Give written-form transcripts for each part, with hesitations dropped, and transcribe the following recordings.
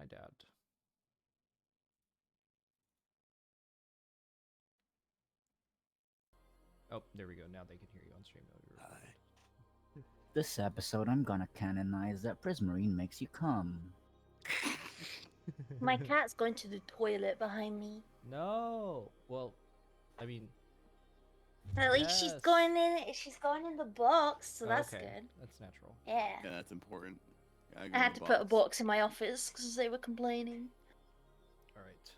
Hi, Dad. Oh, there we go. Now they can hear you on stream. This episode, I'm gonna canonize that Prismarine makes you come. My cat's going to the toilet behind me. No. Well, I mean, At least she's going in. She's going in the box, so that's okay. good. That's natural. Yeah. Yeah, that's important. I had to put a box in my office because they were complaining. All right.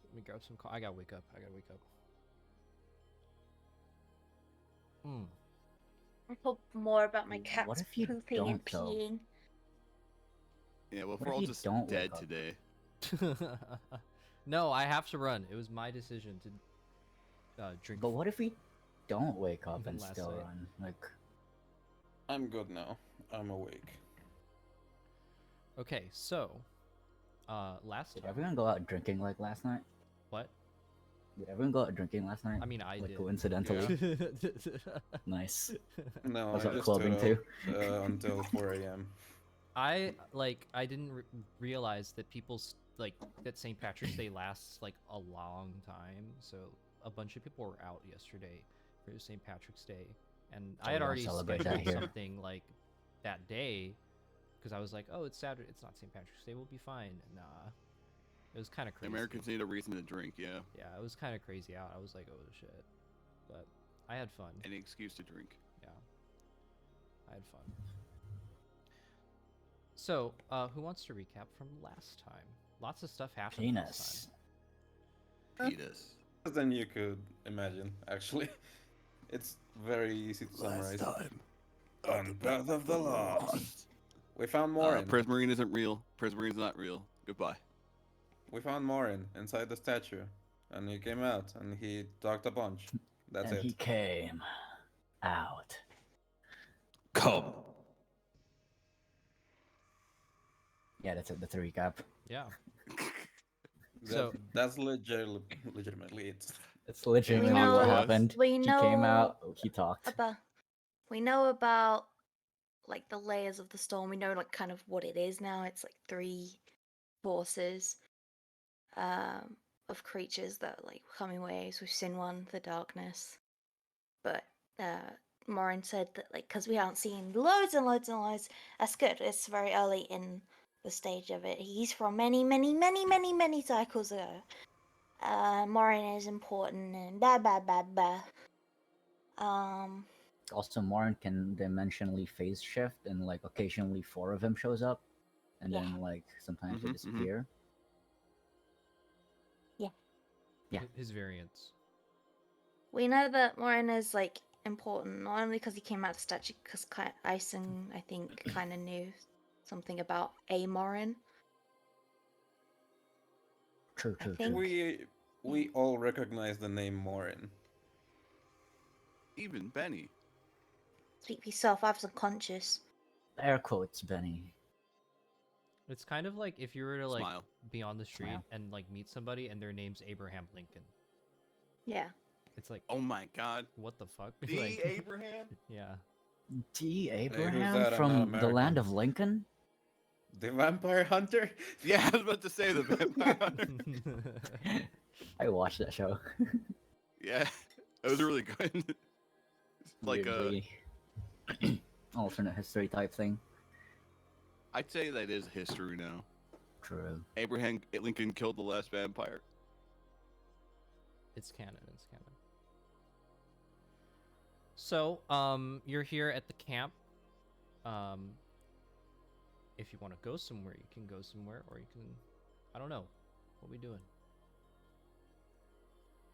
Let me grab some. I gotta wake up. I thought more about my cats What if you pooping and don't, though? peeing. Yeah, well, What we're if all you just don't dead wake up? today. No, I have to run. It was my decision to drink. But what if we don't wake up and Last still night. run? Like, I'm good now. I'm awake. Okay, so last did time. everyone go out drinking like last night? What? Did everyone go out drinking last night? I mean, I like, did. coincidentally. Yeah. Nice. No, Was I that just clubbing stayed too? up, until 4 a.m. I didn't realize that that St. Patrick's Day lasts like a long time. So a bunch of people were out yesterday for St. Patrick's Day, and I had we don't already celebrate that scheduled here. something like that day because I was like, oh, it's Saturday. It's not St. Patrick's Day. We'll be fine. Nah, it was kind of crazy. Americans need a reason to drink, yeah. Yeah, it was kind of crazy out. I was like, oh shit, but I had fun. Any excuse to drink. Yeah, I had fun. So, who wants to recap from last time? Lots of stuff happened last Penis. Penis. Than you could imagine, actually. It's very easy to summarize. time. On Path of the Lost. We found Morin. Prismarine isn't real. Prismarine's not real. Goodbye. We found Morin inside the statue. And he came out and he talked a bunch. That's and it. he came out. Come. Yeah, that's it. That's a recap. Yeah. So that's legitimately it. It's legitimately know- what happened. we He came know out. He talked. We know about like the layers of the storm. We know like kind of what it is now. It's like 3 forces of creatures that are like coming waves. We've seen one, the darkness, but Morin said that like because we haven't seen loads and loads and loads. That's good. It's very early in the stage of it. He's from many cycles ago. Morin is important and blah blah blah blah. Also, Morin can dimensionally phase shift, and like occasionally 4 of him shows up, and Yeah. then like sometimes they disappear. Yeah. His variants. We know that Morin is like important not only because he came out of the statue, because Ison I think kind of knew something about a Morin. True. think- We all recognize the name Morin. Even Benny. Speak for yourself. I was unconscious. Air quotes, Benny. It's kind of like if you were to like Smile. be on the street Smile. and like meet somebody and their name's Abraham Lincoln. Yeah. It's like, Oh my god. what the fuck? D. Like, Abraham? yeah. D. who's Abraham that? I'm from not the American. land of Lincoln? The Vampire Hunter? Yeah, I was about to say the Vampire Hunter. I watched that show. Yeah, it was really good. It's like Weirdly alternate history type thing. I'd say that is history now. True. Abraham Lincoln killed the last vampire. It's canon. It's canon. So, you're here at the camp. If you want to go somewhere, you can go somewhere, or you can, I don't know. What are we doing?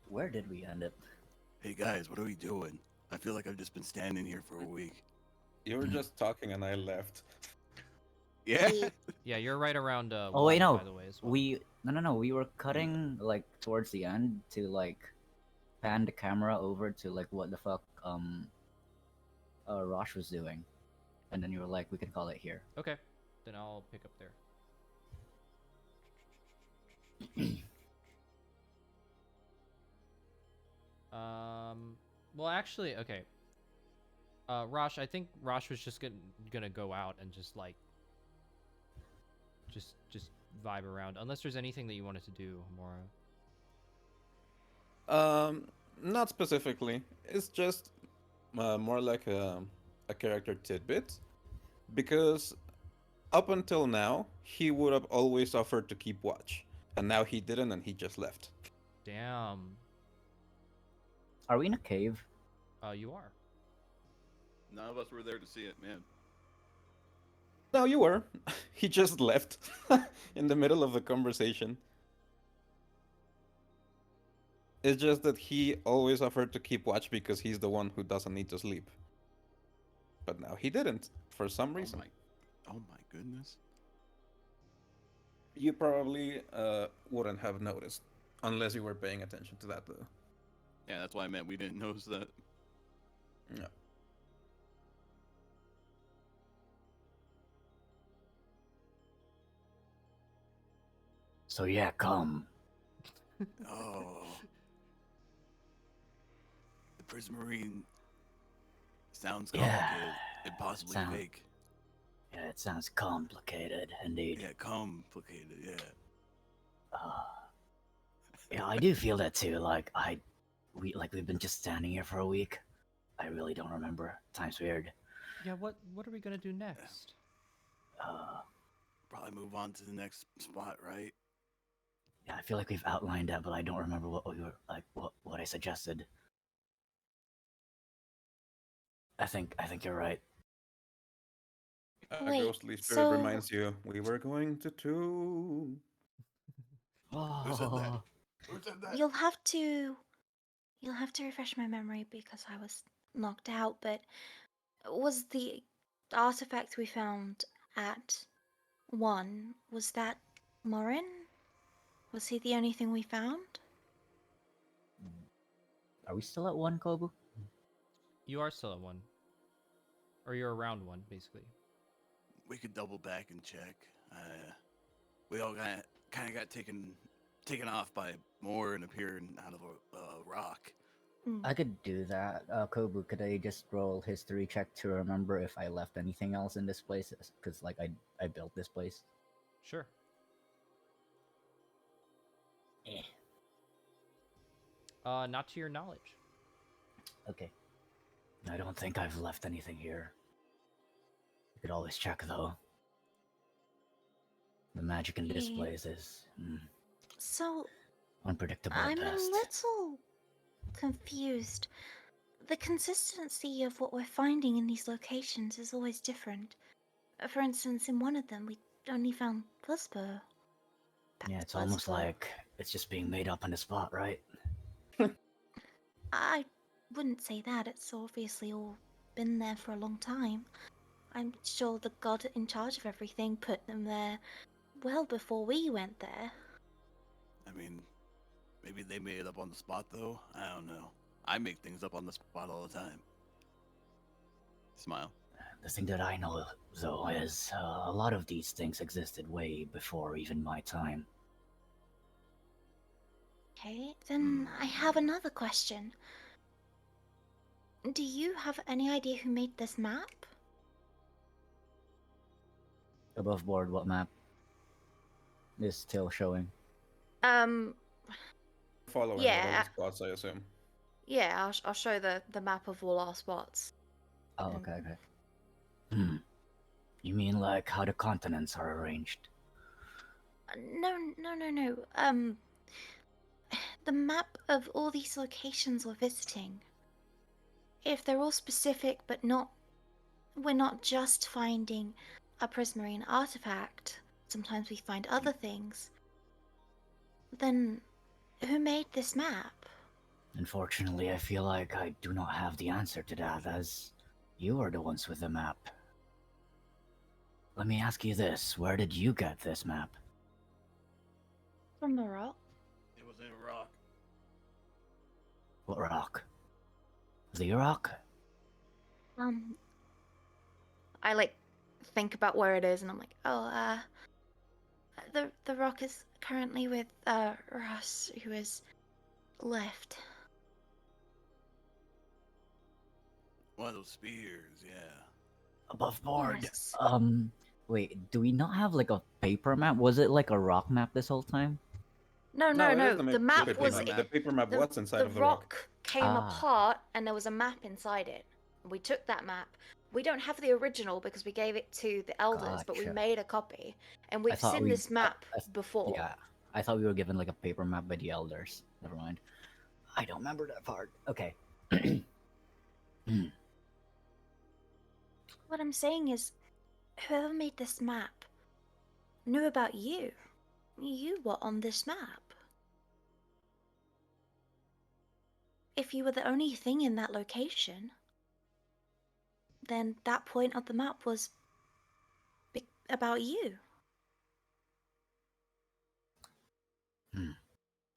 Where did we end up? Hey guys, what are we doing? I feel like I've just been standing here for a week. You were just talking and I left. Yeah. Yeah, you're right around. Oh wait, one, no. By the way, as well. No. We were cutting like towards the end to like pan the camera over to like what the fuck Rosh was doing, and then you were like, we can call it here. Okay, then I'll pick up there. Well, actually, okay. Rosh, I think Rosh was just gonna go out and just like, just vibe around, unless there's anything that you wanted to do, Mora. Not specifically. It's just more like a character tidbit. Because up until now, he would have always offered to keep watch. And now he didn't, and he just left. Damn. Are we in a cave? You are. None of us were there to see it, man. No, you were. He just left in the middle of the conversation. It's just that he always offered to keep watch because he's the one who doesn't need to sleep. But now he didn't, for some reason. Oh my goodness. You probably wouldn't have noticed, unless you were paying attention to that, though. Yeah, that's why I meant we didn't notice that. No. So yeah, come. Oh. The Prismarine sounds Yeah. complicated. Impossibly Sound- fake. Yeah, it sounds complicated, indeed. Yeah, complicated, yeah. Yeah, I do feel that too. Like we've been just standing here for a week. I really don't remember. Time's weird. Yeah, what are we gonna do next? Probably move on to the next spot, right? Yeah, I feel like we've outlined that, but I don't remember what we were like. What I suggested. I think you're right. A Wait, ghostly spirit so- reminds you, we were going to Etunn. Who said that? Oh, Who said that? You'll have to refresh my memory because I was knocked out, but was the artifact we found at 1, was that Morin? Was he the only thing we found? are we still at 1, Kobu? You are still at 1. Or you're around 1, basically. We could double back and check. We all kind of got taken off by Morin appearing out of a rock. I could do that. Kobu, could I just roll history check to remember if I left anything else in this place? Because like I built this place. Sure. Eh. Not to your knowledge. Okay. I don't think I've left anything here. You could always check though. The magic in this Yeah. place is So, unpredictable at I'm a best. little confused. The consistency of what we're finding in these locations is always different. For instance, in one of them, we only found Fuzzbur. Yeah, it's almost like it's just being made up on the spot, right? I wouldn't say that. It's obviously all been there for a long time. I'm sure the god in charge of everything put them there well before we went there. I mean, maybe they made it up on the spot, though. I don't know. I make things up on the spot all the time. Smile. The thing that I know, though, is a lot of these things existed way before even my time. Okay, then I have another question. Do you have any idea who made this map? Above board, what map is still showing? Um, Following all Yeah. the spots, I assume. yeah, I'll show the map of all our spots. Oh, okay. You mean like how the continents are arranged? No. The map of all these locations we're visiting. If they're all specific, but we're not just finding a prismarine artifact. Sometimes we find other things. Then, who made this map? Unfortunately, I feel like I do not have the answer to that, as you are the ones with the map. Let me ask you this, where did you get this map? From the rock? It was in a rock. What rock? The rock? I think about where it is, and I'm like, oh, the rock is currently with Ross, who is left. One of those spears, yeah. Above board. Yes. Wait, do we not have like a paper map? Was it like a rock map this whole time? No, No, no, it is no. the The map paper was map. map. The paper map was inside the of the rock. rock came Ah. apart, and there was a map inside it. We took that map. We don't have the original because we gave it to the elders, but we Gotcha. made a copy, and I we've thought seen we. this map I- before. Yeah, I thought we were given like a paper map by the elders. Never mind. I don't remember that part. Okay. What I'm saying is, whoever made this map knew about you. You were on this map. If you were the only thing in that location, then that point of the map was about you.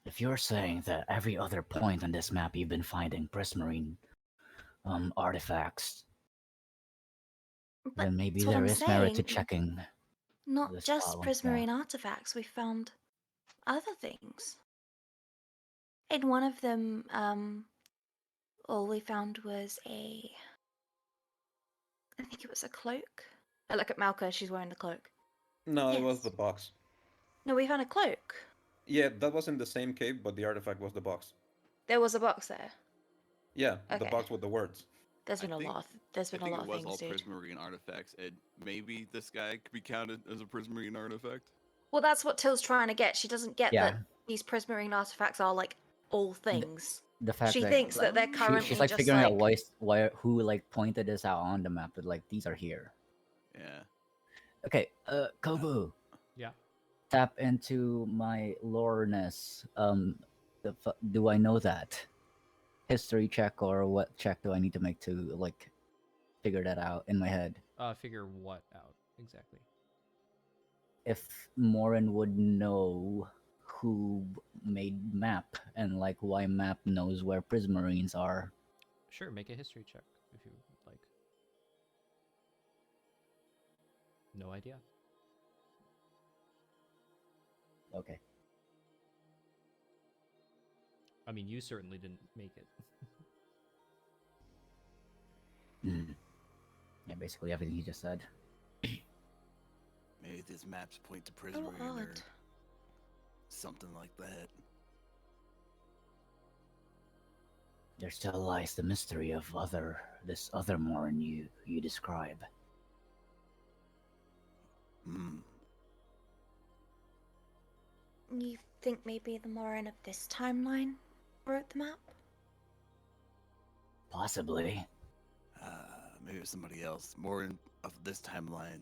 If you're saying that every other point on this map you've been finding prismarine artifacts, But then maybe that's what there I'm is merit to saying. checking Not this just spot once more. prismarine artifacts, we found other things. In one of them, all we found was I think it was a cloak. I look at Malka, she's wearing the cloak. No, it was Yes. the box. No, we found a cloak. Yeah, that was in the same cave, but the artifact was the box. There was a box there. Yeah, the Okay. box with the words. There's I been a think- lot. There's I been a think lot it of was things, all dude. prismarine artifacts, and maybe this guy could be counted as a prismarine artifact. Well, that's what Till's trying to get. She doesn't get Yeah. that these prismarine artifacts are like all things. The fact She that thinks that they're she's currently like just figuring out like who like pointed this out on the map, but like these are here. Yeah. Okay, Kobu, Yeah. tap into my loreness. Do I know that? History check or what check do I need to make to like figure that out in my head? Figure what out exactly? If Morin would know who made map and like why map knows where prismarines are. Sure, make a history check if you would like. No idea. Okay. I mean, you certainly didn't make it. Yeah, basically everything he just said. Maybe these maps point to oh prismarine or odd. something like that. There still lies the mystery of this other Morin you describe. Hmm. You think maybe the Morin of this timeline wrote the map? Possibly. Maybe it was somebody else. More of this timeline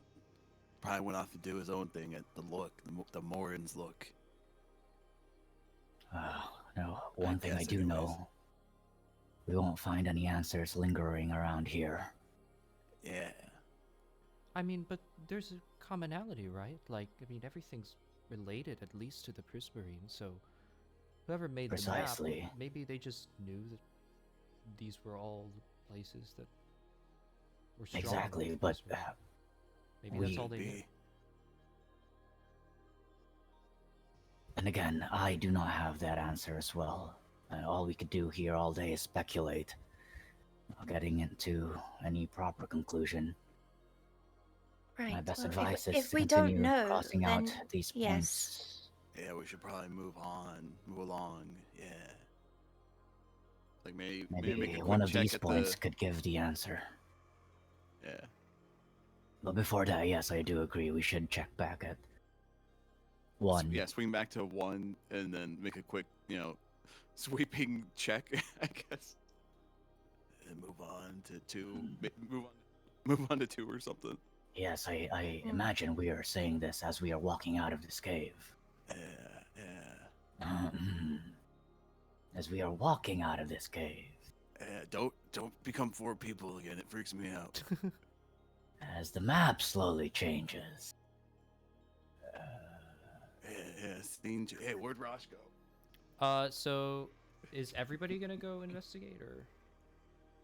probably went off to do his own thing at the look, the Morin's look. No, one thing I guess do anyways. know. We won't find any answers lingering around here. Yeah. I mean, but there's a commonality, right? Like, I mean, everything's related at least to the prismarine, so whoever made the Precisely. map, maybe they just knew that these were all the places that were strong. with Exactly, the but prismarine. Maybe that's all they knew. Be. and again, I do not have that answer as well. All we could do here all day is speculate, not getting into any proper conclusion. Right. My best well, advice is if to we continue don't know, crossing then out these yes. points. Yeah, we should probably move along. Yeah. Like maybe Maybe make a quick one of check these at points could give the answer. Yeah. But before that, yes, I do agree. We should check back at one. Yeah, swing back to 1 and then make a quick, sweeping check, I guess. And move on to 2. Move on to 2 or something. Yes, I imagine we are saying this as we are walking out of this cave. Yeah. As we are walking out of this cave. Don't become 4 people again. It freaks me out. As the map slowly changes. Hey, where'd Rosh go? So is everybody gonna go investigate, or?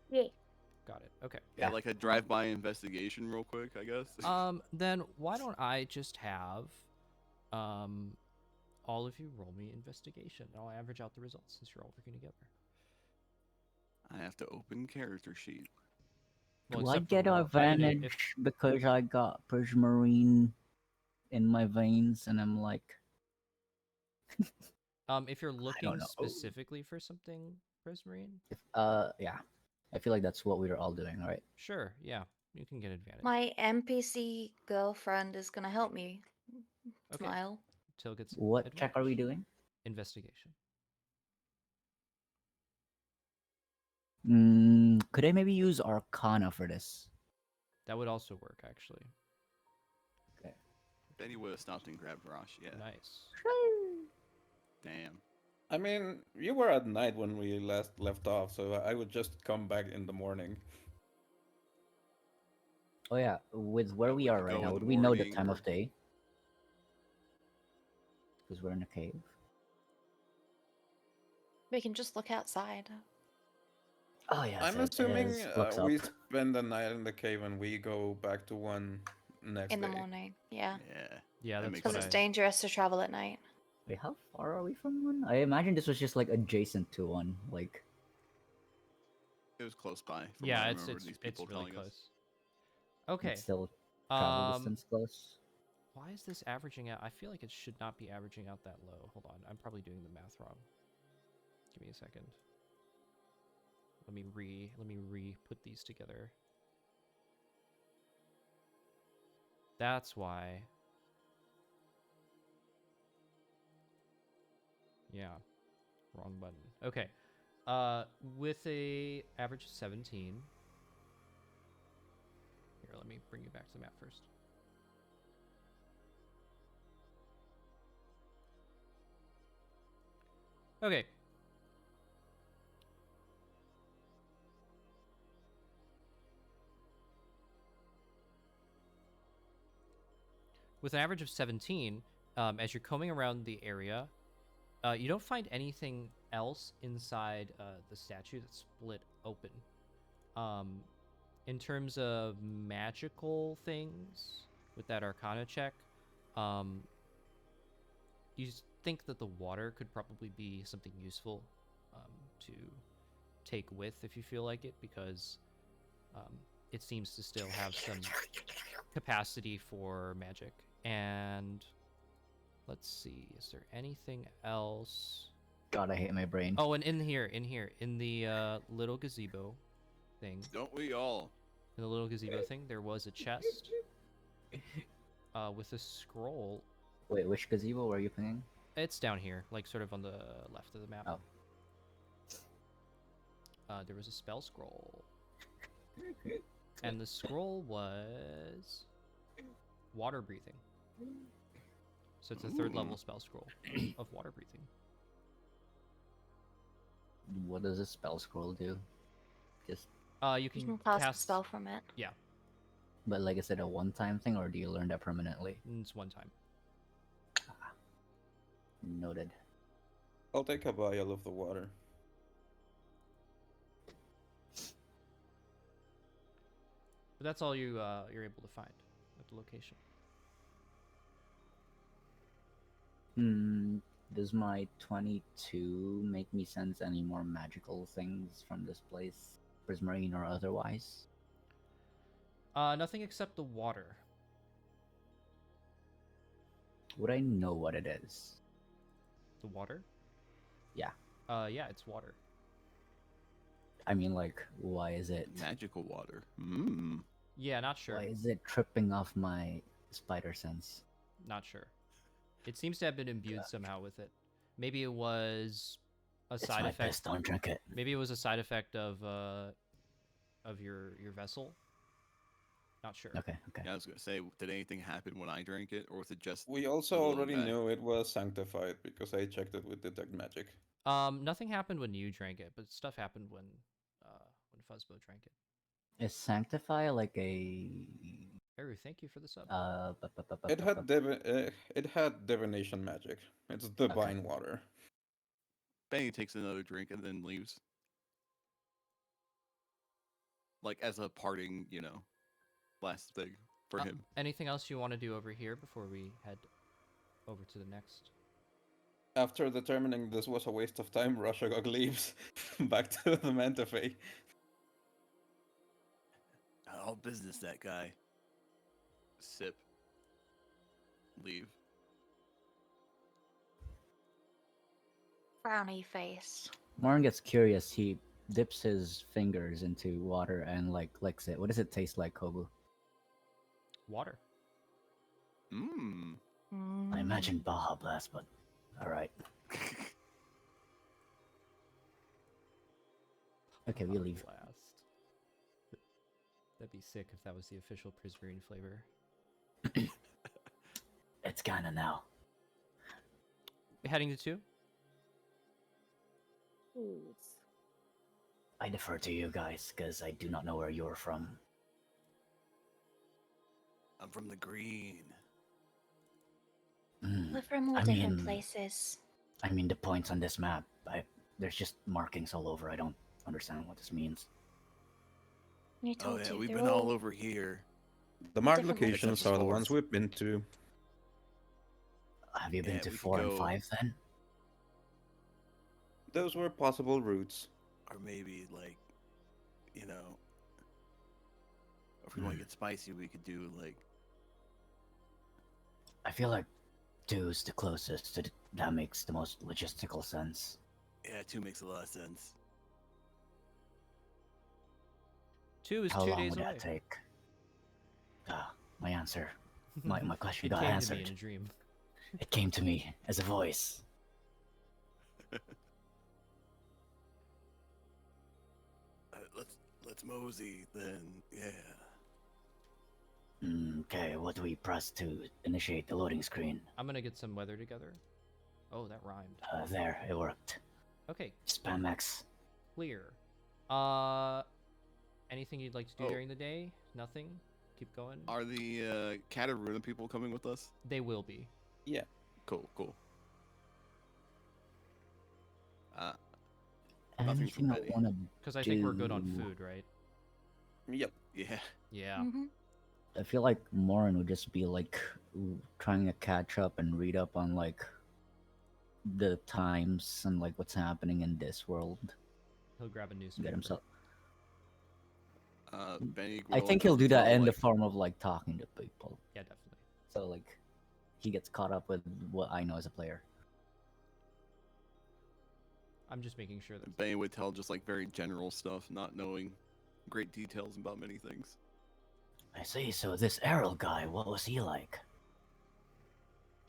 Yeah. Got it. Okay. Yeah, like a drive-by investigation real quick, I guess. Then why don't I just have, all of you roll me investigation, and I'll average out the results since you're all working together. I have to open character sheet. Well, Do I except for get an warp. I didn't. advantage because I got Prismarine in my veins and I'm like, If you're don't looking know. specifically for something, Prismarine, Yeah. I feel like that's what we were all doing, right? sure, yeah, you can get advantage. My NPC girlfriend is gonna help me. Okay. Smile. Till gets What check are we advantage. doing? Investigation. Could I maybe use Arcana for this? That would also work, actually. Okay. Then he would have stopped and grabbed Rosh. Yeah. Nice. Damn. I mean, you were at night when we last left off, so I would just come back in the morning. Oh yeah, with where we we are could right go now, in would the we know the morning time or- of day? Because we're in a cave. We can just look outside. Oh yes, I'm it assuming is. Looks we up. spend the night in the cave and we go back to one next In the day. morning. Yeah. Yeah. Yeah, That that's makes Because what it's I. dangerous to travel at night. Wait, how far are we from one? I imagine this was just like adjacent to one. Like, It was close by. From Yeah, what I it's remember these people really telling us. close. Okay. it's still travel distance close. Why is this averaging out? I feel like it should not be averaging out that low. Hold on, I'm probably doing the math wrong. Give me a second. Let me put these together. That's why. Yeah. Wrong button. Okay. With a average of 17. Here, let me bring you back to the map first. Okay. With an average of 17, as you're combing around the area, you don't find anything else inside the statue that's split open. In terms of magical things, with that Arcana check, you think that the water could probably be something useful to take with if you feel like it, because it seems to still have some capacity for magic. And let's see, is there anything else? God, I hate my brain. Oh, and in the little gazebo thing, Don't we all? in the little gazebo thing, there was a chest with a scroll. Wait, which gazebo were you playing? It's down here, like sort of on the left of the map. Oh. There was a spell scroll. And the scroll was water breathing. So it's a third level spell scroll of water breathing. What does a spell scroll do? Just, You You can can cast a spell from it. Yeah, but like, is it a one-time thing or do you learn that permanently? it's one time. Noted. I'll take a vial of the water. But that's all you're able to find at the location. Does my 22 make me sense any more magical things from this place? Prismarine or otherwise? Nothing except the water. Would I know what it is? The water? Yeah. Yeah, it's water. I mean, like, why is it? Magical water. Mmm. Yeah, not sure. Why is it tripping off my spider sense? Not sure. It seems to have been imbued somehow with it. Maybe it was a It's side my effect. piss, don't drink it. Maybe it was a side effect of your vessel. Not sure. Okay. Yeah, I was gonna say, did anything happen when I drank it, or was it just? We also the little already guy? knew it was sanctified because I checked it with detect magic. Nothing happened when you drank it, but stuff happened when Fuzzbo drank it. Is Sanctify like a Eru, thank you for the sub. It had divination magic. It's divine water. Benny takes another drink and then leaves. Like as a parting, last thing for him. Anything else you want to do over here before we head over to the next? After determining this was a waste of time, Rashagog leaves back to the Mantifae. All business, that guy. Sip. Leave. Frowny face. Morin gets curious. He dips his fingers into water and like licks it. What does it taste like, Kobu? Water. Mmm. I imagine Baja Blast, but all right. Okay, we leave. Blast. That'd be sick if that was the official Prismarine flavor. It's kinda now. We heading to 2? I defer to you guys because I do not know where you're from. I'm from the green. We're from all I different mean- places. I mean, the points on this map. There's just markings all over. I don't understand what this means. You Oh told yeah, you we've they're been all over here. The marked Different locations places. are the ones we've been to. Have you been Yeah, to we could 4 and go- 5 then? Those were possible routes. Or maybe like, you know, if we want to get spicy, we could do like. I feel like 2 is the closest to that makes the most logistical sense. Yeah, 2 makes a lot of sense. 2 is How 2 long days would away. that take? My answer. My question It got came to me answered. in a dream. It came to me as a voice. Let's mosey then. Yeah. Okay, what do we press to initiate the loading screen? I'm gonna get some weather together. Oh, that rhymed. There, it worked. Okay, Spam X. clear. Anything you'd like to do Oh. during the day? Nothing? Keep going? Are the Kataruna people coming with us? They will be. Yeah. Cool. Nothing Anything from I Betty. want to Because I think we're good on do- food, right? Yep. Yeah. Yeah. Mm-hmm. I feel like Morin would just be like trying to catch up and read up on like the times and like what's happening in this world. He'll grab a newspaper. Get himself. Benny. I think he'll do that in the form of like talking to people. Yeah, definitely. So like he gets caught up with what I know as a player. I'm just making sure that Benny would tell just like very general stuff, not knowing great details about many things. I see. So this Errol guy, what was he like?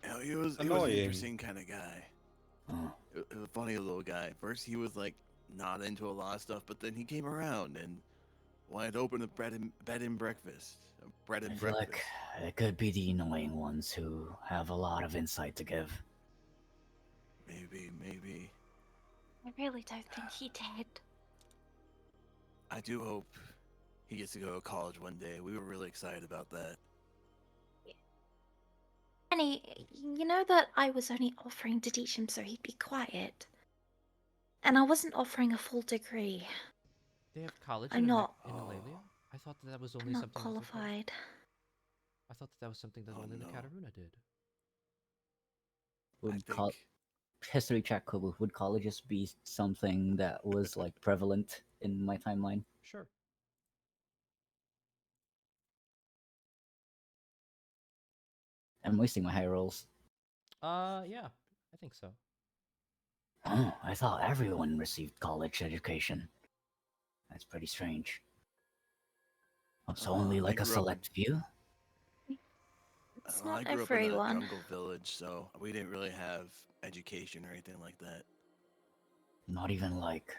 You know, he was an Annoying. interesting kind of guy. Oh, It was a funny little guy. First, he was like not into a lot of stuff, but then he came around and wanted to open a bed and breakfast. A bread I and feel breakfast. like it could be the annoying ones who have a lot of insight to give. Maybe. I really don't think he did. I do hope he gets to go to college one day. We were really excited about that. Annie, you know that I was only offering to teach him so he'd be quiet. And I wasn't offering a full degree. they have college I'm in not- Ilaeleeeia? I thought that was only I'm not something that the Kat- qualified. I thought that was something that Oh, only the no. Kataruna did. I Would think history check Kobu, would colleges be something that was like prevalent in my timeline? Sure. I'm wasting my high rolls. Yeah, I think so. Oh, I thought everyone received college education. That's pretty strange. Oh, so only I like a grew up in- select few? It's I not grew up everyone. in a jungle village, so we didn't really have education or anything like that. Not even like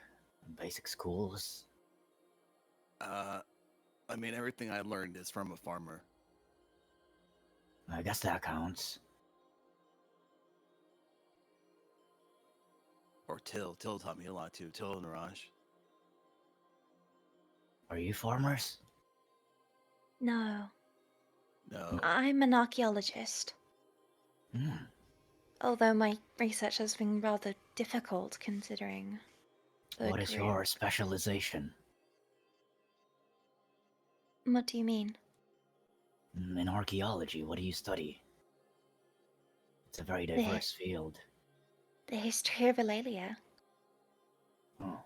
basic schools? I mean, everything I learned is from a farmer. I guess that counts. Or Till. Till taught me a lot too. Till and Raj. Are you farmers? No, No. I'm an archaeologist. Hmm. Although my research has been rather difficult considering the What is career. your specialization? What do you mean? In archaeology, what do you study? It's a very The- diverse field. The history of Ilaeleeia. Oh.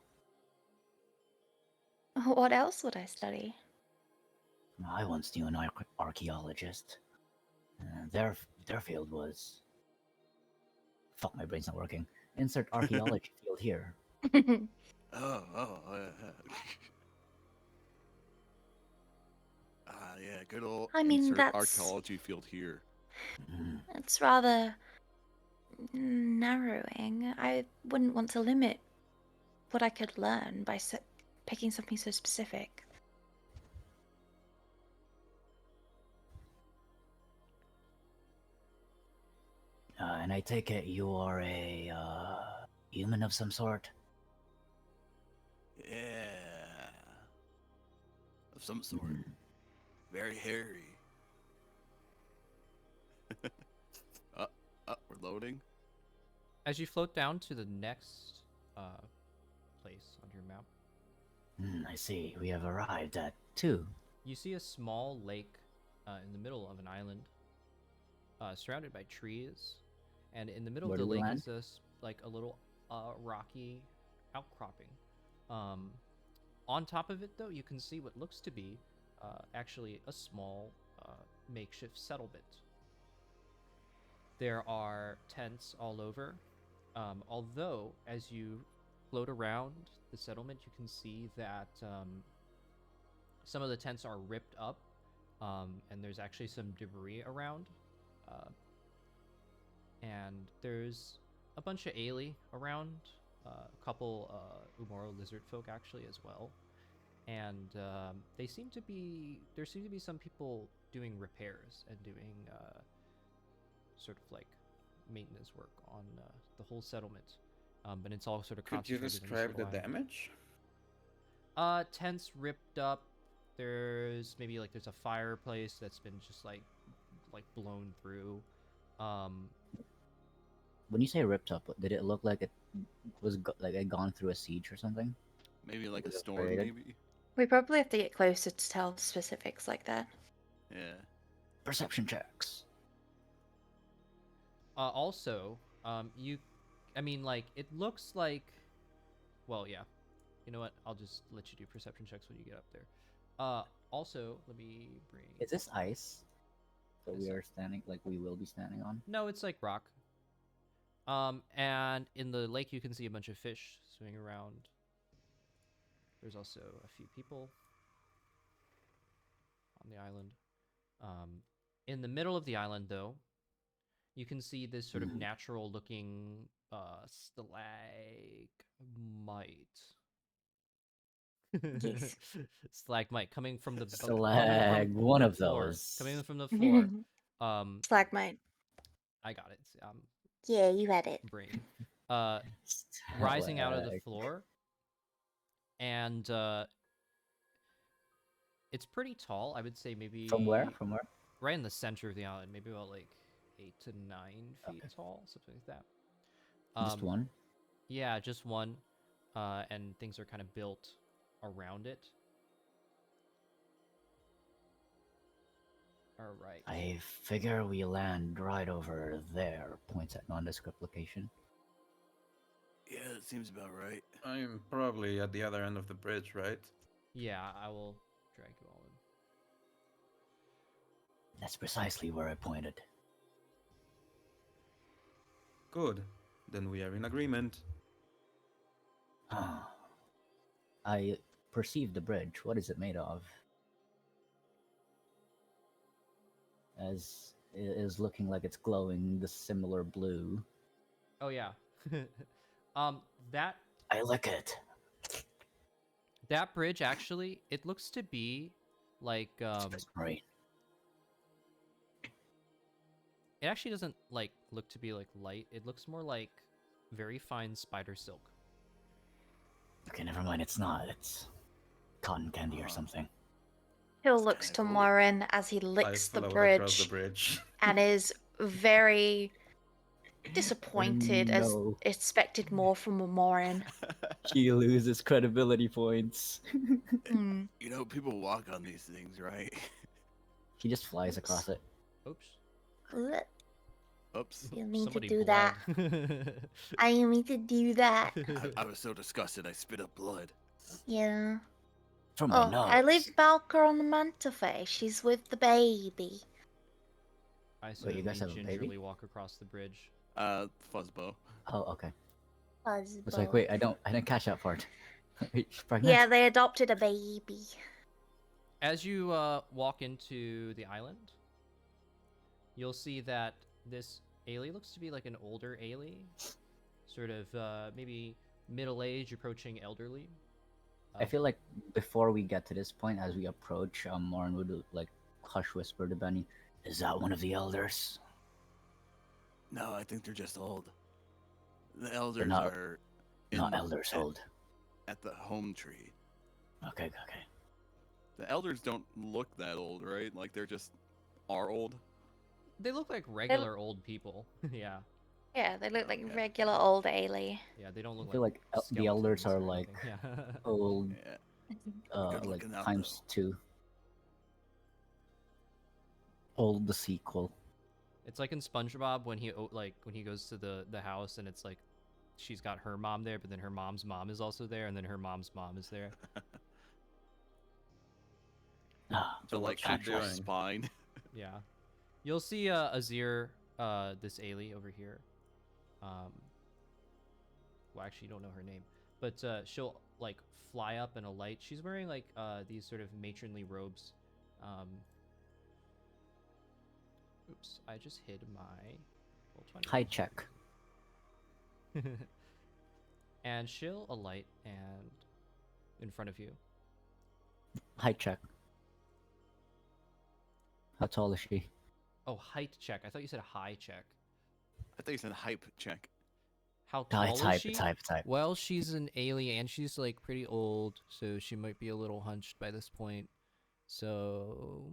What else would I study? I once knew an archaeologist. Their field was. Fuck, my brain's not working. Insert archaeology field here. Oh, oh, yeah, good old I mean, insert that's archaeology field here. Mm. that's rather narrowing. I wouldn't want to limit what I could learn by picking something so specific. And I take it you are a human of some sort. Yeah, of some sort. Mm. Very hairy. We're loading. As you float down to the next place on your map, I see. We have arrived at 2. you see a small lake in the middle of an island, surrounded by trees, and in the middle Where of the do we lake land? is this like a little rocky outcropping. On top of it, though, you can see what looks to be actually a small makeshift settlement. There are tents all over. Although, as you float around the settlement, you can see that some of the tents are ripped up, and there's actually some debris around. And there's a bunch of Aelee around, a couple Umoro lizard folk actually as well. And there seem to be some people doing repairs and doing sort of like maintenance work on the whole settlement. But it's all sort of Could you concentrated in this describe the little island. damage? Tents ripped up. There's maybe like there's a fireplace that's been just like blown through. When you say ripped up, did it look like it was like it gone through a siege or something? Maybe like a Was it storm, raided? maybe? We probably have to get closer to tell specifics like that. Yeah. Perception checks. Also, I mean, like, it looks like, well, yeah. You know what? I'll just let you do perception checks when you get up there. Also, let me bring. Is this ice that we Is it- are standing, like we will be standing on? No, it's like rock. And in the lake, you can see a bunch of fish swimming around. There's also a few people on the island. In the middle of the island, though, you can see this sort of natural-looking stalagmite. Yes. Stalagmite coming from the Stalag, one the of floor, those. coming from the floor. Stalagmite. I got it. Yeah, you had it. Brain. Rising out of the Stalag. floor, and it's pretty tall. I would say maybe From where? From where? right in the center of the island, maybe about like 8 to 9 feet Okay. tall, something like that. Just one? Yeah, just one. And things are kind of built around it. All right. I figure we land right over there. Points at nondescript location. Yeah, that seems about right. I'm probably at the other end of the bridge, right? Yeah, I will drag you all in. That's precisely where I pointed. Good. Then we are in agreement. I perceive the bridge. What is it made of? As it is looking like it's glowing the similar blue. Oh yeah. That I lick it. that bridge actually, it looks to be like Space Marine. it actually doesn't like look to be like light. It looks more like very fine spider silk. Okay, never mind. It's not. It's cotton candy or something. Hill It's looks to kinda cool. Morin as he I licks the float across the bridge bridge. and is very disappointed as No. expected more from Morin. He loses credibility points. Hmm. You know, people walk on these things, right? He just flies across it. Oops. Ugh, Oops. You mean to Somebody do bled. I didn't mean to do that. I was so disgusted I spit up blood. Yeah. From my Oh, I leave nose. Balka on the mantelpiece. She's with the baby. I Wait, sort you of guys have a baby? gingerly walk across the bridge. Fuzzbow. Oh, okay. It's Husband. like, wait, I didn't catch that part. Wait, she's pregnant? Yeah, they adopted a baby. As you walk into the island, you'll see that this Aelee looks to be like an older Aelee, sort of maybe middle-aged, approaching elderly. I feel like before we get to this point, as we approach, Lauren would like hush whisper to Benny, "Is that one of the elders?" No, I think they're just old. The elders not- are Not elders old. at the home tree. Okay, okay. The elders don't look that old, right? Like they're just are old. They look like regular old people. Yeah, Yeah, they look like Okay. regular old Ailey. yeah. They don't I look feel like like the elders skeletons are or like anything. Yeah. old, Yeah. Good like looking out, times 2. Old the sequel. It's like in SpongeBob when when he goes to the house and it's like she's got her mom there, but then her mom's mom is also there, and then her mom's mom is there. Ah, The So like what's she actual doing? spine. Yeah, you'll see Azir, this Aelee over here. Well, actually, you don't know her name, but she'll like fly up in a light. She's wearing like these sort of matronly robes. Oops, I just hid my roll 20. high check. And she'll alight and in front of you. High check. How tall is she? Oh, height check. I thought you said high check. I think it's a hype check. How tall is Type, she? type. Well, she's an alien and she's like pretty old, so she might be a little hunched by this point. So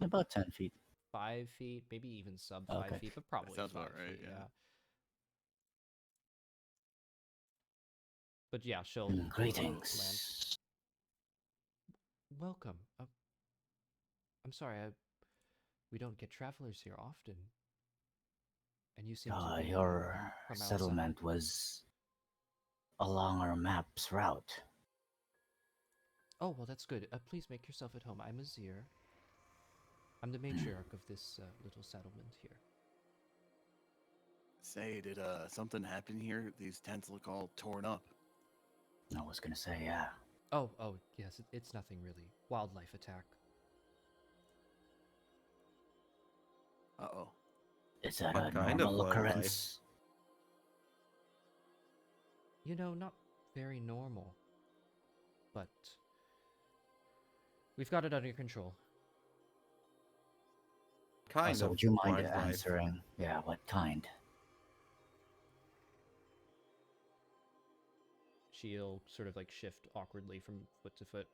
About 10 feet. 5 feet, maybe even sub 5 Okay. feet, but probably sounds 5 about right, feet, yeah. But yeah, she'll land. Greetings. Welcome. I'm sorry, we don't get travelers here often. And you seem to be Your from settlement outside. was along our map's route. Oh, well, that's good. Please make yourself at home. I'm Azir. I'm the matriarch of this little settlement here. Say, did something happen here? These tents look all torn up. I was gonna say, yeah. Oh, yes, it's nothing really. Wildlife attack. Uh-oh. Is that What a kind of normal wildlife? occurrence? You know, not very normal. But we've got it under control. Kind Also, of would you mind wildlife. answering? Yeah, what kind? She'll sort of like shift awkwardly from foot to foot.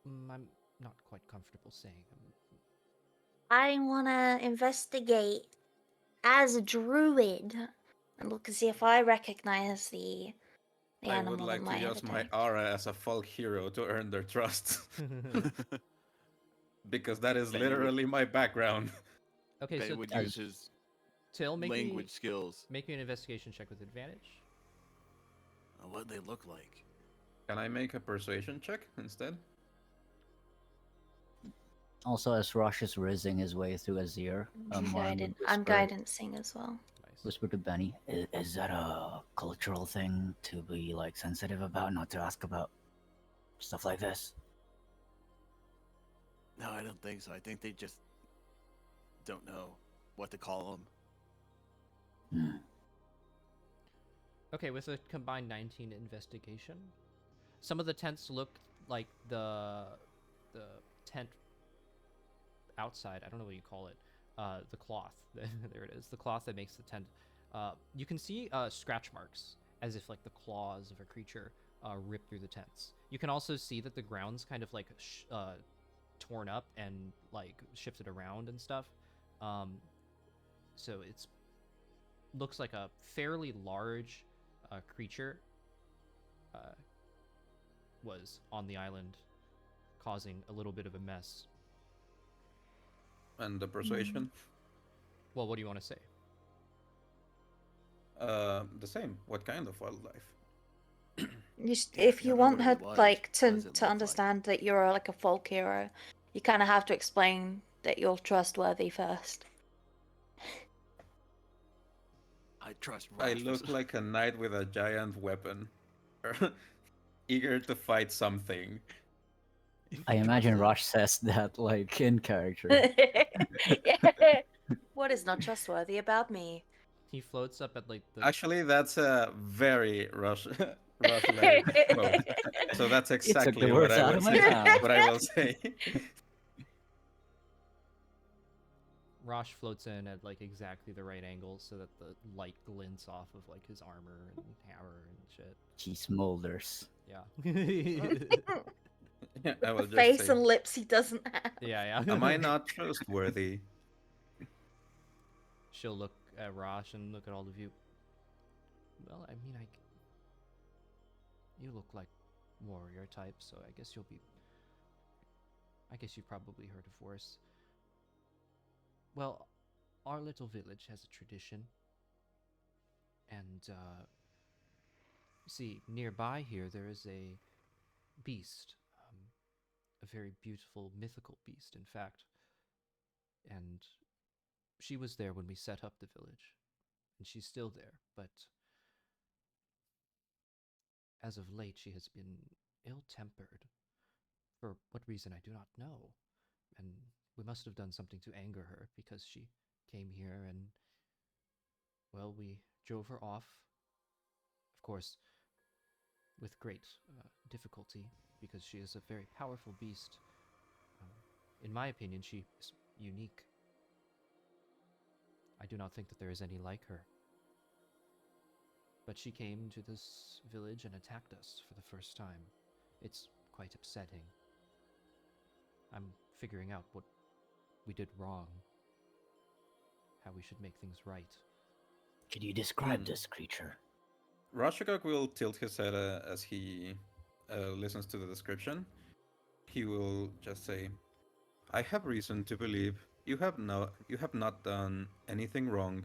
I'm not quite comfortable saying. I want to investigate as a druid and look and see if I recognize the I animal would like that to might have use my attacked. aura as a folk hero to earn their trust. Because that is Benny would- literally my background. Okay, Benny so would as- use his Till, language skills. make me an investigation check with advantage. What they look like. Can I make a persuasion check instead? Also, as Rosh is rizzing his way through Azir, Moran would I'm whisper, guidancing as well. Nice. whisper to Benny, is that a cultural thing to be like sensitive about, not to ask about stuff like this? No, I don't think so. I think they just don't know what to call them. Okay, with a combined 19 investigation, some of the tents look like the tent outside. I don't know what you call it. The cloth. There it is. The cloth that makes the tent. You can see scratch marks, as if like the claws of a creature rip through the tents. You can also see that the ground's kind of like torn up and like shifted around and stuff. So it's looks like a fairly large creature was on the island, causing a little bit of a mess. And the persuasion? Well, what do you want to say? The same. What kind of wildlife? Yeah, if we you don't know want what her he was. like What to does it look like? understand that you're like a folk hero, you kind of have to explain that you're trustworthy first. I trust I Rosh. look like a knight with a giant weapon, eager to fight something. I imagine Rosh says that like in character. Yeah. What is not trustworthy about me? He floats up at like the. Actually, that's a very Rush-like quote. So that's You took the exactly what words I out will of my say. mouth. What I will say. Rosh floats in at like exactly the right angle so that the light glints off of like his armor and hammer and shit. She smolders. Yeah. I will The just face say, and lips he doesn't have. yeah. am I not trustworthy? She'll look at Rosh and look at all of you. Well, I mean, you look like warrior type, so I guess you'll be. I guess you've probably heard of Horse. Well, our little village has a tradition, and see, nearby here there is a beast, a very beautiful mythical beast, in fact. And she was there when we set up the village, and she's still there, but as of late she has been ill-tempered. For what reason I do not know, and we must have done something to anger her because she came here and, well, we drove her off, of course, with great difficulty because she is a very powerful beast. Um, in my opinion, she is unique. I do not think that there is any like her. But she came to this village and attacked us for the first time. It's quite upsetting. I'm figuring out what we did wrong, how we should make things right. Could you describe this creature? Rashikok will tilt his head as he listens to the description. He will just say, I have reason to believe you have not done anything wrong.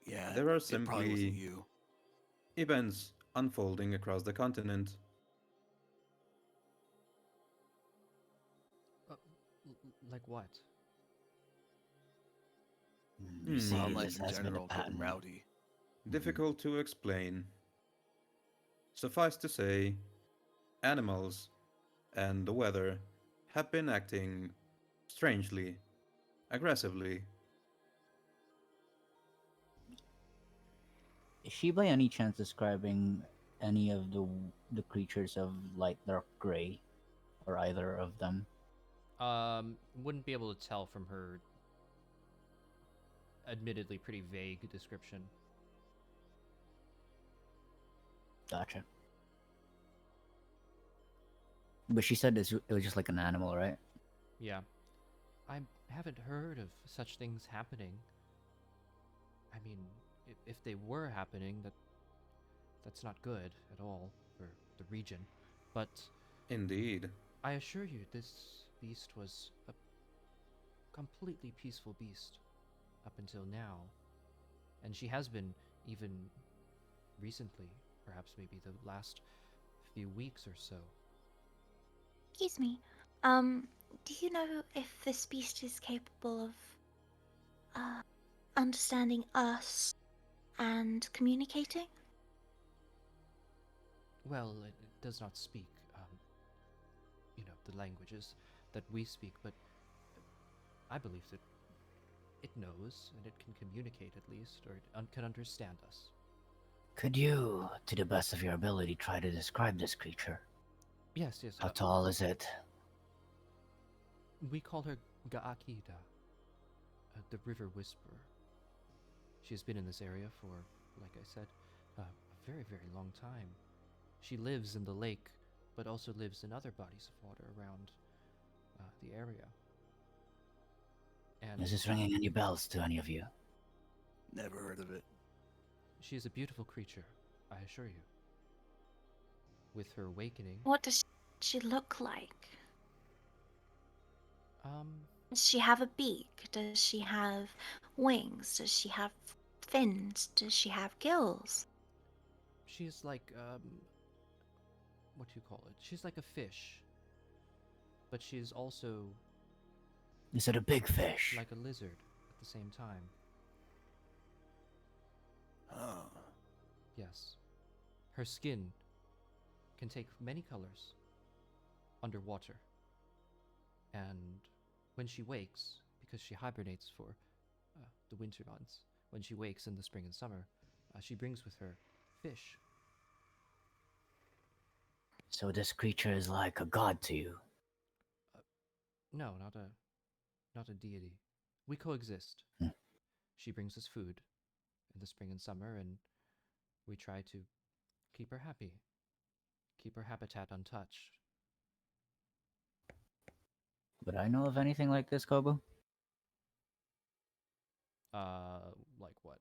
Yeah, There are it probably wasn't simply you. events unfolding across the continent. Like what? You see, Well, Hmm. life this in has been a general getting pattern. rowdy. Difficult to explain. Suffice to say, animals and the weather have been acting strangely, aggressively. Is she by any chance describing any of the creatures of light dark gray, or either of them? Wouldn't be able to tell from her admittedly pretty vague description. Gotcha. But she said it was just like an animal, right? Yeah. I haven't heard of such things happening. I mean, if they were happening, that's not good at all for the region. But Indeed. I assure you, this beast was a completely peaceful beast up until now. And she has been even recently, perhaps maybe the last few weeks or so. Excuse me. Do you know if this beast is capable of understanding us and communicating? Well, it does not speak, the languages that we speak, but I believe that it knows and it can communicate at least, or it can understand us. Could you, to the best of your ability, try to describe this creature? Yes. How tall is it? We call her Ga'akida, the River Whisperer. She has been in this area for, like I said, a very, very long time. She lives in the lake, but also lives in other bodies of water around the area. And Is this ringing any bells to any of you? Never heard of it. she is a beautiful creature, I assure you. With her awakening, What does she look like? um, Does she have a beak? Does she have wings? Does she have fins? Does she have gills? she is like what do you call it? She's like a fish, but she's also Is it a big fish? like a lizard at the same time. Huh. Yes. Her skin can take many colors underwater. And when she wakes, because she hibernates for the winter months, when she wakes in the spring and summer, she brings with her fish. So this creature is like a god to you. No, not a deity. We coexist. Hmm. She brings us food in the spring and summer, and we try to keep her happy, keep her habitat untouched. Would I know of anything like this, Kobo? Like what?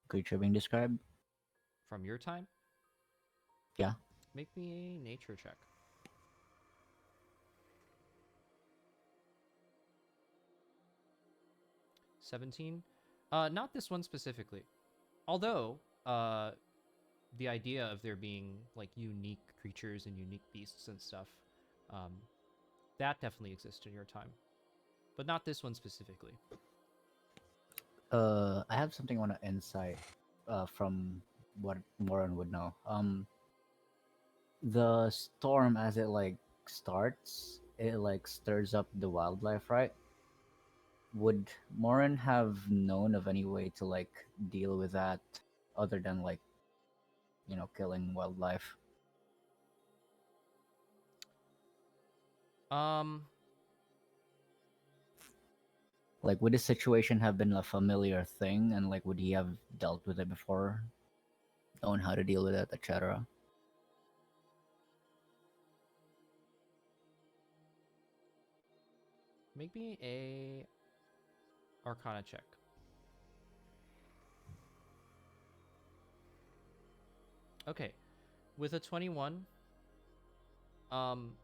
Creature being described? From your time? Yeah. Make me a nature check. 17. Not this one specifically. Although, the idea of there being like unique creatures and unique beasts and stuff, um, that definitely exists in your time, but not this one specifically. I have something I want to insight from what Moran would know. The storm as it like starts, it like stirs up the wildlife, right? Would Moran have known of any way to like deal with that other than like, killing wildlife? Um, Like, would this situation have been a familiar thing, and like, would he have dealt with it before, known how to deal with it, etc.? make me a Arcana check. Okay, with a 21, um,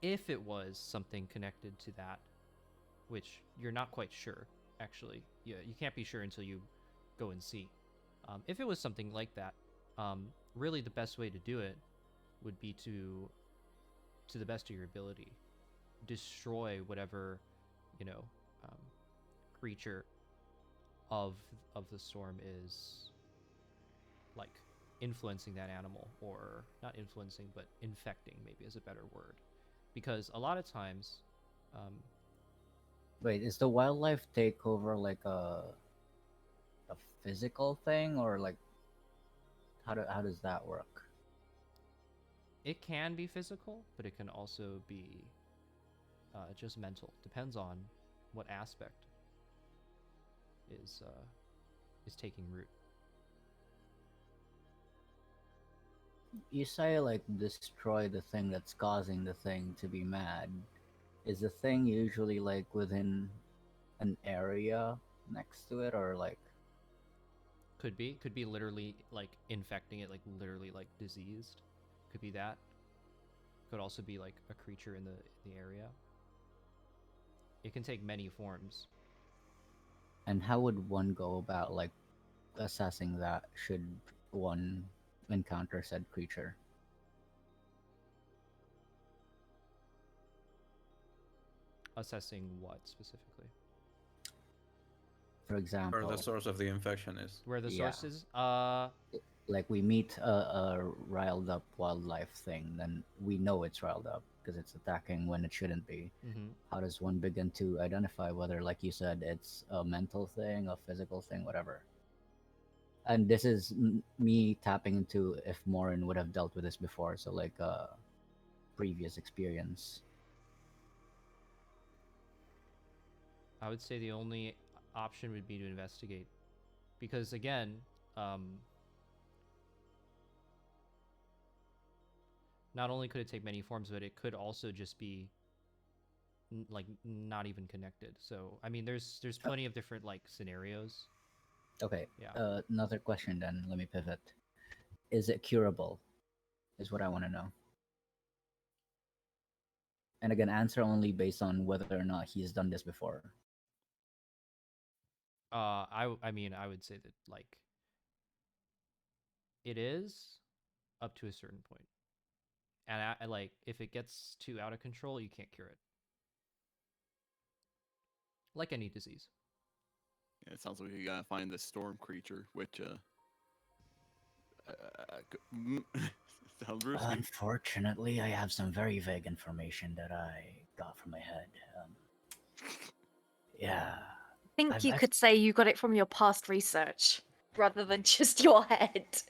if it was something connected to that, which you're not quite sure, actually. You can't be sure until you go and see. If it was something like that, really the best way to do it would be to the best of your ability, destroy whatever, you know, um, creature of the storm is like influencing that animal, or not influencing, but infecting maybe is a better word, because a lot of times, um, Wait, is the wildlife takeover like a physical thing, or like how does that work? it can be physical, but it can also be just mental. Depends on what aspect is taking root. You say like destroy the thing that's causing the thing to be mad. Is the thing usually like within an area next to it, or like Could be literally like infecting it, like literally like diseased. Could be that. Could also be like a creature in the area. It can take many forms. and how would one go about like assessing that should one encounter said creature? Assessing what specifically? For Where example, the source of the infection is. Where the yeah, source is? like we meet a riled up wildlife thing, then we know it's riled up because it's attacking when it shouldn't be. Mm-hmm. How does one begin to identify whether, like you said, it's a mental thing, a physical thing, whatever? And this is me tapping into if Morin would have dealt with this before, so like previous experience. I would say the only option would be to investigate, because again, not only could it take many forms, but it could also just be like not even connected. So I mean, there's plenty of different like scenarios. Okay, Yeah. another question then. Let me pivot. Is it curable? Is what I want to know. And again, answer only based on whether or not he's done this before. I mean, I would say that like It is up to a certain point. And I like if it gets too out of control, you can't cure it. Like any disease. Yeah, it sounds like you gotta find this storm creature, which sounds risky. Unfortunately, I have some very vague information that I got from my head. Yeah, I think I've- you I've- could say you got it from your past research rather than just your head.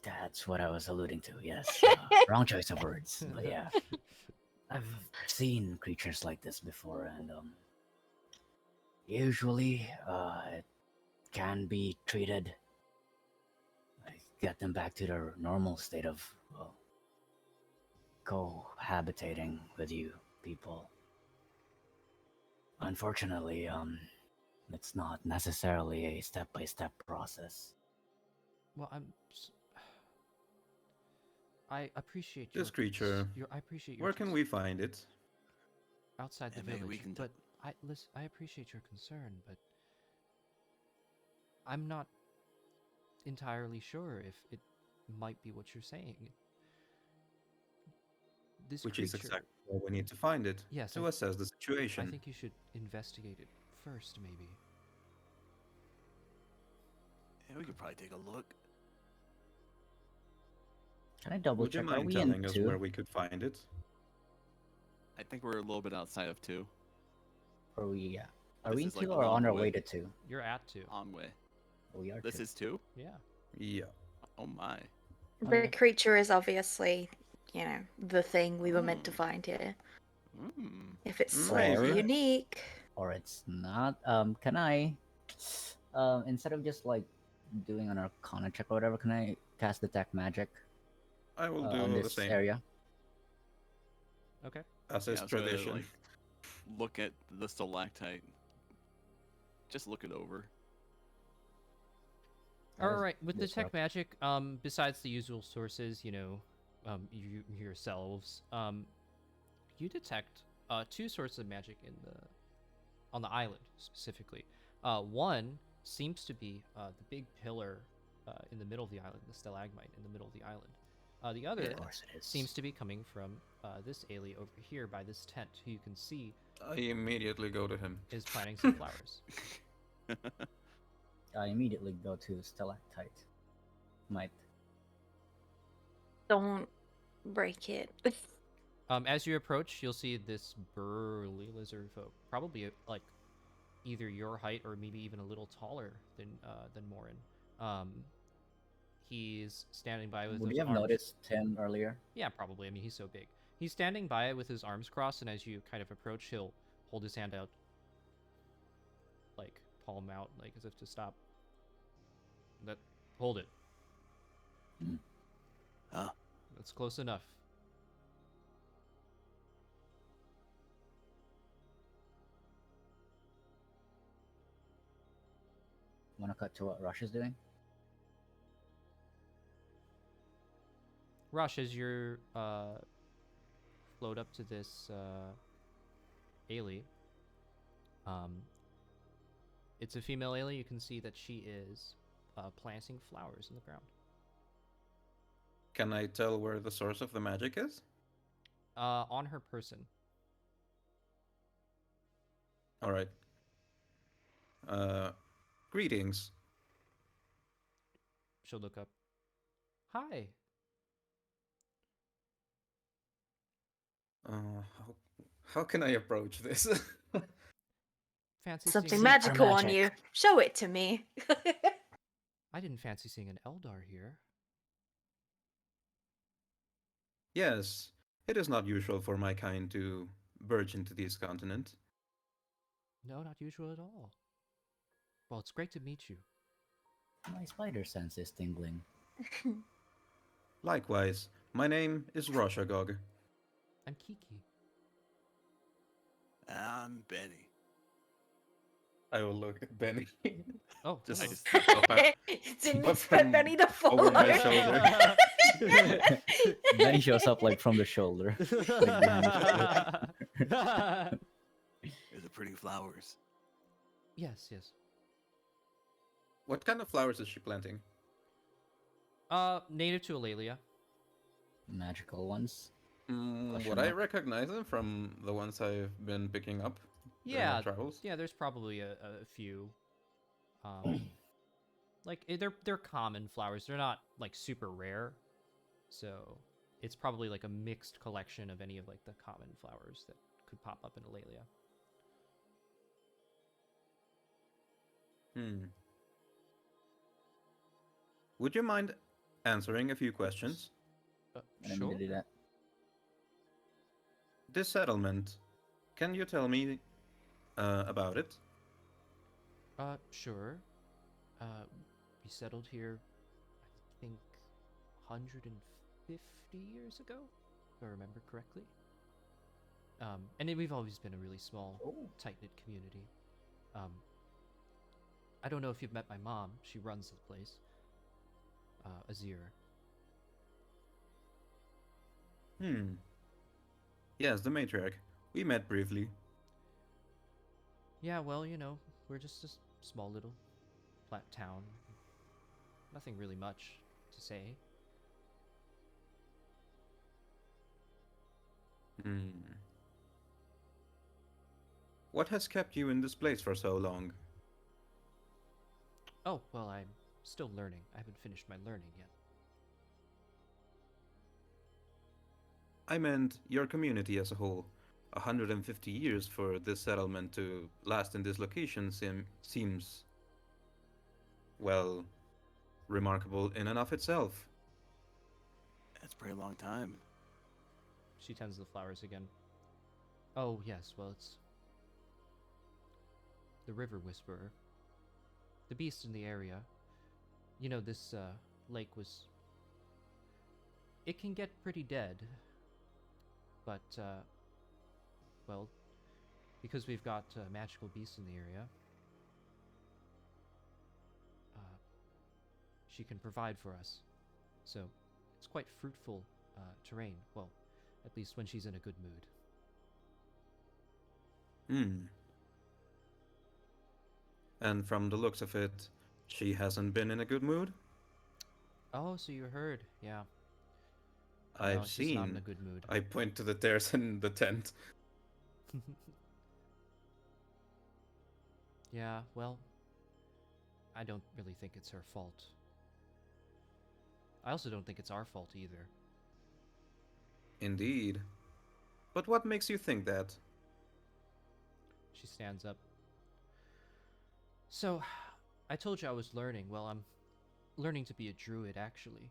that's what I was alluding to. Yes, wrong choice of words, but yeah, I've seen creatures like this before, and usually it can be treated. Like, get them back to their normal state of cohabitating with you people. Unfortunately, it's not necessarily a step-by-step process. Well, I appreciate This creature, I appreciate your where can we find it? outside the And maybe we village, can but I appreciate your concern, but I'm not entirely sure if it might be what you're saying. This Which creature, is exactly where we need to find it Yes, to assess the I situation. think you should investigate it first, maybe. Yeah, we could probably take a look. Can I double Would you check? Are mind we telling in us two? where we could find it? I think we're a little bit outside of 2. Or we? Are This we in is, like, two a or little on our away. way to two? You're at 2. On way. We are. This two. is 2? Yeah. Yeah. Oh my. The Okay. creature is obviously, you know, the thing we were meant to find here. Mm. If it's Maybe. slightly unique. Or it's not. Can I? Instead of just like doing an Arcana check or whatever, can I cast Detect Magic I will on do the this same. area? Okay. As Yeah, is I was gonna, tradition. like, look at the stalactite. Just look it over. All right. With Yes, detect magic, besides the usual sources, you yourselves, you detect 2 sources of magic on the island specifically. One seems to be the big pillar in the middle of the island, the stalagmite in the middle of the island. The other Of course it is. seems to be coming from this Aelee over here by this tent, who you can see I immediately go to him. is planting some flowers. I immediately go to Stalactite. Might. Don't break it. As you approach, you'll see this burly lizard folk, probably like either your height or maybe even a little taller than Morin. He's standing by with Would his you have arms. noticed him earlier? Yeah, probably. I mean, he's so big. He's standing by with his arms crossed, and as you kind of approach, he'll hold his hand out, like palm out, like as if to stop. Hold it. Huh? That's close enough. Want to cut to what Rush is doing? Rush, as you float up to this Aelee, it's a female Aelee. You can see that she is planting flowers in the ground. Can I tell where the source of the magic is? On her person. All right. Greetings. She'll look up. Hi. How can I approach this? Fancy Something seeing magical on magic. you. Show it to me. I didn't fancy seeing an Eldar here. Yes, it is not usual for my kind to burge into this continent. No, not usual at all. Well, it's great to meet you. My spider sense is tingling. Likewise, my name is Roshagog. I'm Kiki. I'm Benny. I will look at Benny. Oh, Just- hello. Didn't But expect from Benny to follow. over my shoulder. Benny shows up like from the shoulder. There's the pretty flowers. Yes, yes. What kind of flowers is she planting? Native to Ilaeleeia. Magical ones? Would Question I mark. recognize them from the ones I've been picking up during my Yeah, travels? yeah. There's probably a few. Like they're common flowers. They're not like super rare, so it's probably like a mixed collection of any of like the common flowers that could pop up in Ilaeleeia. Would you mind answering a few questions? I didn't mean Sure. to do that. This settlement, can you tell me about it? Sure. We settled here, I think, 150 years ago, if I remember correctly. And we've always been a really small, Oh. tight-knit community. I don't know if you've met my mom. She runs the place. Azir. Yes, the matriarch. We met briefly. Yeah, well, we're just a small little flat town. Nothing really much to say. What has kept you in this place for so long? Oh, well, I'm still learning. I haven't finished my learning yet. I meant your community as a whole. 150 years for this settlement to last in this location seems, well, remarkable in and of itself. That's a pretty long time. She tends the flowers again. Oh, yes, well, it's the River Whisperer. The beast in the area. This lake was... It can get pretty dead. But, well, because we've got magical beasts in the area, she can provide for us. So, it's quite fruitful terrain. Well, at least when she's in a good mood. And from the looks of it, she hasn't been in a good mood? Oh, so you heard. Yeah. I've No, she's not in a seen. good mood. I point to the tears in the tent. Yeah, well, I don't really think it's her fault. I also don't think it's our fault either. Indeed. But what makes you think that? She stands up. So, I told you I was learning. Well, I'm learning to be a druid, actually.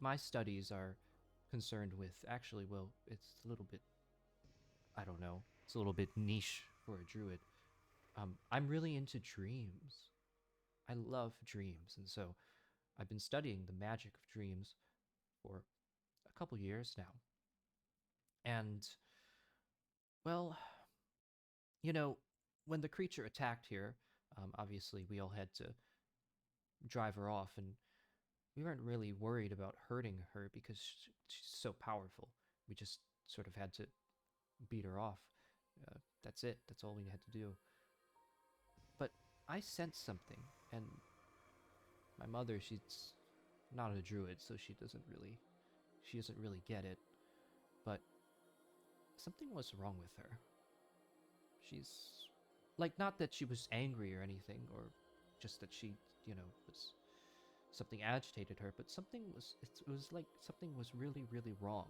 My studies are concerned with, actually, well, it's a little bit, I don't know, it's a little bit niche for a druid. I'm really into dreams. I love dreams, and so I've been studying the magic of dreams for a couple years now. And, well, when the creature attacked here, obviously we all had to drive her off, and we weren't really worried about hurting her because she's so powerful. We just sort of had to beat her off. That's it. That's all we had to do. But I sensed something, and my mother, she's not a druid, so she doesn't really get it. But something was wrong with her. She's like, not that she was angry or anything, or just that she, was something agitated her, but it was like something was really, really wrong.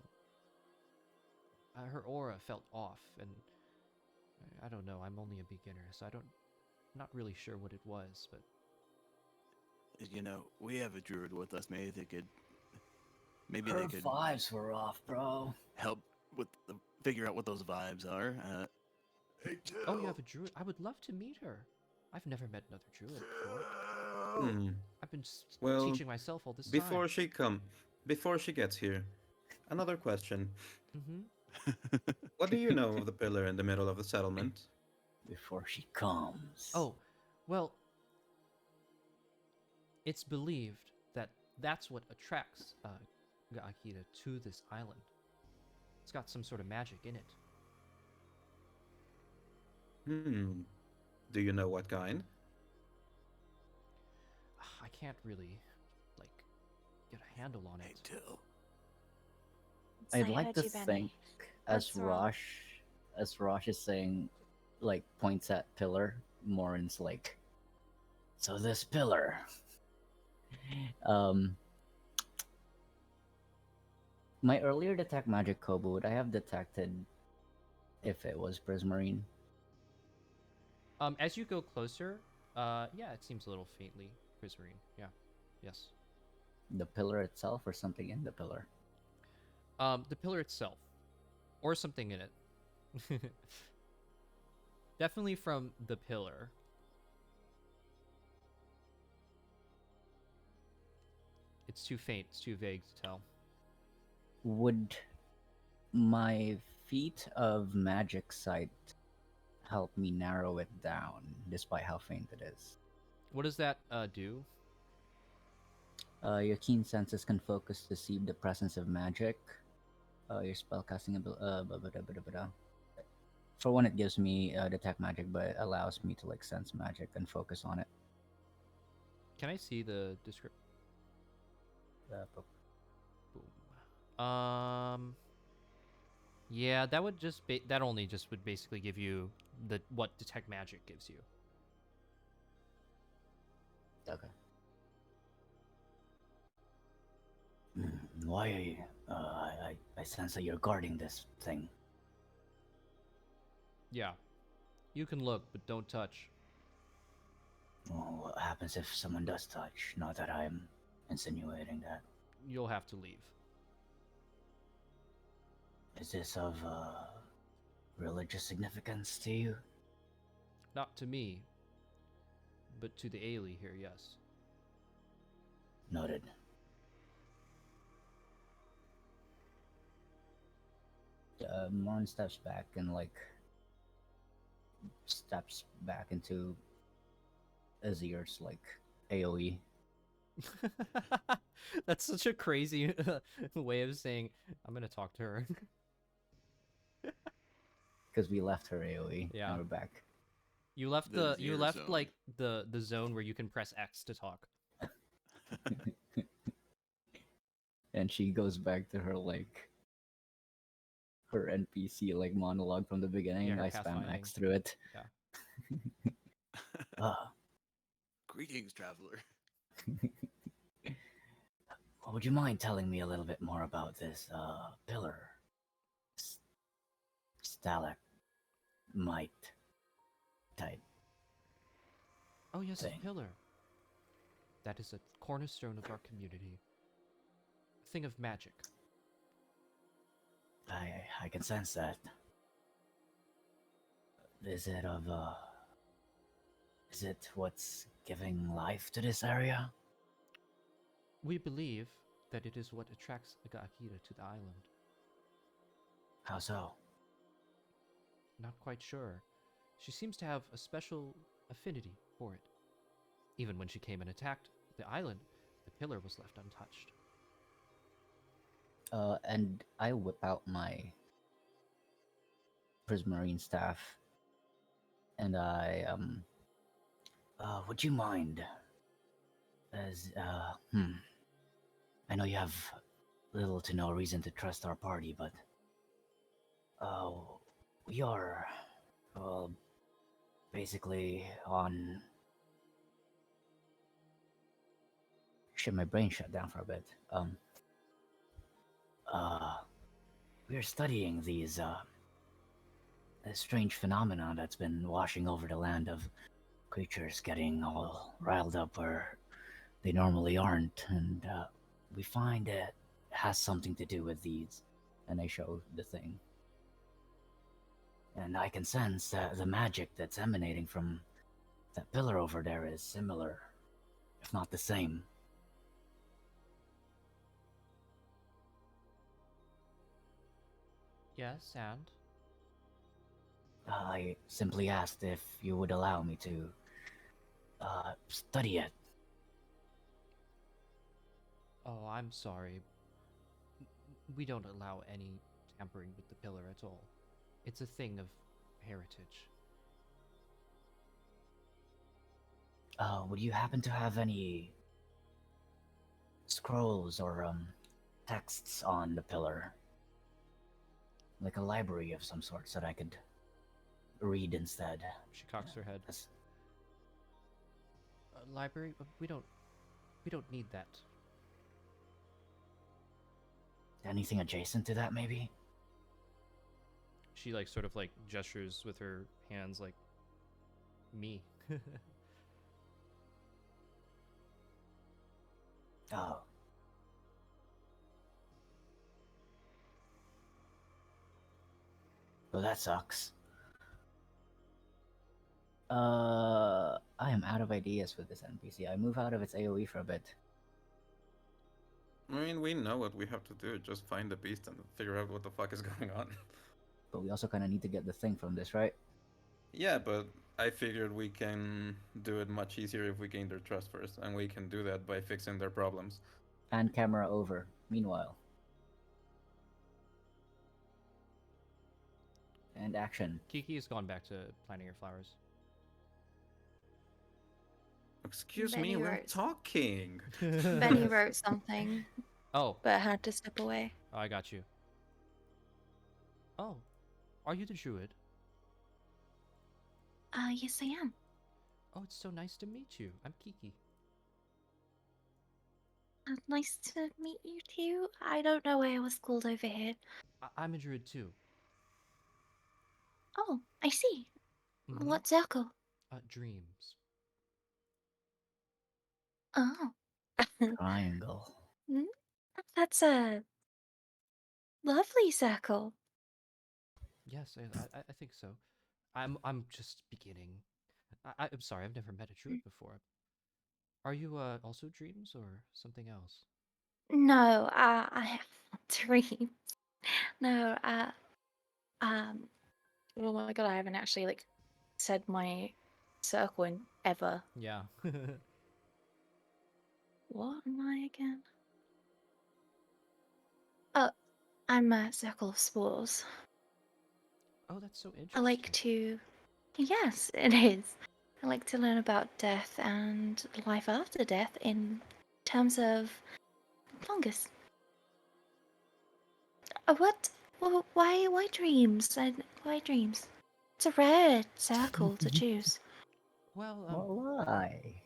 Her aura felt off, and I don't know. I'm only a beginner, so not really sure what it was, but We have a druid with us. Maybe they could Her vibes were off, bro. help with figure out what those vibes are. oh, you have a druid? I would love to meet her. I've never met another druid before. I've been Well, teaching myself all this before time. before she gets here, another question. Mm-hmm. What do you know of the pillar in the middle of the settlement? Before she comes. Oh, well, it's believed that that's what attracts Ga'akita to this island. It's got some sort of magic in it. Do you know what kind? I can't really, like, get a handle on Me it. too. I'd I like heard to you, Benny. think, as What's wrong? Rosh is saying, like points at pillar. Morin's like, so this pillar. Um, my earlier detect magic Kobo, would I have detected if it was Prismarine? As you go closer, yeah, it seems a little faintly prismarine. Yeah, yes. The pillar itself, or something in the pillar? The pillar itself, or something in it. Definitely from the pillar. It's too faint. It's too vague to tell. Would my feat of magic sight help me narrow it down, despite how faint it is? What does that do? Your keen senses can focus to see the presence of magic. Your spellcasting ability. For one, it gives me detect magic, but it allows me to like sense magic and focus on it. Can I see the description? But Boom. Yeah, that would just that only just would basically give you the what detect magic gives you. okay. Why? I sense that you're guarding this thing. Yeah, you can look, but don't touch. Well, what happens if someone does touch? Not that I'm insinuating that. You'll have to leave. Is this of religious significance to you? Not to me, but to the Aelee here, yes. Noted. Morin steps back and like steps back into Azir's like AoE. That's such a crazy way of saying I'm gonna talk to her. Because we left her AoE Yeah. and we're back. You left The you Azir left zone. like the zone where you can press X to talk. And she goes back to her like her NPC like monologue from the beginning. her I spam pathfinding. X through it. Yeah. Greetings, traveler. Would you mind telling me a little bit more about this pillar? Stalagmite type. Oh yes, Thing. a pillar. That is a cornerstone of our community. A thing of magic. I can sense that. Is it of is it what's giving life to this area? We believe that it is what attracts Akira to the island. How so? Not quite sure. She seems to have a special affinity for it. Even when she came and attacked the island, the pillar was left untouched. And I whip out my Prismarine staff, and I would you mind? As I know you have little to no reason to trust our party, but we are basically on. Shit, my brain shut down for a bit. We're studying these this strange phenomenon that's been washing over the land of creatures getting all riled up where they normally aren't, and we find it has something to do with these. And I show the thing. And I can sense that the magic that's emanating from that pillar over there is similar, if not the same. Yes, and? I simply asked if you would allow me to study it. Oh, I'm sorry. We don't allow any tampering with the pillar at all. It's a thing of heritage. Would you happen to have any scrolls or texts on the pillar, like a library of some sort, so that I could read instead. She cocks her head. That's- Library? We don't need that. Anything adjacent to that, maybe? She like sort of like gestures with her hands like me. Oh. Well, that sucks. I am out of ideas with this NPC. I move out of its AoE for a bit. I mean, we know what we have to do. Just find the beast and figure out what the fuck is going on. But we also kind of need to get the thing from this, right? Yeah, but I figured we can do it much easier if we gain their trust first, and we can do that by fixing their problems. And camera over. Meanwhile. And action. Kiki has gone back to planting her flowers. Excuse Benny me, we're wrote- talking. Benny wrote something, Oh, but had to step away. I got you. Oh, are you the druid? Yes, I am. Oh, it's so nice to meet you. I'm Kiki. Nice to meet you too. I don't know why I was called over here. I'm a druid too. Oh, I see. Mhm. What circle? Dreams. Oh. Triangle. Hmm? That's a lovely circle. Yes, I think so. I'm just beginning. I'm sorry, I've never met a druid before. Are you also dreams or something else? No, I have dreams. No, oh my god, I haven't actually like said my circle in ever. Yeah. What am I again? Oh, I'm a circle of spores. Oh, that's so interesting. I like to. Yes, it is. I like to learn about death and life after death in terms of fungus. What? Why dreams? Why dreams? It's a rare circle to choose. Well, Well, why?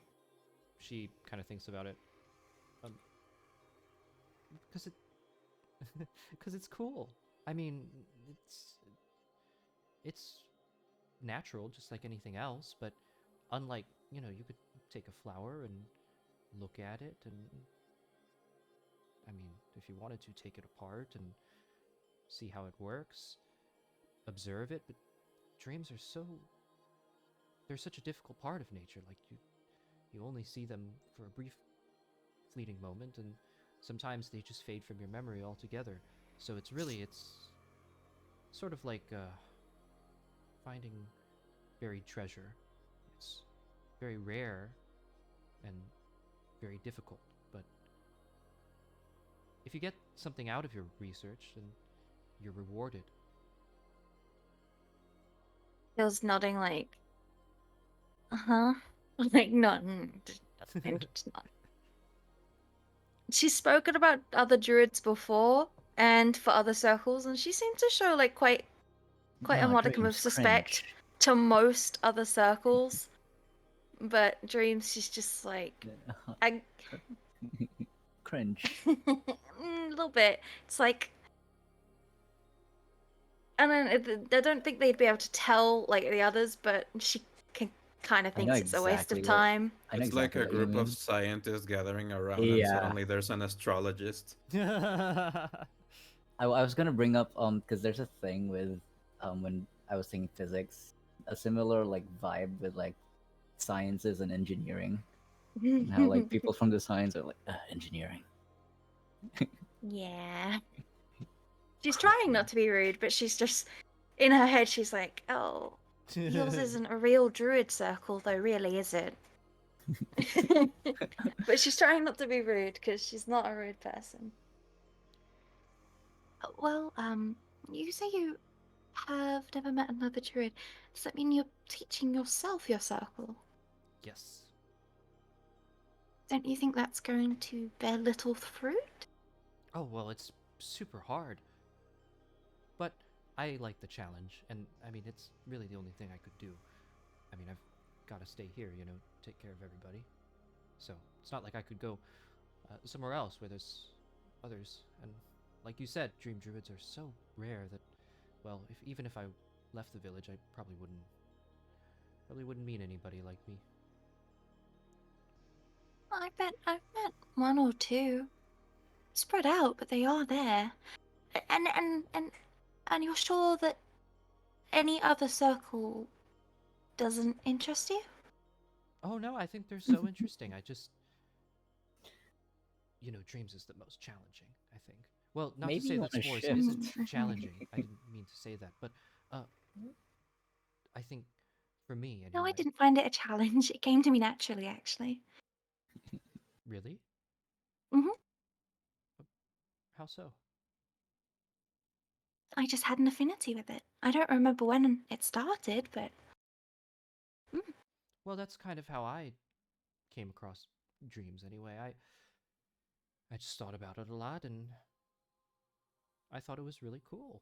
she kind of thinks about it. Because it, because it's cool. I mean, it's natural, just like anything else. But unlike, you could take a flower and look at it, and I mean, if you wanted to, take it apart and see how it works, observe it. But dreams are they're such a difficult part of nature. Like you only see them for a brief, fleeting moment, and sometimes they just fade from your memory altogether. So it's sort of like finding buried treasure. It's very rare and very difficult, but if you get something out of your research, then you're rewarded. Feels nodding like, uh-huh. Like, no, just not. She's spoken about other druids before and for other circles, and she seemed to show like quite a No, modicum of dreams, suspect cringe. to most other circles. But dreams, she's just like, I Cringe. a little bit. It's like, and then I don't think they'd be able to tell like the others, but she kind of I know thinks it's a waste of exactly what- time. I know It's exactly like a what you group of mean. scientists gathering around, and Yeah. suddenly there's an astrologist. I was gonna bring up because there's a thing with when I was thinking physics, a similar like vibe with like sciences and engineering. And how like people from the science are like engineering. Yeah. She's trying not to be rude, but she's just in her head. She's like, "Oh, yours isn't a real druid circle, though, really, is it?" But she's trying not to be rude because she's not a rude person. Well, you say you have never met another druid. Does that mean you're teaching yourself your circle? Yes. Don't you think that's going to bear little fruit? Oh, well, it's super hard. But I like the challenge, and I mean, it's really the only thing I could do. I mean, I've got to stay here, take care of everybody. So it's not like I could go somewhere else where there's others. And like you said, dream druids are so rare that, well, even if I left the village, I probably wouldn't meet anybody like me. I've met one or two. Spread out, but they are there. And you're sure that any other circle doesn't interest you? Oh no, I think they're so interesting. I just, dreams is the most challenging, I think. Well, not Maybe to say you that wanna spores shift. isn't challenging. I didn't mean to say that, but I think for me No, I anyway. didn't find it a challenge. It came to me naturally, actually. Really? Mhm. How so? I just had an affinity with it. I don't remember when it started, but Well, that's kind of how I came across dreams anyway. I just thought about it a lot and I thought it was really cool.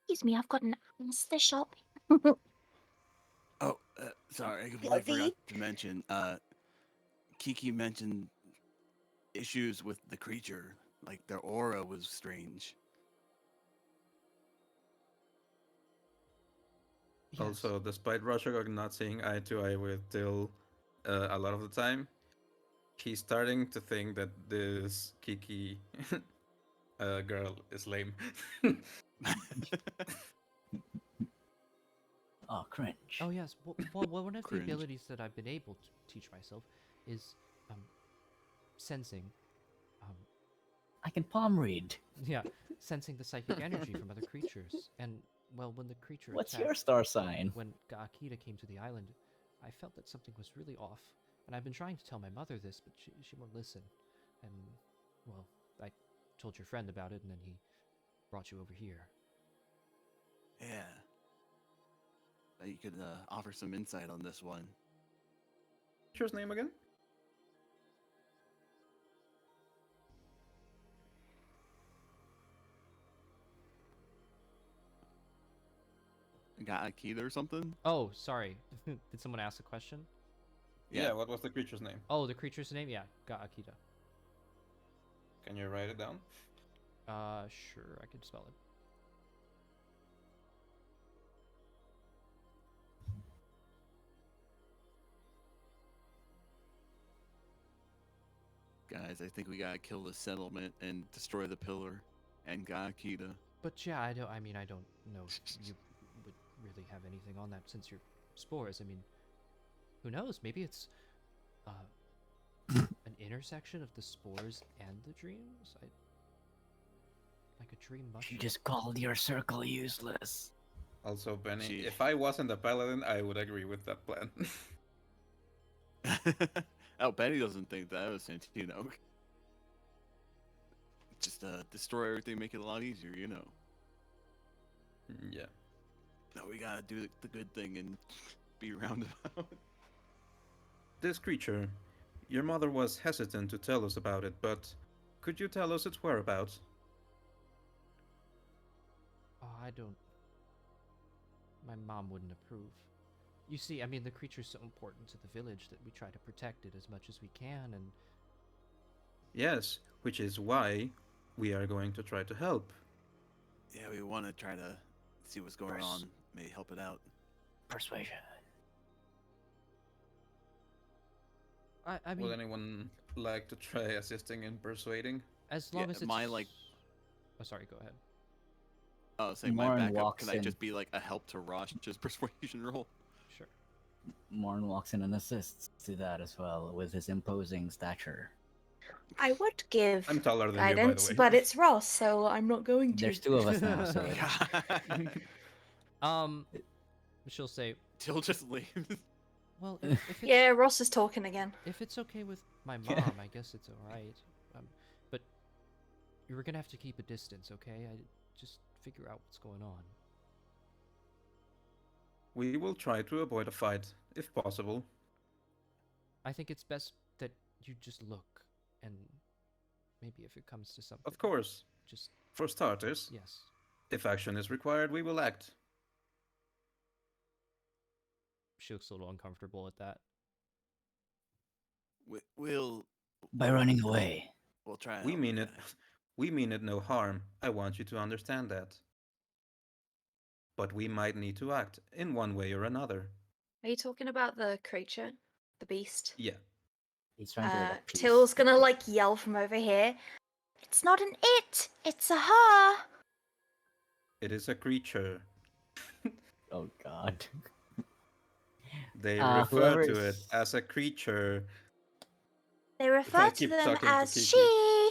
excuse me, I've got an ass to shop. Oh, sorry, I completely forgot to mention. Kiki mentioned issues with the creature, like their aura was strange. Yes. Also, despite Rashogog not seeing eye to eye with Dill a lot of the time, he's starting to think that this Kiki girl is lame. Oh, cringe. Oh yes. Well, one of the Cringe. abilities that I've been able to teach myself is sensing. I can palm read. Yeah, sensing the psychic energy from other creatures. And well, when the creature What's attacked, your star sign? when Gaakita came to the island, I felt that something was really off. And I've been trying to tell my mother this, but she won't listen. And well, I told your friend about it, and then he brought you over here. Yeah. You could offer some insight on this one. What's your name again? Got Akita or something? Oh, sorry. Did someone ask a question? Yeah, what was the creature's name? Oh, the creature's name? Yeah, Gaakita. Can you write it down? Sure, I could spell it. Guys, I think we gotta kill the settlement and destroy the pillar and Gaakita. But yeah, I don't know if you would really have anything on that since you're spores. I mean, who knows? Maybe it's an intersection of the spores and the dreams. Like a dream mushroom. You just called your circle useless. Also, Benny, Gee. if I wasn't a paladin, I would agree with that plan. Oh, Benny doesn't think that was Santino. Just destroy everything, make it a lot easier. Yeah. No, we gotta do the good thing and be roundabout. This creature, your mother was hesitant to tell us about it, but could you tell us its whereabouts? Oh, I don't. My mom wouldn't approve. You see, I mean, the creature's so important to the village that we try to protect it as much as we can, and Yes, which is why we are going to try to help. Yeah, we want to try to see what's going on. May help it out. Persuasion. I mean, Would anyone like to try assisting in persuading? as long as it's Oh, sorry. Go ahead. Oh, saying my Morin backup. walks Can I in. just be like a help to Rosh, just persuasion roll? Sure. Morn walks in and assists to that as well with his imposing stature. I would give I'm taller than you, by the guidance, way. but it's Ross, so I'm not going to. There's two of us now, so She'll say, Till just leaves. well, if it's Yeah, Ross is talking again. if it's okay with my Yeah. mom, I guess it's all right. But you're gonna have to keep a distance, okay? I just figure out what's going on. We will try to avoid a fight, if possible. I think it's best that you just look, and maybe if it comes to something, Of course. just For starters, yes. if action is required, we will act. She looks a little uncomfortable at that. We'll By running away. we'll try. And We help mean you it. guys. We mean it no harm. I want you to understand that. But we might need to act in one way or another. Are you talking about the creature, the beast? Yeah. He's trying to like appease. Till's gonna like yell from over here. It's not an it. It's a her. It is a creature. Oh God. They refer to it Whoever's as a creature. They refer to keep them talking to as Kiki. she.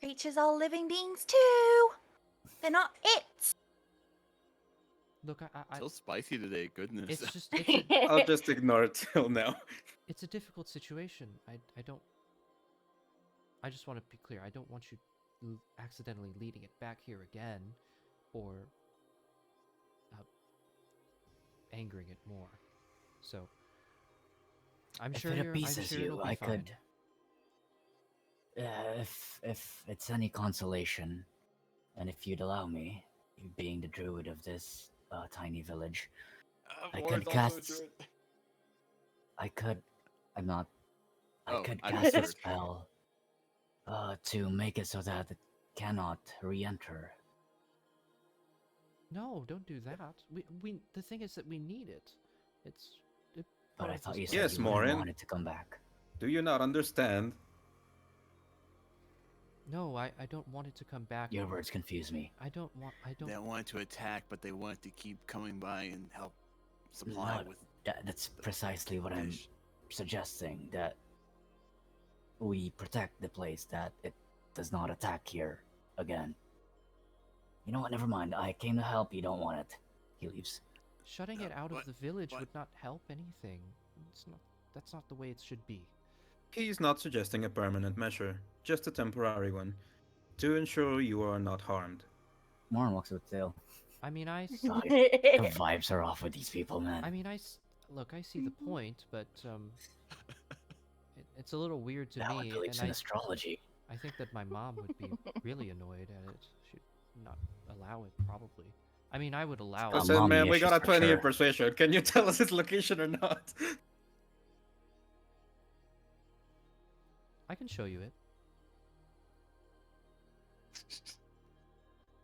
Creatures are living beings too. They're not it. Look, I So spicy today. Goodness. it's just it's a, I'll just ignore it till now. it's a difficult situation. I don't. I just want to be clear. I don't want you accidentally leading it back here again, or angering it more. So I'm if sure it you're. I'm appeases sure you, it'll be I fine. could. If it's any consolation, and if you'd allow me, you being the druid of this tiny village, I could cast. I could. I'm not. I Oh, could I cast a misheard. spell to make it so that it cannot re-enter. No, don't do that. We. The thing is that we need it. It's. It But I powers thought us you both. said Yes, you wouldn't Morin. want it to come back. Do you not understand? No, I don't want it to come back. Your words confuse me. I don't want. I don't. They wanted to attack, but they wanted to keep coming by and help supply Not- with That's precisely what I'm fish. suggesting. That we protect the place, that it does not attack here again. You know what? Never mind. I came to help. You don't want it. He leaves. Shutting it out of But- the village but- would not help anything. It's not. That's not the way it should be. He's not suggesting a permanent measure, just a temporary one, to ensure you are not harmed. Morin walks with Tail. I mean, God, the vibes are off with these people, man. I mean, look. I see the point, but it's a little weird to That one me, believes and in astrology. I think that my mom would be really annoyed at it. She'd not allow it, probably. I mean, I would allow it. Mom, Listen, man, we issues got a for 20 in sure. persuasion. Can you tell us his location or not? I can show you it.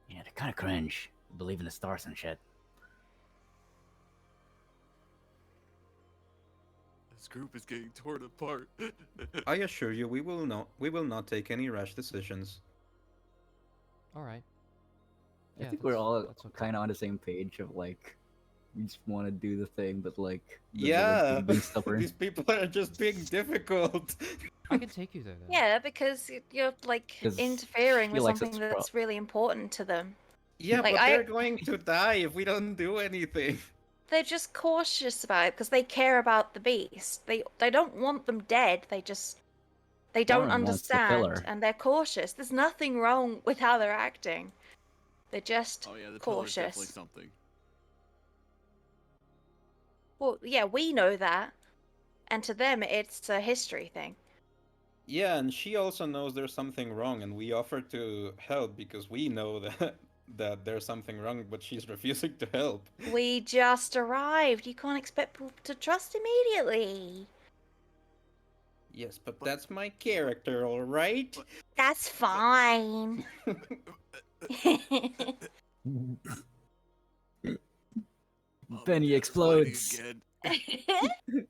Yeah, they're kind of cringe. Believe in the stars and shit. This group is getting torn apart. I assure you, we will not take any rash decisions. All right. I Yeah, think we're all that's okay. kind of on the same page of like, we just want to do the thing, but like, the Yeah, village is being stubborn. these people are just being difficult. I can take you there then. Yeah, because you're like 'Cause interfering she with likes something it that's really important to them. Yeah, Like, but I- they're going to die if we don't do anything. They're just cautious about it because they care about the beast. They don't want them dead. They don't Morin wants to kill understand her. and they're cautious. There's nothing wrong with how they're acting. They're just Oh yeah, the pillar's definitely cautious. something. Well, yeah, we know that, and to them it's a history thing. Yeah, and she also knows there's something wrong, and we offer to help because we know that there's something wrong, but she's refusing to help. We just arrived. You can't expect people to trust immediately. Yes, but that's my character, all right? That's fine. Oh, Benny they're fighting explodes. again.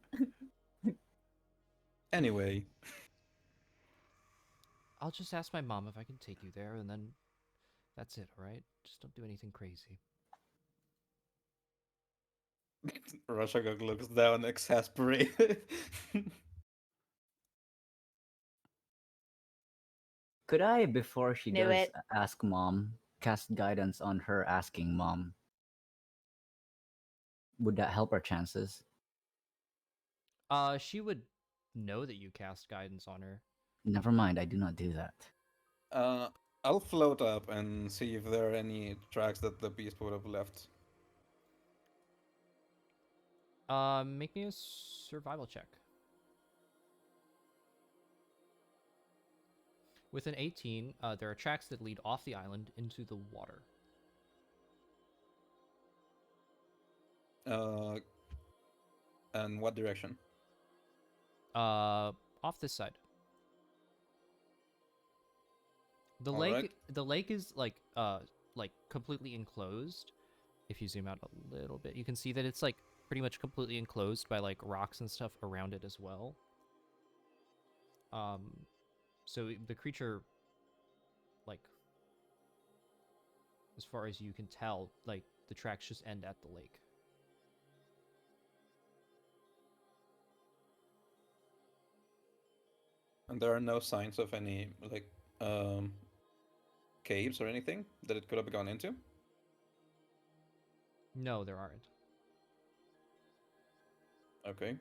Anyway, I'll just ask my mom if I can take you there, and then that's it. All right? Just don't do anything crazy. Rashagog looks down exasperated. Could I, before she Knew does it. ask mom, cast guidance on her asking mom? Would that help our chances? She would know that you cast guidance on her. Never mind, I do not do that. I'll float up and see if there are any tracks that the beast would have left. Make me a survival check. With an 18, there are tracks that lead off the island into the water. And what direction? Off this side. The All lake, right. the lake is like completely enclosed. If you zoom out a little bit, you can see that it's like pretty much completely enclosed by like rocks and stuff around it as well. So the creature, like, as far as you can tell, like the tracks just end at the lake. And there are no signs of any like caves or anything that it could have gone into. No, there aren't. Okay.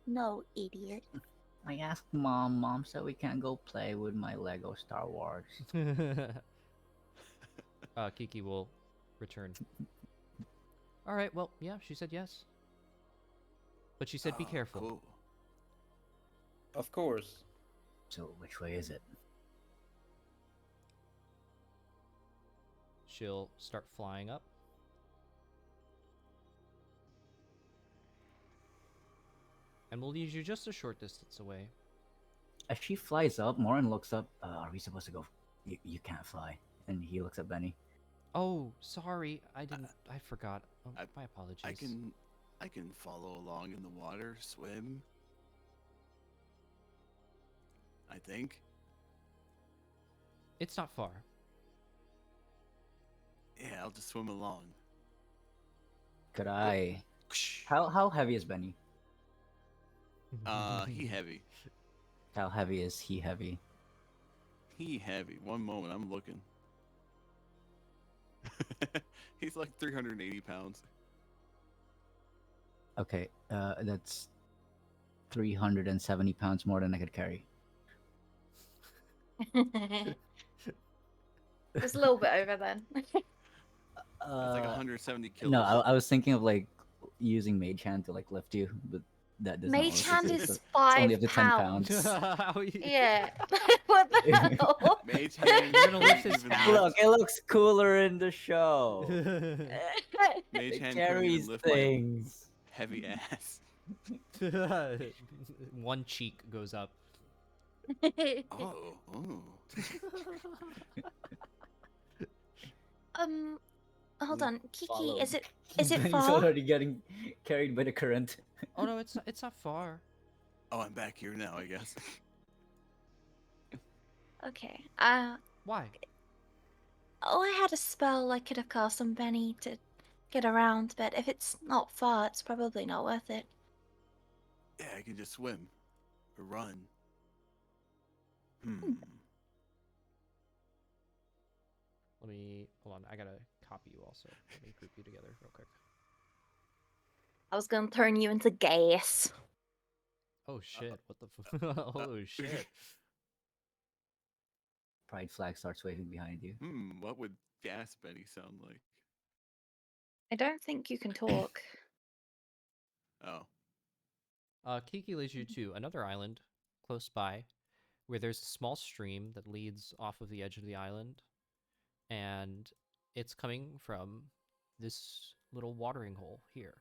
No, idiot. I asked mom. Mom said we can't go play with my Lego Star Wars. Kiki will return. All right. Well, yeah, she said yes. But she said be Oh, careful. Cool. Of course. So which way is it? She'll start flying up. And we'll leave you just a short distance away. As she flies up, Morin looks up. Are we supposed to go? You can't fly. And he looks at Benny. Oh, sorry. I forgot. Oh, my apologies. I can follow along in the water, swim. I think. It's not far. Yeah, I'll just swim along. Could I? How heavy is Benny? He heavy. How heavy is he heavy? He heavy. One moment, I'm looking. He's like 380 pounds. Okay, that's 370 pounds more than I could carry. Just a little bit over then. It's like 170 kilos. No, I was thinking of like using Mage Hand to like lift you, but that doesn't Mage work. Hand It's is only 5 up to 10 pounds. pounds. How you- Yeah. What the hell? Mage hand. You're gonna lift his even hand. lift- Look, it looks cooler in the show. Mage It hand couldn't carries even lift my things. heavy ass. One cheek goes up. Oh. Hold on, Kiki, Follow. is it Benny's far? already getting carried by the current. Oh no, it's not far. Oh, I'm back here now, I guess. Okay. Why? Oh, I had a spell I could have cast on Benny to get around, but if it's not far, it's probably not worth it. Yeah, I can just swim or run. Let me hold on. I gotta copy you also. Let me group you together real quick. I was gonna turn you into gas. Oh shit! What the? Oh shit! Pride flag starts waving behind you. What would Gas Betty sound like? I don't think you can talk. Oh. Kiki leads you to another island close by, where there's a small stream that leads off of the edge of the island, and it's coming from this little watering hole here.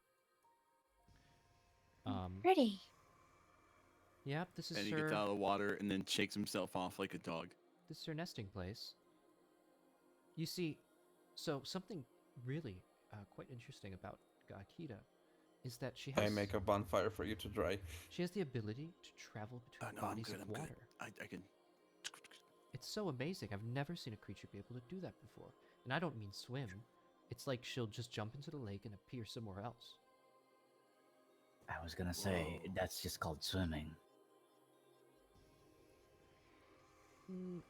Pretty. Yeah, this is And he gets out of the water and then shakes himself off like a dog. This is her nesting place. You see, so something really quite interesting about Gakita is that she has I make a bonfire for you to dry. she has the ability to travel between No, I'm bodies good. of I'm water. good. I can. It's so amazing. I've never seen a creature be able to do that before. And I don't mean swim. It's like she'll just jump into the lake and appear somewhere else. I was gonna say, Whoa. that's just called swimming.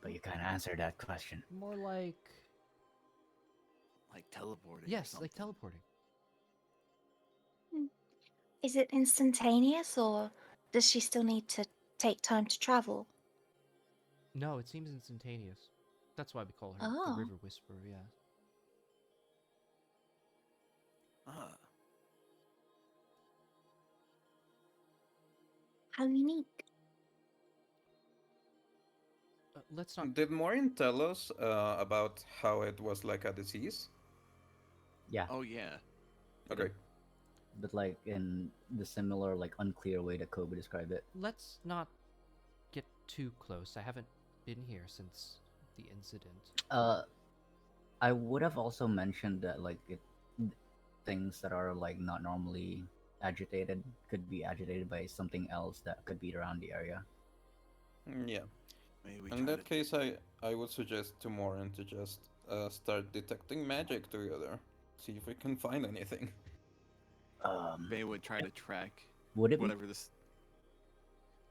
But you kind of answered that question. More like Teleporting. or yes, like something. teleporting. Is it instantaneous, or does she still need to take time to travel? No, it seems instantaneous. That's why we call her the Oh. River Whisperer. Yeah. Ah, How unique. Let's not. Did Maureen tell us about how it was like a disease? Yeah, oh yeah. Okay. but like in the similar, like unclear way that Kobe described it. Let's not get too close. I haven't been here since the incident. I would have also mentioned that like things that are like not normally agitated could be agitated by something else that could be around the area. Yeah. Maybe we In try that case, I would suggest to Maureen to just start detecting magic together. See if we can find anything. Maybe we try to track Would it be whatever this.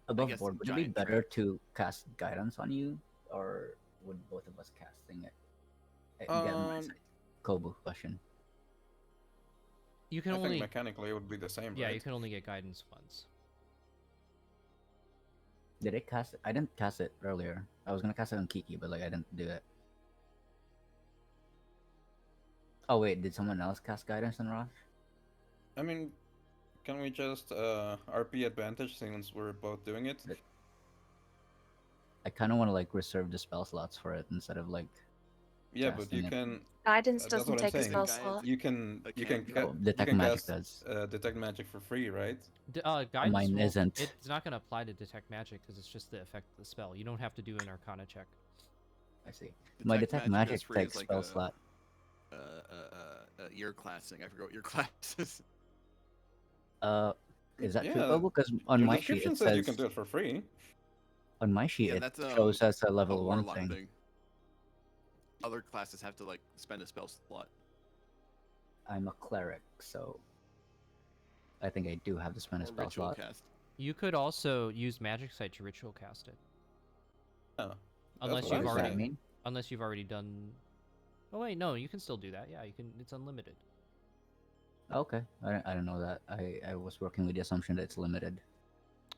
above guess board? Would it be giant better track. to cast guidance on you, or would both of us casting it get more Um, insight? Kobu question. You can I think only. mechanically it would be the same, Yeah, right? you can only get guidance once. Did it cast it? I didn't cast it earlier. I was gonna cast it on Kiki, but like I didn't do it. Oh wait, did someone else cast guidance on Rosh? I mean, can we just RP advantage since we're both doing it? I kind of want to like reserve the spell slots for it instead of like Yeah, but you casting it. can. Guidance That's doesn't what I'm take a saying. spell Guidance- slot. You can A you can cantrip. Oh, you detect can magic cast does. detect magic for free, right? Guidance Mine won't- isn't. It's not going to apply to detect magic because it's just the effect of the spell. You don't have to do an Arcana check. I see. My detect as magic free takes is like spell slot. your class thing. I forgot what your class is. Is that true, Yeah, Kobu? Because on Your my sheet description it says you says can do it for free. on my sheet Yeah, it that's shows as a a level 1 warlock thing. thing. Other classes have to like spend a spell slot. I'm a cleric, so I think I do have to spend a Or spell ritual slot. cast. You could also use Magic Sight to ritual cast it. Oh, Unless what What you've does I'm that already saying. mean? unless you've already done. Oh wait, no, you can still do that. Yeah, you can. It's unlimited. Okay, I don't know that. I was working with the assumption that it's limited,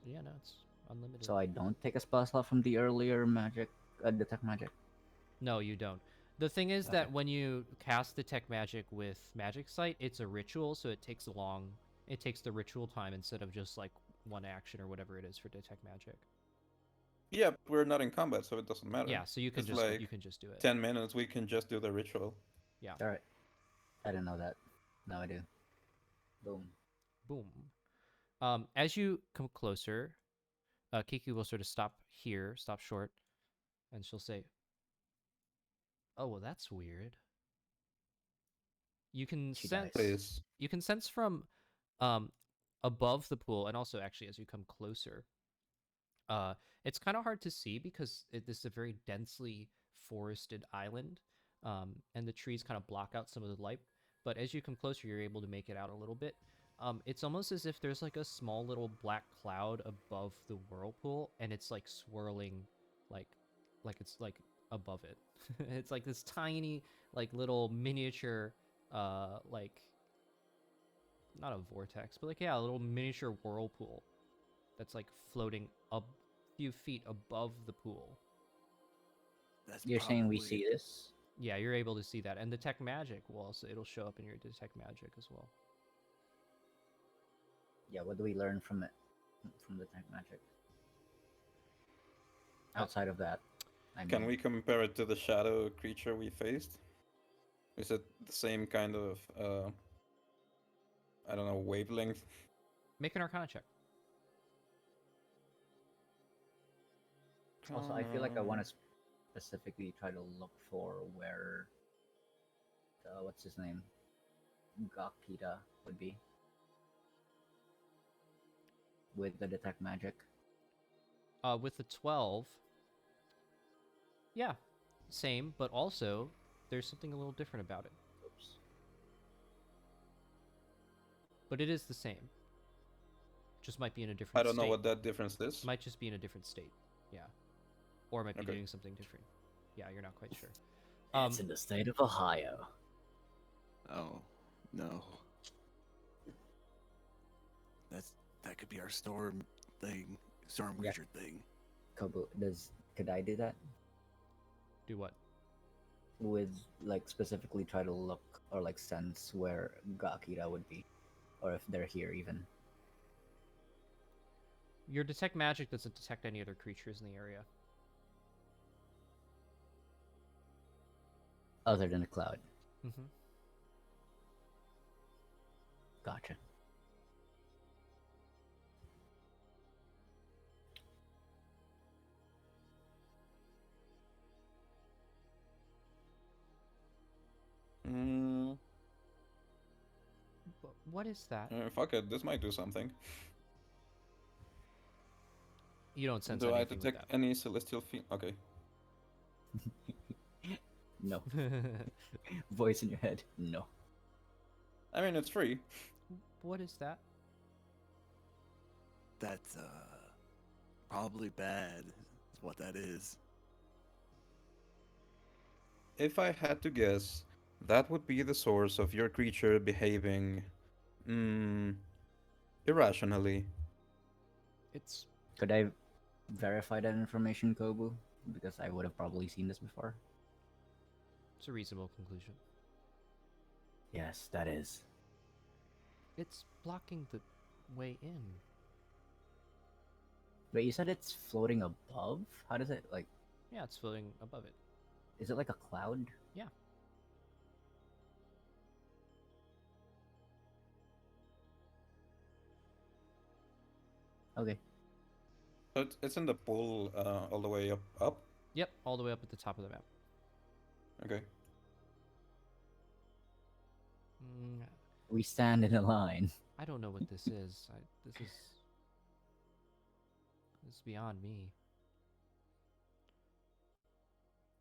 Yeah, no, it's unlimited. so I don't take a spell slot from the earlier magic detect magic. No, you don't. The thing is Okay. that when you cast Detect Magic with Magic Sight, it's a ritual, so it takes It takes the ritual time instead of just like one action or whatever it is for Detect Magic. Yeah, but we're not in combat, so it doesn't matter. Yeah, so you can It's just like you can just do it. 10 minutes. We can just do the ritual. Yeah. All right, I didn't know that. Now I do. Boom. Boom. As you come closer, Kiki will sort of stop here, stop short, and she'll say, "Oh, well, that's weird." You can She sense dies. Please. you can sense from um above the pool, and also actually as you come closer, it's kind of hard to see because this is a very densely forested island, and the trees kind of block out some of the light. But as you come closer, you're able to make it out a little bit. It's almost as if there's like a small little black cloud above the whirlpool, and it's like swirling, like, it's like above it. It's like this tiny, like little miniature, like not a vortex, but like yeah, a little miniature whirlpool that's like floating a few feet above the pool. That's You're saying we probably- see this? Yeah, you're able to see that, and detect magic will also it'll show up in your detect magic as well. Yeah. What do we learn from it? From detect magic. Uh, Outside of that, I mean, Can we compare it to the shadow creature we faced? Is it the same kind of I don't know, wavelength? Make an Arcana check. Also, I feel like I want to specifically try to look for where what's his name, Gakita would be with the detect magic. With the 12, yeah, same, but also there's something a little different about it. Oops. But it is the same. Just might be in a different I don't know state. what that difference is. Might just be in a different state. Yeah. Or might be Okay. doing something different. Yeah, you're not quite sure. It's in the state of Ohio. Oh no. That could be our storm thing, storm Yeah. creature thing. Kobu, could I do that? Do what? with like specifically try to look or like sense where Gakira would be, or if they're here even. Your detect magic doesn't detect any other creatures in the area. Other than the cloud. Mm-hmm. Gotcha. Mm, What is that? fuck it, this might do something. You don't sense Do I anything detect any celestial field? Okay. No. with Voice in your head. No. I mean, it's free. that. What is that? That's probably bad. Is what that is. If I had to guess, that would be the source of your creature behaving, mm, irrationally. It's Could I verify that information, Kobu? Because I would have probably seen this before. a reasonable conclusion. Yes, that is. It's blocking the way in. But you said it's floating above? How does it like? Yeah, it's floating above it. Is it like a cloud? Yeah. Okay. So it's in the pool all the way up? Yep, all the way up at the top of the map. Okay. Mm, We stand in a line. I don't know what this is. This is beyond me.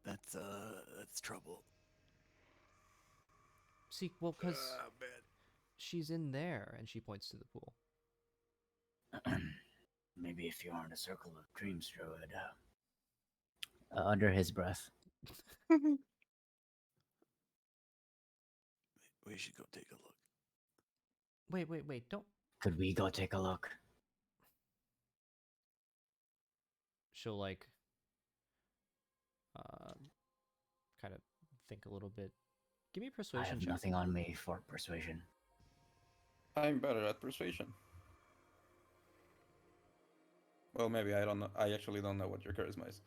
That's trouble. See, well, because Man. she's in there, and she points to the pool. Maybe if you are in a circle of dreams, Druid. Under his breath. We should go take a look. Wait, don't. Could we go take a look? She'll like, kind of think a little bit. Give me a I persuasion have check. nothing on me for persuasion. I'm better at persuasion. Well, maybe I don't know. I actually don't know what your charisma is.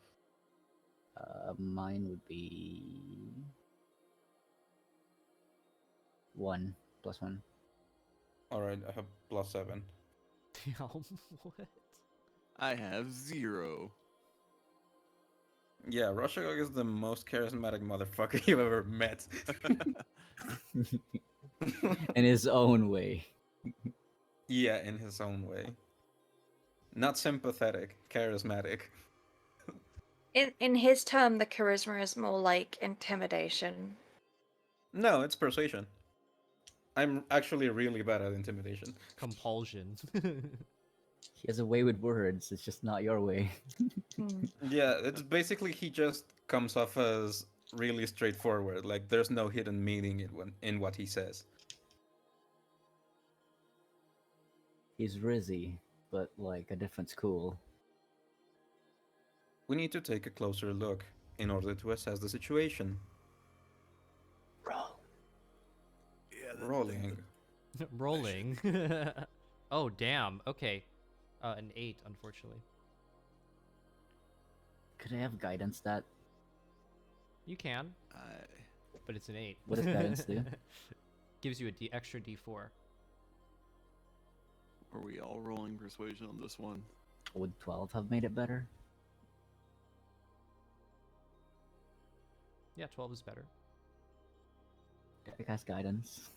Mine would be 1 + 1. Alright, I have +7. Damn, what? I have 0. Yeah, Roshagog is the most charismatic motherfucker you've ever met. In his own way. Yeah, in his own way. Not sympathetic, charismatic. In his term, the charisma is more like intimidation. No, it's persuasion. I'm actually really bad at intimidation. Compulsion. He has a way with words. It's just not your way. Yeah, it's basically he just comes off as really straightforward. Like there's no hidden meaning in what he says. He's Rizzy, but like a different school. We need to take a closer look in order to assess the situation. Roll. Yeah, Rolling. Rolling. Oh, damn. Okay. An 8, unfortunately. Could I have guidance that? You can, I but it's an 8. What does guidance do? Gives you a extra D4. Are we all rolling persuasion on this one? Would 12 have made it better? Yeah, 12 is better. I cast guidance.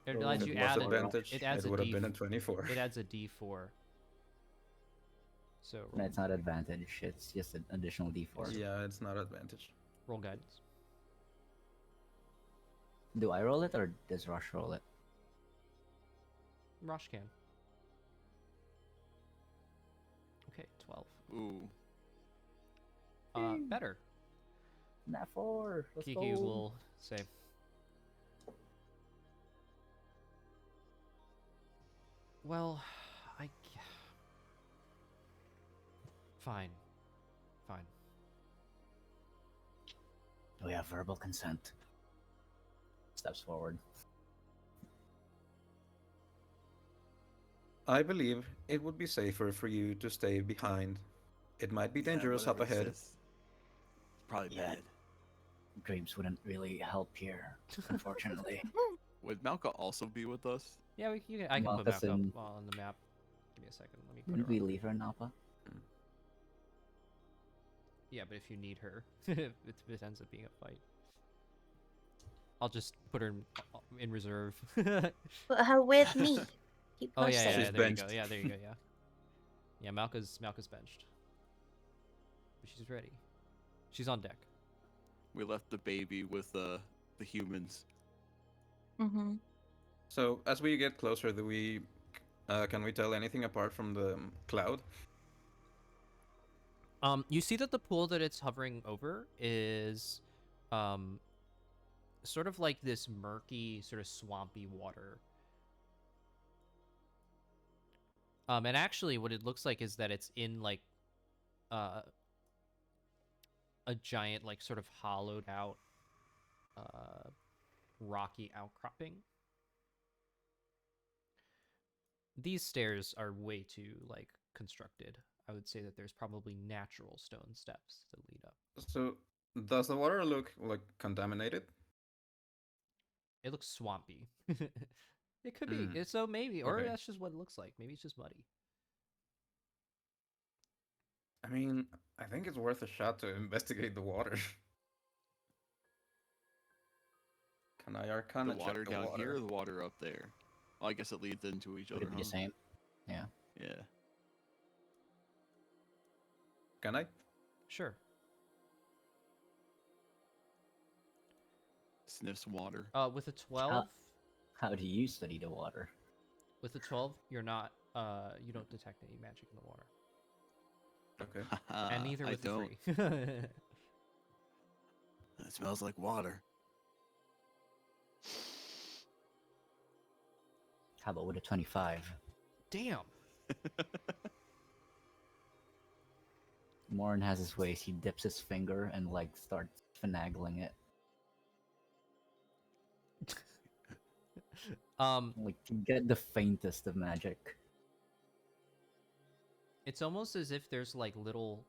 It Roll lets with you plus add advantage, it adds it a would have D. been a 24. It adds a D4. So No, it's not advantage. It's just an additional d4. Yeah, it's not advantage. roll guidance. Do I roll it or does Rush roll it? Rosh can. Okay, 12. Ooh. Better. Nat 4. Let's Kiki go. will say. Well, fine. Fine. Do we have verbal consent? Steps forward. I believe it would be safer for you to stay behind. It might be Yeah, dangerous up whatever he ahead. says. It's probably Yeah. bad. Dreams wouldn't really help here, unfortunately. Would Malka also be with us? Yeah, I can put Malchus Malcolm and- on the map. Give me a second. Let me put Wouldn't her we on. leave her, Napa? Yeah, but if you need her, it ends up being a fight. I'll just put her in reserve. Put her with me. Keep her Oh yeah, safe. She's there you go. benched. Yeah, there you go. Yeah, yeah. Malka's benched, but she's ready. She's on deck. We left the baby with the humans. Mm-hmm. So as we get closer, do we can we tell anything apart from the cloud? You see that the pool that it's hovering over is, sort of like this murky, sort of swampy water. And actually, what it looks like is that it's in like, a giant, like, sort of hollowed out, rocky outcropping. These stairs are way too, like, constructed. I would say that there's probably natural stone steps to lead up. So does the water look like contaminated? It looks swampy. It could be. Mm. So maybe, or Okay. that's just what it looks like. Maybe it's just muddy. I mean, I think it's worth a shot to investigate the water. Can I arcana The check water the down water? here or the water up there? Well, I guess it leads into each Would other, it be the huh? same? Yeah. Yeah. Can I? Sure. Sniffs water. With a 12, How do you study the water? with a 12, you're not. You don't detect any magic in the water, Okay. and neither I with the don't. 3. It smells like water. How about with a 25? Damn. Morin has his ways. He dips his finger and like starts finagling it. Like to get the faintest of magic. It's almost as if there's like little,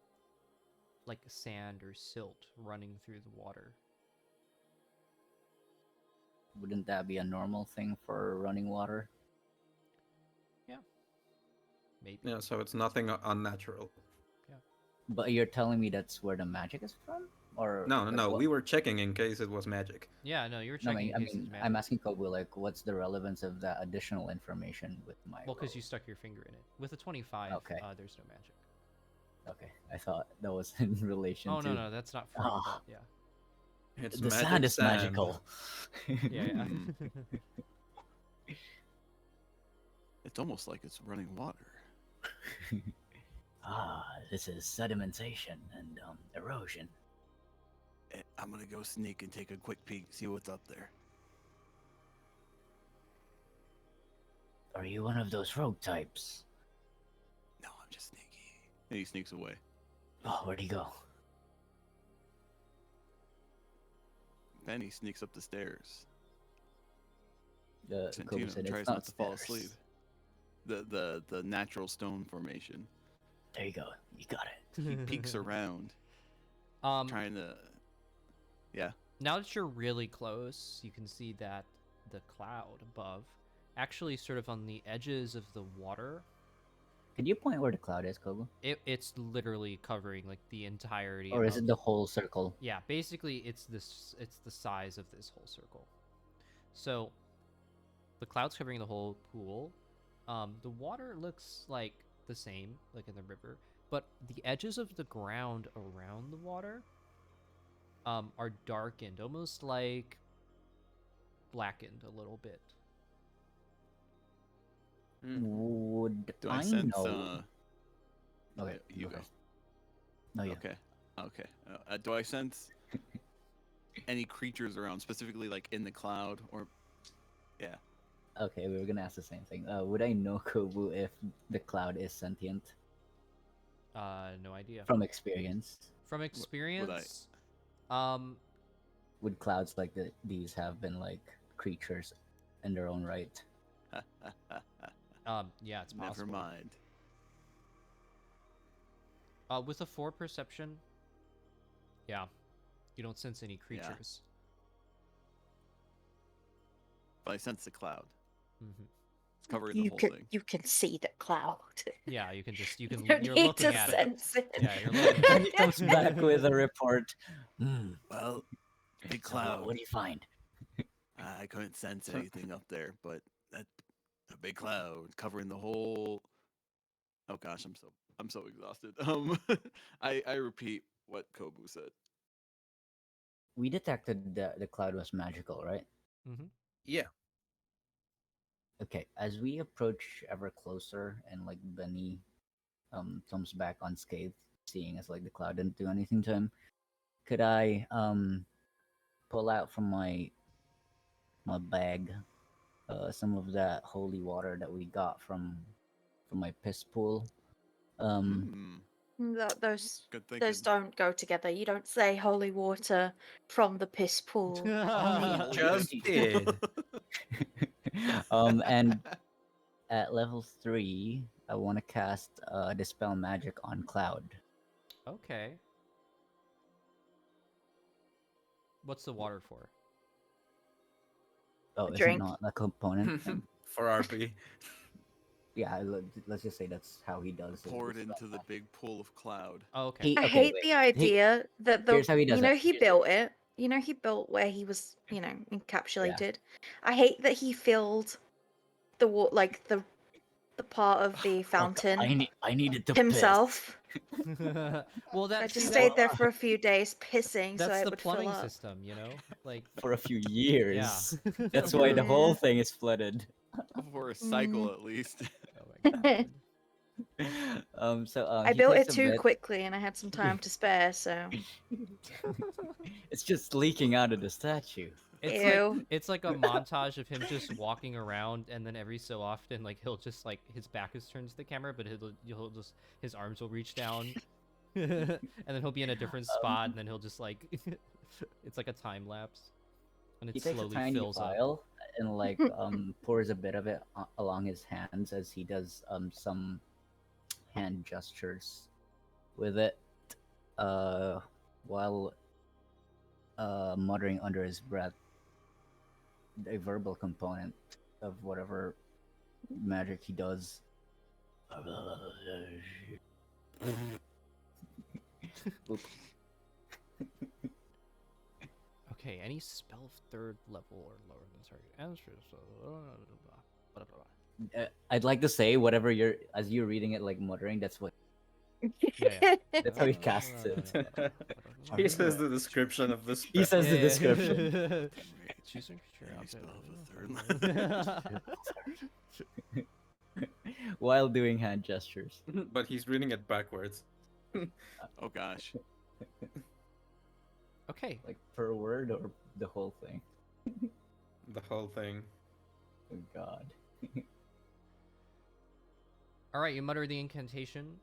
like sand or silt running through the water. Wouldn't that be a normal thing for running water? Maybe. Yeah, so it's nothing unnatural. But you're telling me that's where the magic is from? Or No, like, no, what- we were checking in case it was magic. Yeah, no, you were No, checking I in case mean, it's magic. I'm asking Kobu, like, what's the relevance of that additional information with my Well, because you roll? stuck your finger in it. With a 25, Okay. There's no magic. Okay, I thought that was in relation Oh to... no, that's not from. Ah. But yeah. It's the magic sand is sand. magical. Yeah. Mm. It's almost like it's running water. This is sedimentation and erosion. I'm gonna go sneak and take a quick peek, see what's up there. Are you one of those rogue types? No, I'm just sneaky. And he sneaks away. Oh, where'd he go? Then he sneaks up the stairs. Kobu Santino said tries it's not not to fall stairs. asleep. The natural stone formation. There you go. You got it. He peeks around, trying to. Yeah. Now that you're really close, you can see that the cloud above, actually sort of on the edges of the water, Could you point where the cloud is, Kobu? it's literally covering like the entirety. Or is of- it the whole circle? Yeah, basically it's the size of this whole circle. So the cloud's covering the whole pool. The water looks like the same, like in the river, but the edges of the ground around the water are darkened, almost like blackened a little bit. Would Do I I sense? know? Okay, you go. first. No, you. Okay. Okay. Do I sense any creatures around, specifically like in the cloud or? Yeah. Okay, we were gonna ask the same thing. Would I know, Kobu, if the cloud is sentient No idea. from experience? From would I- experience, would clouds like these have been like creatures in their own right? Yeah, it's Never possible. mind. With a 4 perception, yeah, you don't sense any Yeah. creatures. But I sense the cloud. Mm-hmm. It's covering the whole thing. You can see the cloud. Yeah, you can just You don't you're need looking to at it. sense it. Yeah, you're looking at And he comes back with a report. Well, big So, cloud. what do you find? I couldn't sense anything up there, but that a big cloud covering the whole. Oh gosh, I'm so exhausted. I repeat what Kobu said. We detected that the cloud was magical, right? Mm-hmm. Yeah. Okay, as we approach ever closer and like Benny comes back unscathed, seeing as like the cloud didn't do anything to him, could I pull out from my bag some of that holy water that we got from my piss pool? Hmm. Those Good thinking. don't go together. You don't say holy water from the piss pool. Oh, Just did. and at level 3, I want to cast Dispel Magic on Cloud. Okay. What's the water for? Oh, is it Drink. not a component? Then For RP. yeah, let's just say that's how he does it. Pour it into the big pool of cloud. Oh, okay. He, I okay, hate wait. the idea that the Here's how he does you know it. he built it. You know he built where he was encapsulated. I hate that he filled the like the part of the fountain I needed to himself. Well, I that just see, stayed that there for a few days pissing so that's it the would fill plumbing up. system, you know? Like, for a few yeah. years. That's why the whole thing is flooded. For a cycle at least. Oh my god. I He built takes it a too bit. quickly and I had some time to spare, so It's just leaking out of the statue. Ew. It's like a montage of him just walking around, and then every so often, like he'll just like his back is turned to the camera, but he'll just his arms will reach down, and then he'll be in a different spot, and then he'll just like it's like a time lapse, and He it takes a slowly tiny fills up. vial and like pours a bit of it along his hands as he does some hand gestures with it, while muttering under his breath a verbal component of whatever magic he does. Boop. Okay, any spell of 3rd level or lower than target answers. Blah, blah, blah. I'd like to say whatever as you're reading it, like muttering. That's what. Yeah. That's how he casts it. He says the description of the spell. He says the description. Choose a creature Any outside spell of a third While doing hand gestures. But he's reading it backwards. Oh gosh. Okay. Like per word or the whole thing? The whole thing. Oh god. All right, you mutter the incantation,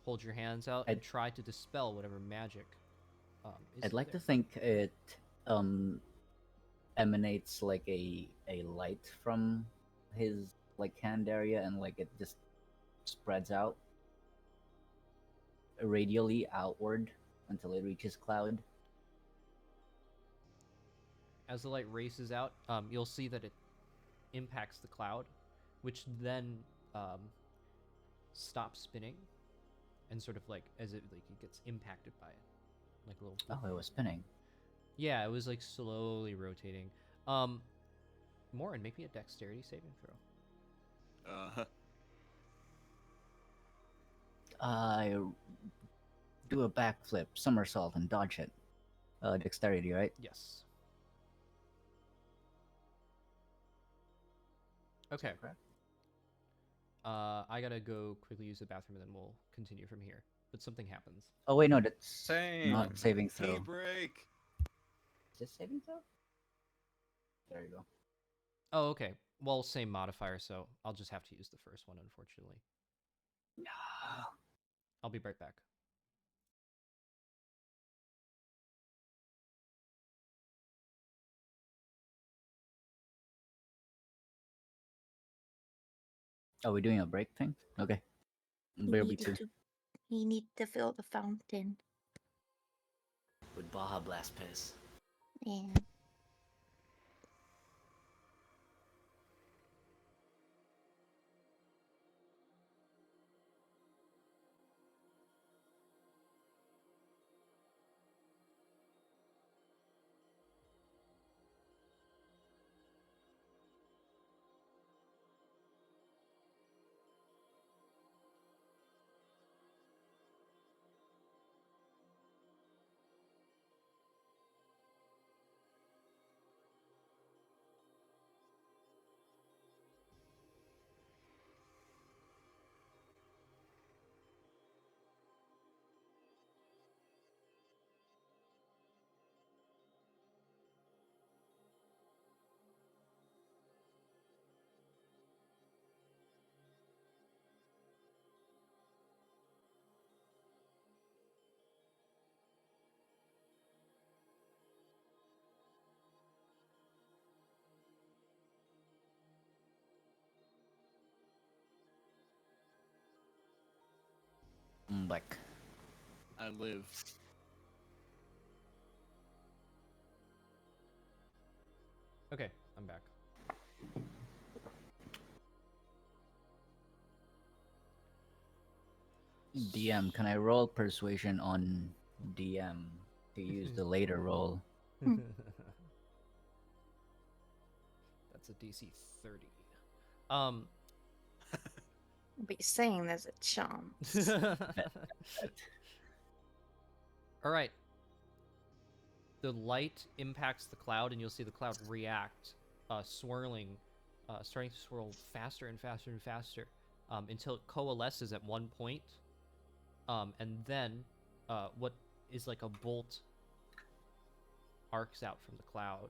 hold your hands out, and try to dispel whatever magic. I'd like to think it emanates like a light from his like hand area, and like it just spreads out radially outward until it reaches Cloud. As the light races out, you'll see that it impacts the cloud, which then stops spinning, and sort of like as it gets impacted by it, like a little. Oh, it was spinning. Yeah, it was like slowly rotating. Morin, make me a dexterity saving throw. I do a backflip, somersault, and dodge it. Dexterity, right? Yes. Okay. I gotta go quickly use the bathroom, and then we'll continue from here. But something happens. Oh wait, no, that's Same. not saving Tea throw. break. Is this saving throw? There you go. Oh, okay. Well, same modifier, so I'll just have to use the first one, unfortunately. No. I'll be right back. Are we doing a break thing? Okay. Bear me too. He needed to fill the fountain. With Baja Blast piss. Yeah. I'm back. I live. Okay, I'm back. DM, can I roll persuasion on DM to use the later roll? That's a DC 30. Um. But you're saying there's a chance. All right. The light impacts the cloud, and you'll see the cloud react, swirling, starting to swirl faster and faster and faster, until it coalesces at one point, and then what is like a bolt arcs out from the cloud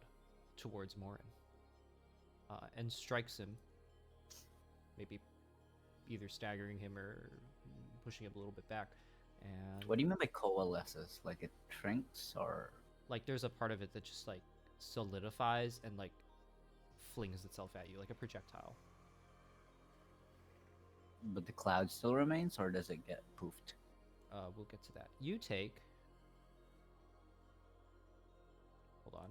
towards Morin, and strikes him, maybe either staggering him or pushing him a little bit back. And What do you mean by coalesces? Like it shrinks or like there's a part of it that just like solidifies and like flings itself at you like a projectile. but the cloud still remains or does it get poofed? We'll get to that. You take. Hold on.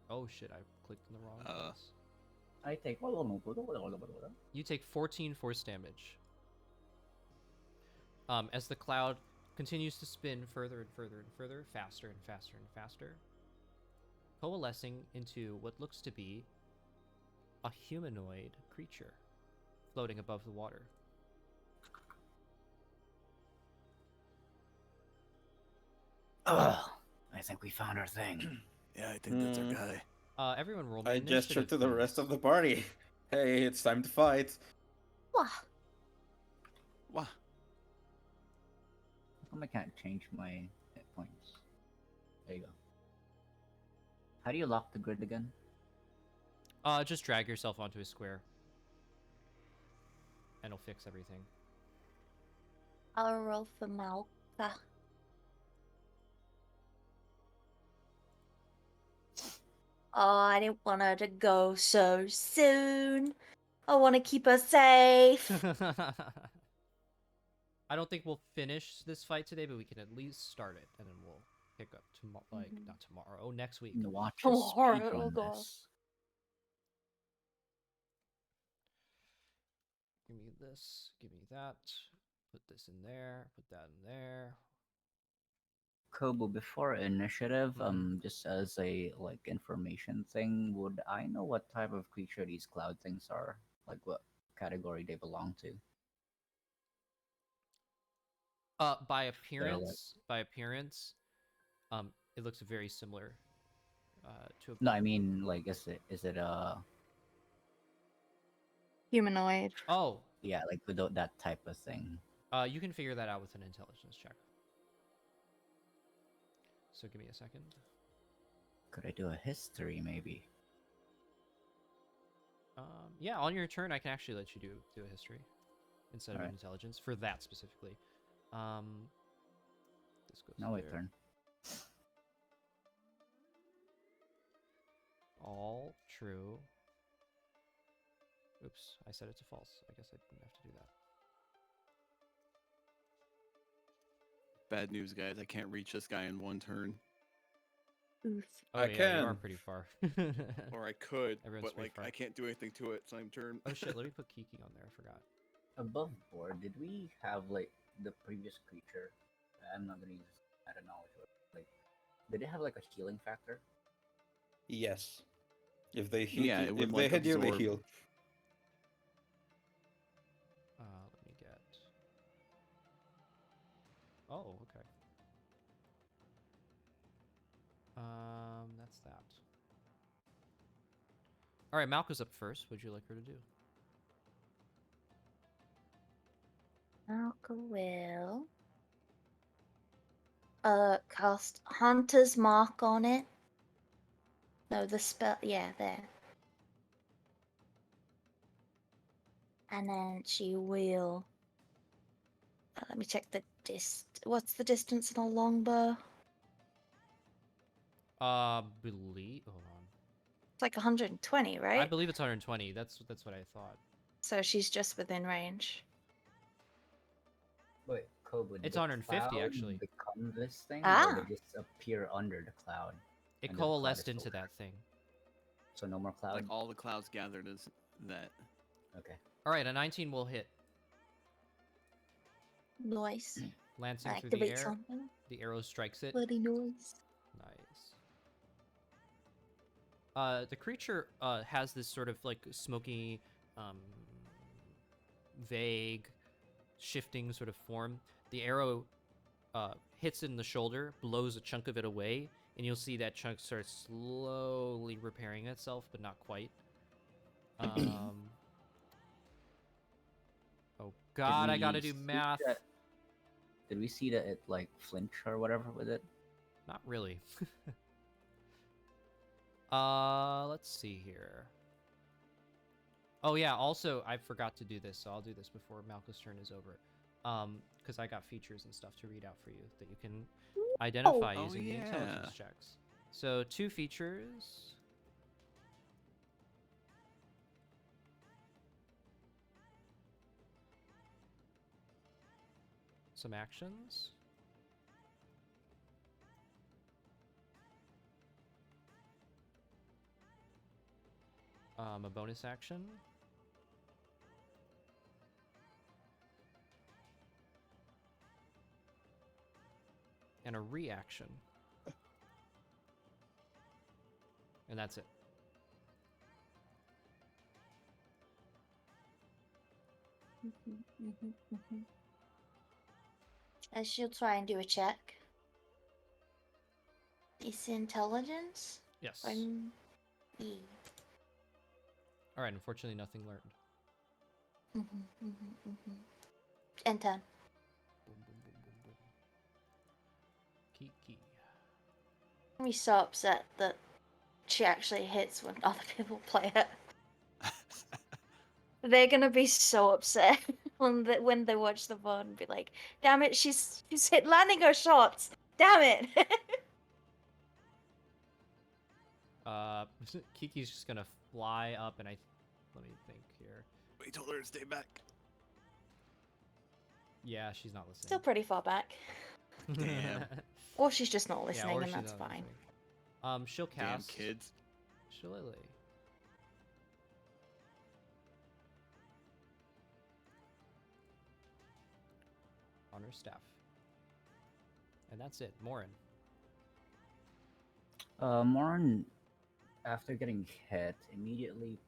Oh shit! I clicked in the wrong place. I take You take 14 force damage. As the cloud continues to spin further and further and further, faster and faster and faster, coalescing into what looks to be a humanoid creature floating above the water. Ugh, I think we found our thing. Yeah, I think that's our guy. Everyone roll me I initiative, gesture to the rest please. of the party. Hey, it's time to fight. Wah. Wow. How come I can't change my hit points? There you go. How do you lock the grid again? Just drag yourself onto a square, and it'll fix everything. I'll roll for Malka. Oh, I didn't want her to go so soon. I want to keep her safe. I don't think we'll finish this fight today, but we can at least start it, and then we'll pick up tomorrow. Like not tomorrow, next week. Watch Oh, us horror, oh speedrun God. this. Give me this. Give me that. Put this in there. Put that in there. Kobo, before initiative, Mhm. just as a like information thing, would I know what type of creature these cloud things are? Like what category they belong to? By They're like appearance, it looks very similar. To no, I mean like is it Humanoid. oh, yeah, like without that type of thing. you can figure that out with an intelligence check. So give me a second. Could I do a history maybe? Yeah, on your turn, I can actually let you do a history instead of an Alright. intelligence for that specifically. This goes Now my there. turn. All true. Oops, I set it to false. I guess I didn't have to do that. Bad news, guys. I can't reach this guy in one turn. Oof. Oh I yeah, you are can. pretty far. Or I could, Everyone's but pretty like far. I can't do anything to it, same turn. Oh shit, let me put Kiki on there, I forgot. Above board, did we have like the previous creature? I'm not gonna use out of knowledge. Like, did it have like a healing factor? Yes. If they hit Yeah, you, it would if they like hit you, they absorb. heal. Let me get... Oh, okay. That's that. Alright, Malka's up first. What'd you like her to do? Malka will cast Hunter's Mark on it. No, the spell, yeah, there. And then she will. Let me check the What's the distance in a longbow? Believe... Hold on. It's like 120, I right? believe it's 120. That's what I thought. So she's just within range. Wait, Kobe, would It's the 150 cloud actually. become this thing, or would Ah, it just appear under the cloud? It and then the cloud coalesced is into over? that thing. So no more cloud? Like all the clouds gathered as that. Okay. Alright, a 19 will hit. nice. Lancing through the Activate air. something. The arrow strikes it. Bloody noise. Nice. The creature has this sort of like smoky, vague, shifting sort of form. The arrow hits it in the shoulder, blows a chunk of it away, and you'll see that chunk starts slowly repairing itself, but not quite. Oh god, I gotta do math. Did we see that it like flinch or whatever with it? Not really. Let's see here. Oh yeah, also I forgot to do this, so I'll do this before Malka's turn is over. Because I got features and stuff to read out for you that you can identify Oh, using the yeah. intelligence checks. So 2 features. Some actions. A bonus action. And a reaction. And that's it. I she'll try and do a check. Is intelligence? Yes. E. Alright, unfortunately nothing learned. And 10. Boom, boom, boom, boom, boom. Kiki. I'm so upset that she actually hits when other people play it. They're gonna be so upset when they watch the VOD and be like, "Damn it, she's hit landing her shots. Damn it." Kiki's just gonna fly up, and let me think here. We told her to stay back. Yeah, she's not listening. Still pretty far back. Damn. Or she's just not Yeah, listening, or and she's that's not fine. listening. She'll Damn cast kids. Shillelagh. On her staff. And that's it. Morin. Morn, after getting hit, immediately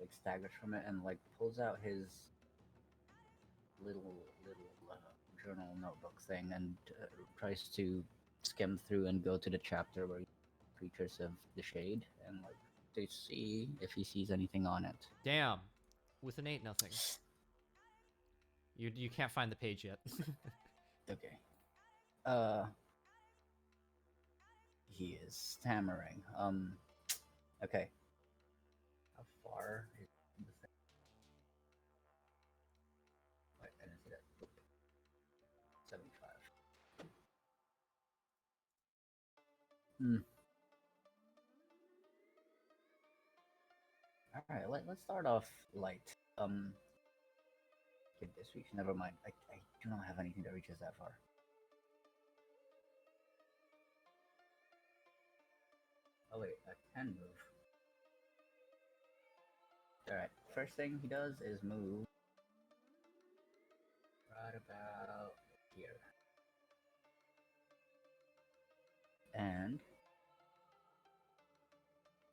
like staggers from it and like pulls out his little journal notebook thing and tries to skim through and go to the chapter where creatures of the shade and like to see if he sees anything on it. Damn. With an 8, nothing. You can't find the page yet. Okay. He is stammering. Okay. How far is the thing? Wait, I didn't see that. Oop. 75. Hmm. All right, let's start off light. Get this reach. Never mind. I do not have anything that reaches that far. Oh wait, I can move. All right. First thing he does is move right about here, and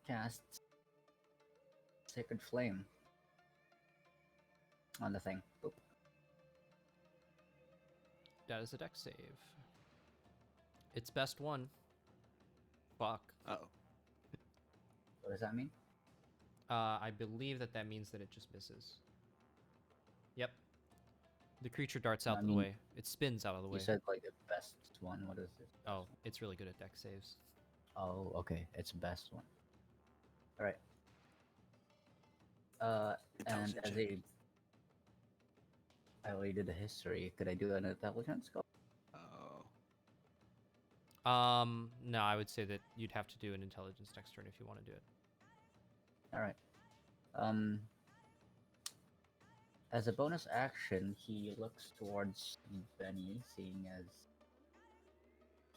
casts Sacred Flame on the thing. Boop. That is a deck save. It's best one. Fuck. Uh-oh. What does that mean? I believe that means that it just misses. Yep. The creature darts out I of the mean, way. It spins out of the way. You said like the best one. What is this? Oh, it's really good at deck saves. Oh, okay. It's best one. All right. And Intelligent as check. I already did the history. Could I do an intelligence score? Oh. No, I would say that you'd have to do an intelligence next turn if you want to do it. All right. As a bonus action, he looks towards Benny, seeing as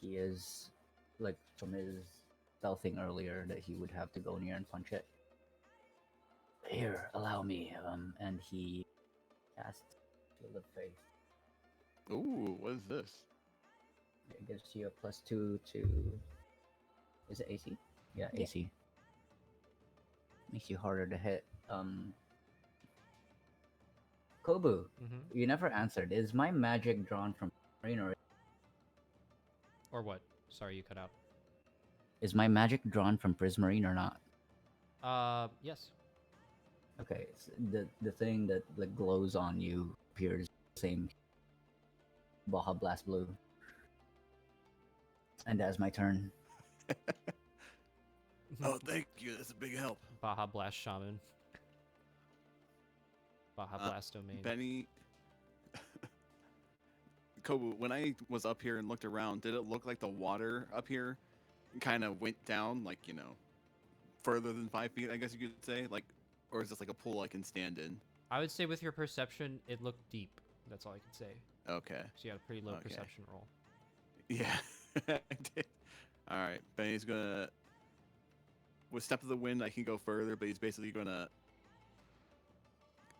he is, like, from his stealthing earlier, that he would have to go near and punch it. Here, allow me. And he casts Shield of Faith. Ooh, what is this? It gives you a +2 to. Is it AC? Yeah, Yeah. AC. Makes you harder to hit. Kobu, Mm-hmm. you never answered. Is my magic drawn from Marine, or Or what? Sorry, you cut out. is my magic drawn from Prismarine or not? Yes. Okay, it's the thing that like glows on you appears same Baja Blast Blue. And that's my turn. Oh, thank you. That's a big help. Baja Blast Shaman. Baja Uh, Blast Domain. Benny. Kobu, when I was up here and looked around, did it look like the water up here kind of went down, like, further than 5 feet, I guess you could say? Like, or is this like a pool I can stand in? I would say with your perception, it looked deep. That's all I can say. Okay. So you had a pretty low Okay. perception roll. Yeah, I did. All right. Benny's gonna. With Step of the Wind, I can go further, but he's basically gonna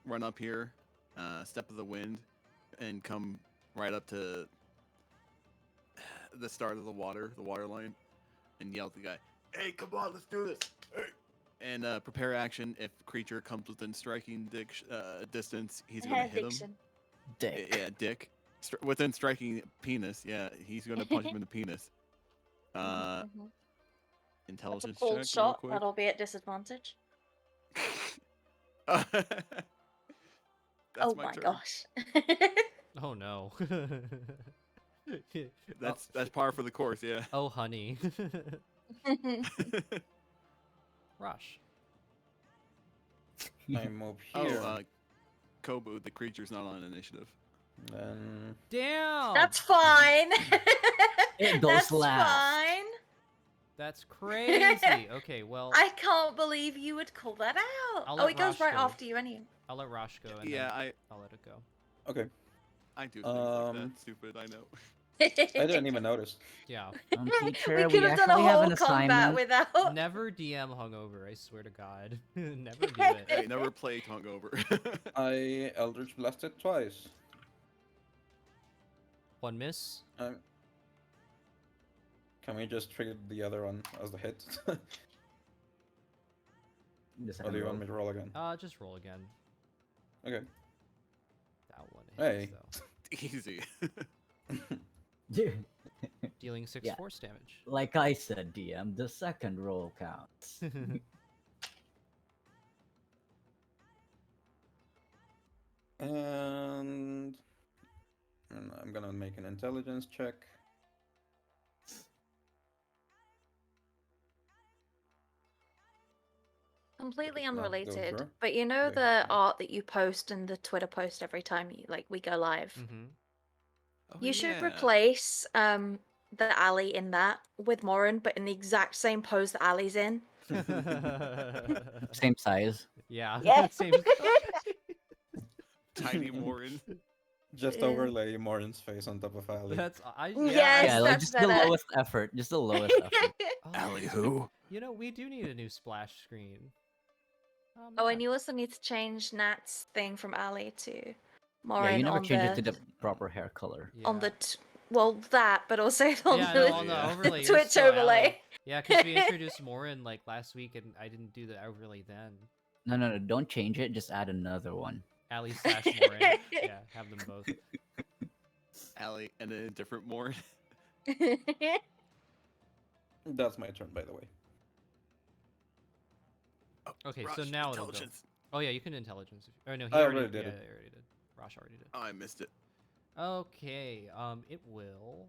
run up here, Step of the Wind, and come right up to the start of the water line, and yell at the guy, "Hey, come on, let's do this!" Hey. And prepare action. If creature comes within striking distance, he's gonna hit him. Diction. Dick. Yeah, dick. Within striking penis, yeah, he's gonna punch him in the penis. Mhm. That's a Intelligence pulled check, real shot. quick. That'll be at disadvantage. That's Oh my my turn. gosh. Oh no. That's par for the course, yeah. Oh honey. Rush. I move here. Kobu, the creature's not on initiative. Then Damn. That's fine. It goes That's last. fine. That's crazy. Okay, well, I can't believe you would call that out. I'll Oh, let it goes Rosh right go. after you anyway. I'll let Rosh go. And Yeah, then I'll let it go. okay, I do things like that. Stupid, I know. I didn't even notice. Yeah. Teacher, we could have done a actually have whole an combat assignment. without. Never DM hungover. I swear to God. Never do it. Hey, never play hungover. I Eldritch Blasted twice. One miss. Can we just trigger the other one as the hit? The Or second do you roll. want me to roll again? Just roll again. Okay. That one Hey. hits Easy. though. Dealing 6 Yeah. force damage. Like I said, DM, the second roll counts. And I'm gonna make an intelligence check. Completely Not go unrelated, through. but you know Okay. the art that you post and the Twitter post every time we go live. Mm-hmm. Oh, You should yeah. replace the Aelee in that with Morin, but in the exact same pose that Aelee's in. Same size. Yeah. Yeah. Same. Tiny Morin. Just Yeah. overlay Morin's face on top of Ali. That's I. Yes, Yeah, like that's just better. the lowest effort. Just the lowest effort. Oh, Allie yeah. who? You know, we do need a new splash screen. Oh, Matt. and you also need to change Nat's thing from Ali to Yeah, Morin you never on change the it to the proper hair color. on Yeah. the well that, but also on Yeah, the no, on the Yeah. overlay. You're Twitch still overlay. Allie. Yeah, because we introduced Morin like last week, and I didn't do the overlay then. No, don't change it. Just add another one. Allie slash Morin. Yeah, have them both. Allie and then a different Morin. That's my turn, by the way. Okay, so Rush, now it'll go. intelligence. Oh yeah, you can intelligence. Oh no, he I already already did yeah, it. he already did. Rosh already did. Oh, I missed it. Okay, it will.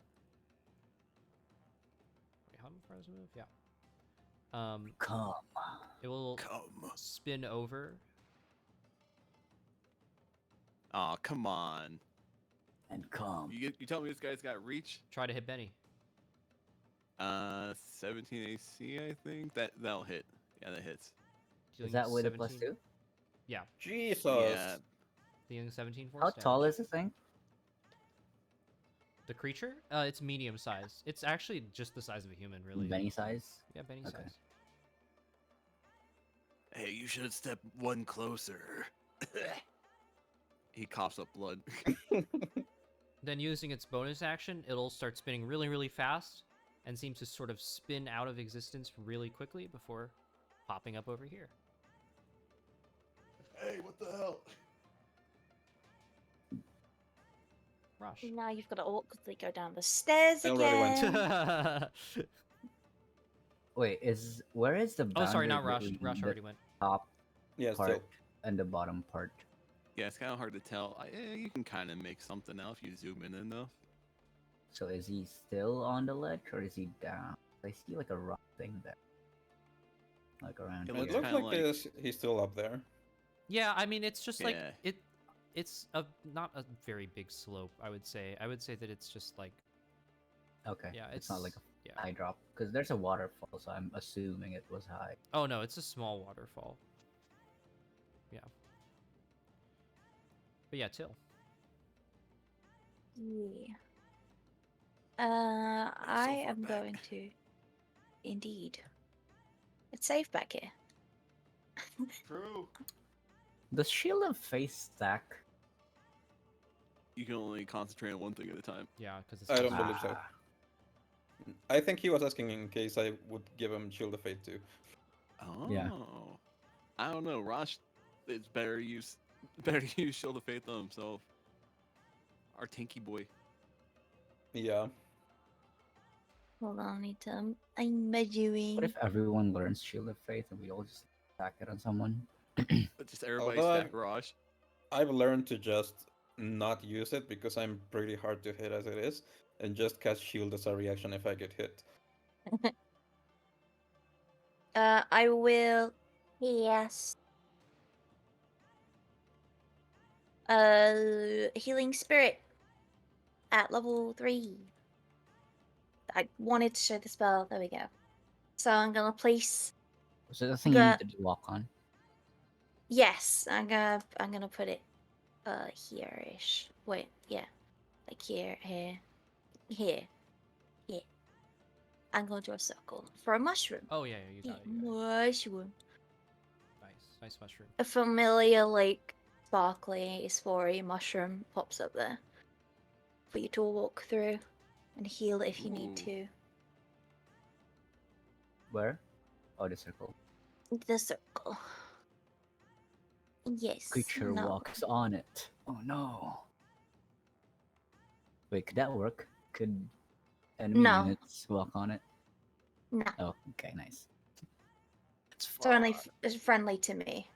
Wait, how far does it move? Yeah. Come. It will Come. spin over. Aw, come on. And come. You tell me this guy's got reach? Try to hit Benny. 17 AC, I think. That'll hit. Yeah, that hits. Is that with a plus 17? 2? Yeah, Jesus. Yeah. dealing 17 force How tall damage. is the thing? The creature? It's medium size. It's actually just the size of a human, really. Benny size? Yeah, Benny Okay. size. Hey, you should have stepped one closer. He coughs up blood. Then using its bonus action, it'll start spinning really, really fast and seems to sort of spin out of existence really quickly before popping up over here. Hey, what the hell? Rosh. Now you've got to awkwardly go down the stairs I already went. again. Wait, where is the Oh, sorry, not boundary Rosh. between Rosh the already went. top Yeah, part still. and the bottom part? Yeah, it's kind of hard to tell. You can kind of make something out if you zoom in enough. So is he still on the ledge or is he down? I see like a rock thing there. Like around It here. It looks kinda like he's still up there. Yeah, I mean, it's just like Yeah. it's not a very big slope, I would say. I would say that it's just like Okay. yeah, it's not like a yeah. high drop because there's a waterfall, so I'm assuming it was high. Oh no, it's a small waterfall. Yeah. But yeah, Till. Yeah. I far am back. going to. Indeed. It's safe back here. True. Does Shield of Faith stack? You can only concentrate on one thing at a time. Yeah, because it's I don't also- believe so. Ah. I think he was asking in case I would give him Shield of Fate too. Oh. Yeah. I don't know. Rosh, it's better to use Shield of Faith on himself. Our tanky boy. Yeah. Hold on, I need to. I'm measuring. What if everyone learns Shield of Faith and we all just attack it on someone? But just everybody Although stack Rosh. I've learned to just not use it because I'm pretty hard to hit as it is, and just cast Shield as a reaction if I get hit. I will. Yes. Healing Spirit at level 3. I wanted to show the spell. There we go. So I'm gonna place. Was it the thing you The- need to walk on? Yes, I'm gonna put it here-ish. Wait, yeah. Like here. I'm gonna draw a circle for a mushroom. Oh yeah, you got it. You got Mushroom. it. Nice mushroom. A familiar, like, sparkly, spory mushroom pops up there for you to walk through and heal if you need Ooh. to. Where? Oh, the circle. The circle. Yes. Creature no. walks on it. Oh no. Wait, could that work? Could enemy No. units walk on it? No. Oh, okay, nice. It's only it's friendly to me.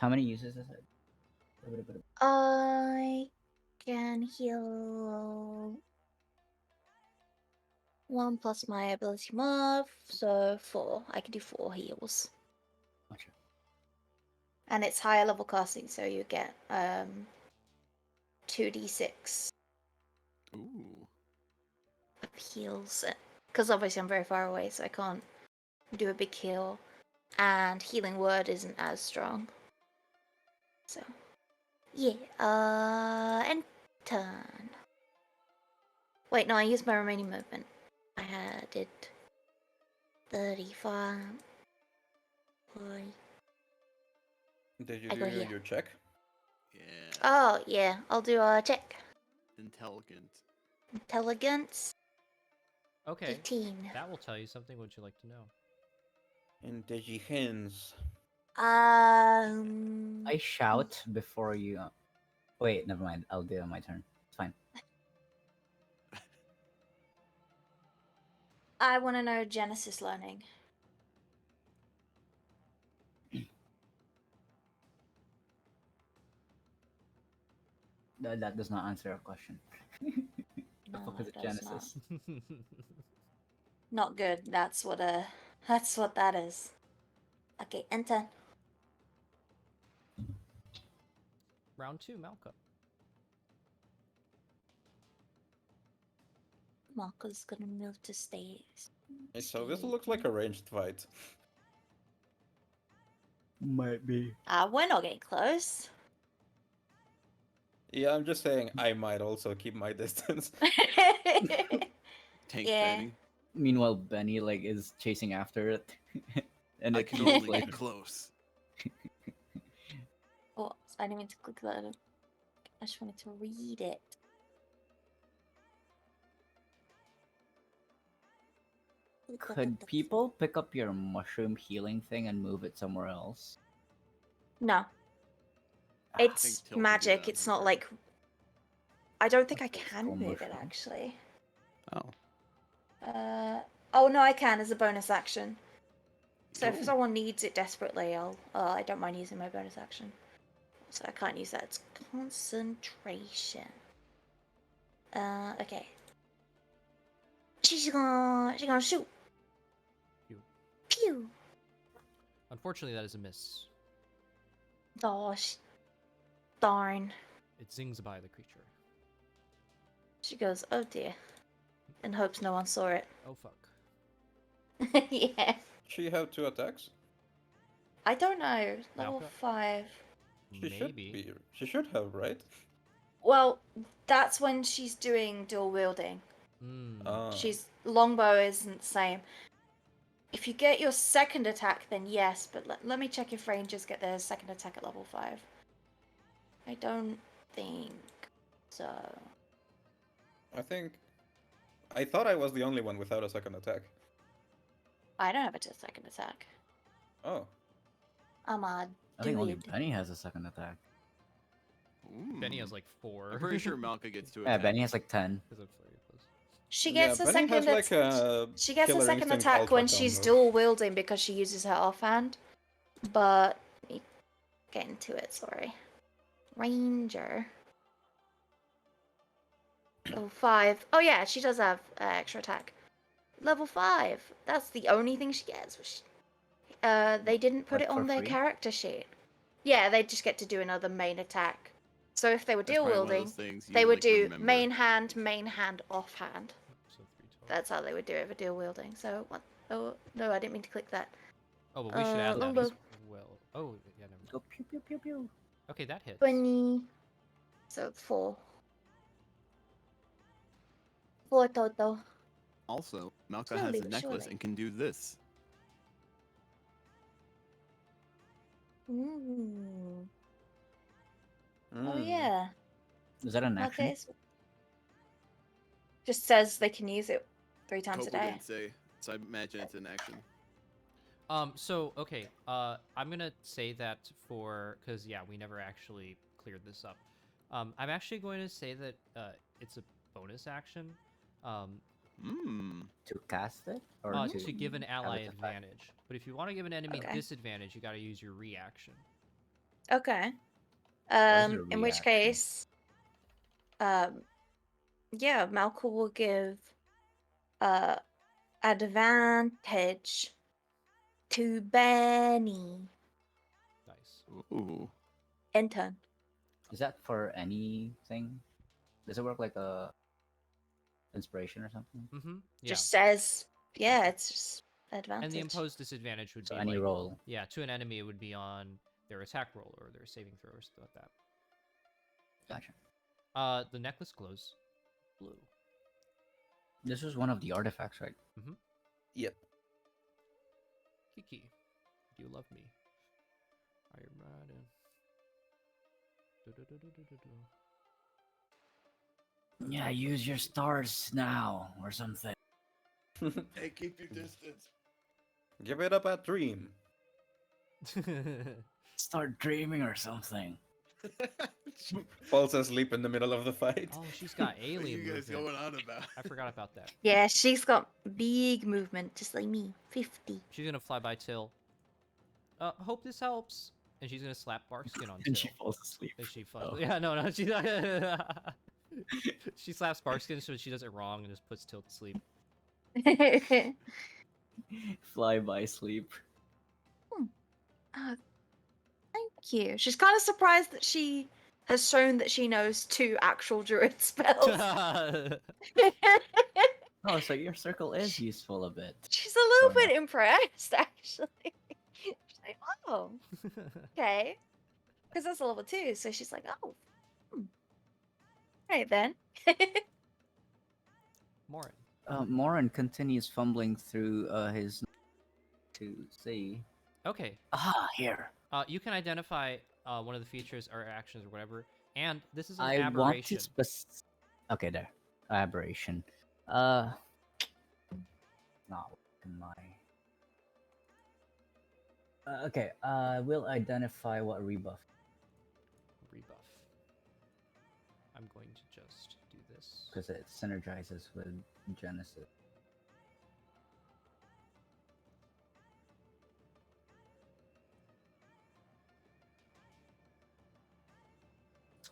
How many uses is it? I can heal 1 plus my ability mod, so 4. I can do 4 heals. Gotcha. And it's higher level casting, so you get 2d6 Ooh. of heals. Because obviously I'm very far away, so I can't do a big heal and healing word isn't as strong. So, yeah. And turn. Wait, no, I used my remaining movement. I did 35. 40. Did you I do go here. your check? Yeah. Oh, yeah, I'll do a check. Intelligent. Intelligence, Okay, 18. that will tell you something. Would you like to know? Intelligence. I shout before you. Wait, never mind. I'll do it on my turn. It's fine. I want to know Genesis learning. That does not answer our question. The No, fuck is it a does not. Genesis? Not good. That's what that is. Okay, enter. Round 2, Malka. Marco's gonna move to stay. So this looks like a ranged fight. Might be. We're not getting close. Yeah, I'm just saying I might also keep my distance. Tank Yeah. Benny. Meanwhile, Benny like is chasing after it, and I it can keeps only like get close. Oh, I didn't mean to click that. I just wanted to read it. Could people pick up your mushroom healing thing and move it somewhere else? No, Ah, it's Till can do magic. that It's on not her like. I don't think I That's can cool move it mushroom. actually. Oh. Oh no, I can as a bonus action. So if Ooh. someone needs it desperately, I don't mind using my bonus action. So I can't use that. It's concentration. Okay. She's gonna shoot. Pew. Pew. Unfortunately, that is a miss. Gosh. Darn. It zings by the creature. She goes, oh dear, and hopes no one saw it. Oh fuck. Yeah. She have 2 attacks? I don't know. Level Malka? 5. She should Maybe. be. She should have, right? Well, that's when she's doing dual wielding. Mm. She's longbow isn't the same. If you get your second attack, then yes, but let me check if rangers get their second attack at level 5. I don't think so. I thought I was the only one without a second attack. I don't have a second attack. Oh. I'm a I think only druid. Benny has a second attack. Benny has Ooh. like 4. I'm pretty sure Malka gets 2 Yeah, attacks. Benny has like 10. Because of flurry of blows. She Yeah, gets a Benny has second like a she gets a Killer second Instinct attack when Ultra she's combo. dual wielding because she uses her offhand. But let me get into it, sorry. Ranger. Level 5. Oh yeah, she does have extra attack. Level 5. That's the only thing she gets. They didn't put What, it for on their free? character sheet. Yeah, they just get to do another main attack. So if they were That's dual probably one of wielding, those things you, they would like, do remember. main hand, offhand. So 312. That's how they would do it for dual wielding. So what? Oh no, I didn't mean to click that. Oh, but we should add that longbow. as well. Oh, yeah, never mind. Go pew pew pew pew. Okay, that hits. 20. So 4. 4 total. Also, Malka Slowly has a but necklace surely. and can do this. Mm. Oh Mm. yeah. Is that an action? Okay. Just says they can use it 3 times a Coco day. didn't say, so I imagine it's an action. So okay, I'm gonna say that because yeah, we never actually cleared this up. I'm actually going to say that it's a bonus action. To cast it or To give an have ally its effect? advantage. But if you want to give an enemy Okay. disadvantage, you got to use your reaction. Okay. What is your In which reaction? case, yeah, Malcolm will give advantage to Benny Nice. Ooh. in turn. Is that for anything? Does it work like a inspiration or something? Mm-hmm. Yeah. Just says, yeah, it's just advantage. And the imposed disadvantage would So be any like, roll. yeah, to an enemy it would be on their attack roll or their saving throw or stuff like that. Gotcha. The necklace glows blue. This is one of the artifacts, right? Yep. Kiki, do you love me? I am riding. Yeah, use your stars now or something. Hey, keep your distance. Give it up a dream. Start dreaming or something. Falls asleep in the middle of the fight. Oh, she's got What are alien you guys movement. going on about? I forgot about that. Yeah, she's got big movement, just like me. 50. She's gonna fly by Till. Hope this helps. And she's gonna slap Barkskin on And Till. she falls asleep. And she falls. Oh. Yeah, no, she. She slaps Barkskin so she does it wrong and just puts Till to sleep. Fly by sleep. Thank you. She's kind of surprised that she has shown that she knows 2 actual druid spells. Oh, so your circle is useful a bit. She's a little Sorry. bit impressed, actually. She's like, oh, okay. Because that's a level 2, so she's like, oh. Right then. Morin. Morin continues fumbling through his to see. Okay. Ah, here. You can identify one of the features or actions or whatever, and this is an I want aberration. to Okay, there. Aberration. Not in my. Okay. We'll identify what rebuff. Rebuff. I'm going to just do this. Because it synergizes with Genesis.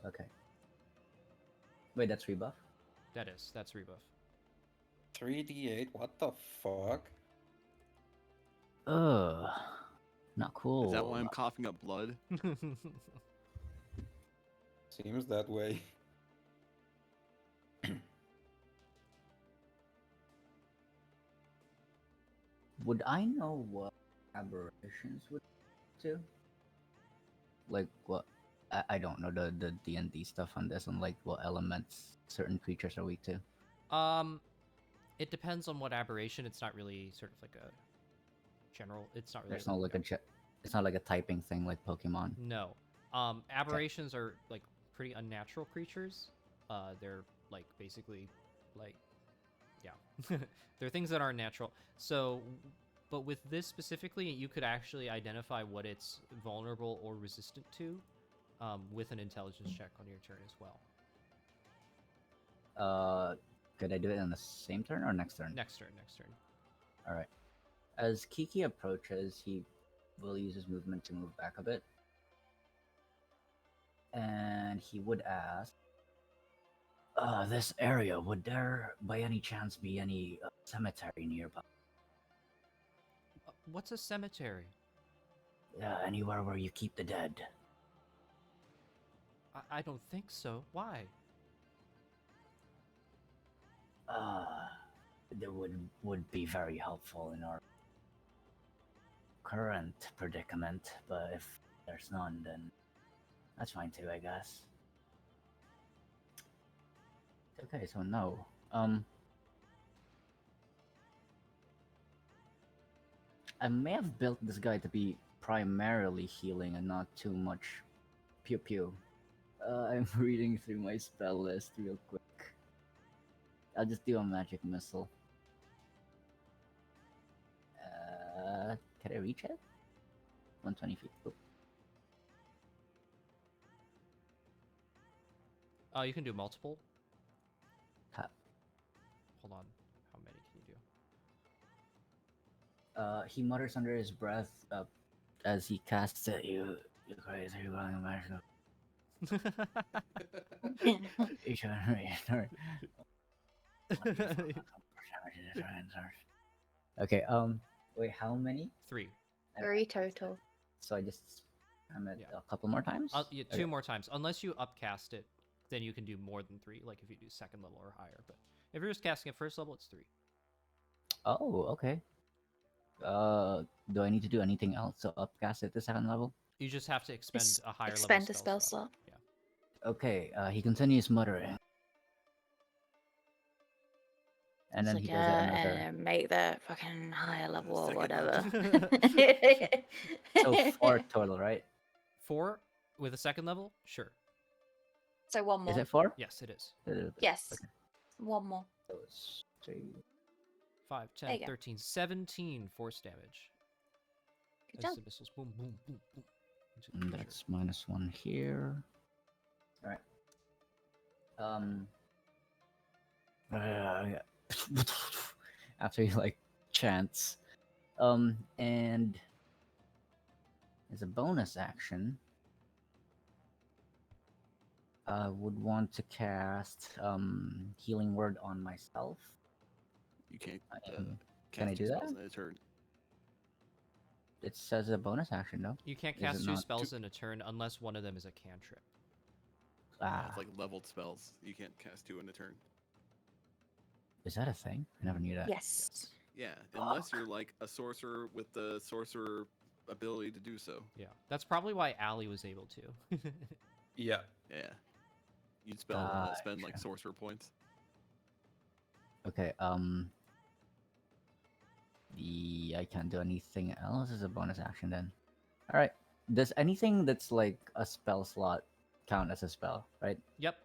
Okay. Wait, that's rebuff? That's rebuff. 3d8, what the fuck? Ugh. Not cool. Is that why I'm coughing up blood? Seems that way. Would I know what aberrations would do? Like what? I don't know the D&D stuff on this, and like what elements certain creatures are weak to. It depends on what aberration. It's not really sort of like a general. It's not really. There's no like it's not like a typing thing like Pokemon. No. Aberrations are like pretty unnatural creatures. They're like basically like, yeah, they're things that aren't natural. So, but with this specifically, you could actually identify what it's vulnerable or resistant to, with an intelligence check on your turn as well. Could I do it on the same turn or next turn? Next turn. All right. As Kiki approaches, he will use his movement to move back a bit. And he would ask, this area, would there by any chance be any cemetery nearby? What's a cemetery? Anywhere where you keep the dead. I don't think so. Why? That would be very helpful in our current predicament, but if there's none, then that's fine too, I guess. Okay, so no. I may have built this guy to be primarily healing and not too much pew pew. I'm reading through my spell list real quick. I'll just do a magic missile. Can I reach it? 120 feet. Oh. You can do multiple. Ha. Hold on. How many can you do? He mutters under his breath as he casts it. You crazy, you're going magical. Okay, wait, how many? 3. 3 total. So I just spam it Yeah. a couple more times? Yeah, 2 more times. Unless you upcast it, then you can do more than 3, like if you do second level or higher. But if you're just casting at first level, it's 3. Oh, okay. Do I need to do anything else to upcast it to second level? You just have to expend Just a higher expend level a spell slot. slot. Yeah. Okay, he continues muttering. And It's then like, he does it another. make the fucking higher level or second whatever. So 4 total, right? 4 with a second level? Sure. So one more. Is it 4? Yes, it is. Yes. Okay. One more. So it's 3. 5, There 10, you go. 13, 17 force damage. Good As job. the missiles boom, boom, boom, boom. Into the And creature. that's -1 here. Alright. Yeah. After he like chants. And as a bonus action, I would want to cast healing word on myself. You can't Can cast I two do that? spells in a turn. It says a bonus action, no? You can't Is cast it 2 not? spells in a turn unless one of them is a cantrip. It's like leveled spells. You can't cast 2 in a turn. Is that a thing? I never knew that. Yes. Yeah, unless you're like a sorcerer with the sorcerer ability to do so. Yeah. That's probably why Aelee was able to. Yeah. Yeah, you'd spend like Gotcha. sorcerer points. Okay, I can't do anything else as a bonus action then. Alright. Does anything that's like a spell slot count as a spell, right? Yep.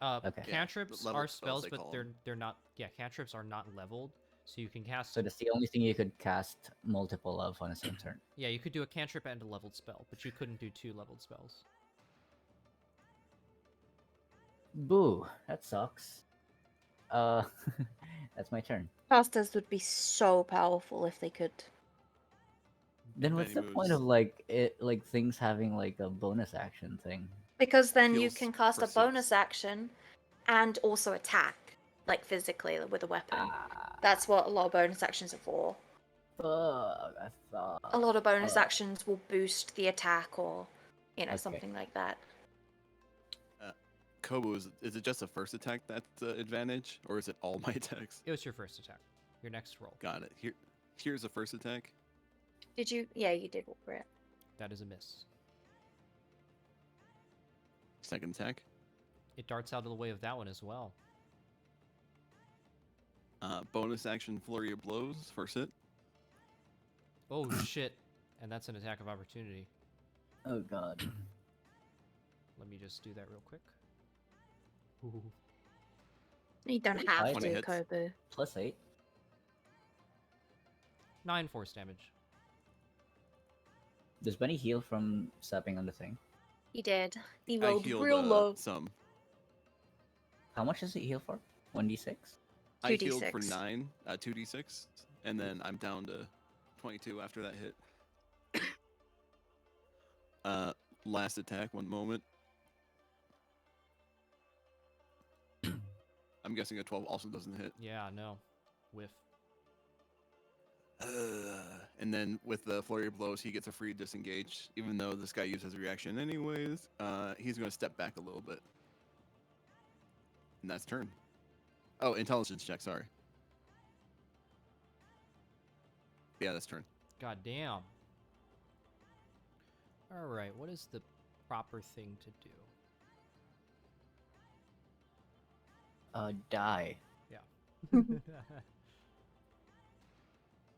Okay. Yeah, Cantrips leveled are spells, spells, they but call they're 'em. they're not. Yeah, cantrips are not leveled, so you can cast. So that's the only thing you could cast multiple of on the same turn. Yeah, you could do a cantrip and a leveled spell, but you couldn't do 2 leveled spells. Boo, that sucks. That's my turn. Casters would be so powerful if they could. Then what's Many the point moves. of like things having like a bonus action thing? Because then you Heals can cast for a bonus 6. action and also attack, like physically with a weapon. Ah, That's what a lot of bonus actions are for. fuck! I thought. A lot of bonus Fuck. actions will boost the attack or, Okay. something like that. Kobo, is it just the first attack that's the advantage, or is it all my attacks? It was your first attack. Your next roll. Got it. Here's the first attack. Did you? Yeah, you did roll for it. That is a miss. Second attack. It darts out of the way of that one as well. Bonus action flurry of blows. First hit. Oh shit! And that's an attack of opportunity. Oh god. Let me just do that real quick. Ooh. You don't Pretty have high. 20 to, hits. Kobu. +8. 9 force damage. Does Benny heal from stepping on the thing? He did. He I rolled healed real low. some. How much does it heal for? 1d6? I healed for 2d6. 9, 2d6, and then I'm down to 22 after that hit. Last attack. One moment. I'm guessing a 12 also doesn't hit. Yeah, no. Whiff. And then with the flurry of blows, he gets a free disengage, even though this guy uses a reaction anyways. He's going to step back a little bit. And that's turn. Oh, intelligence check, sorry. Yeah, that's turn. God damn. Alright, what is the proper thing to do? Die. Yeah.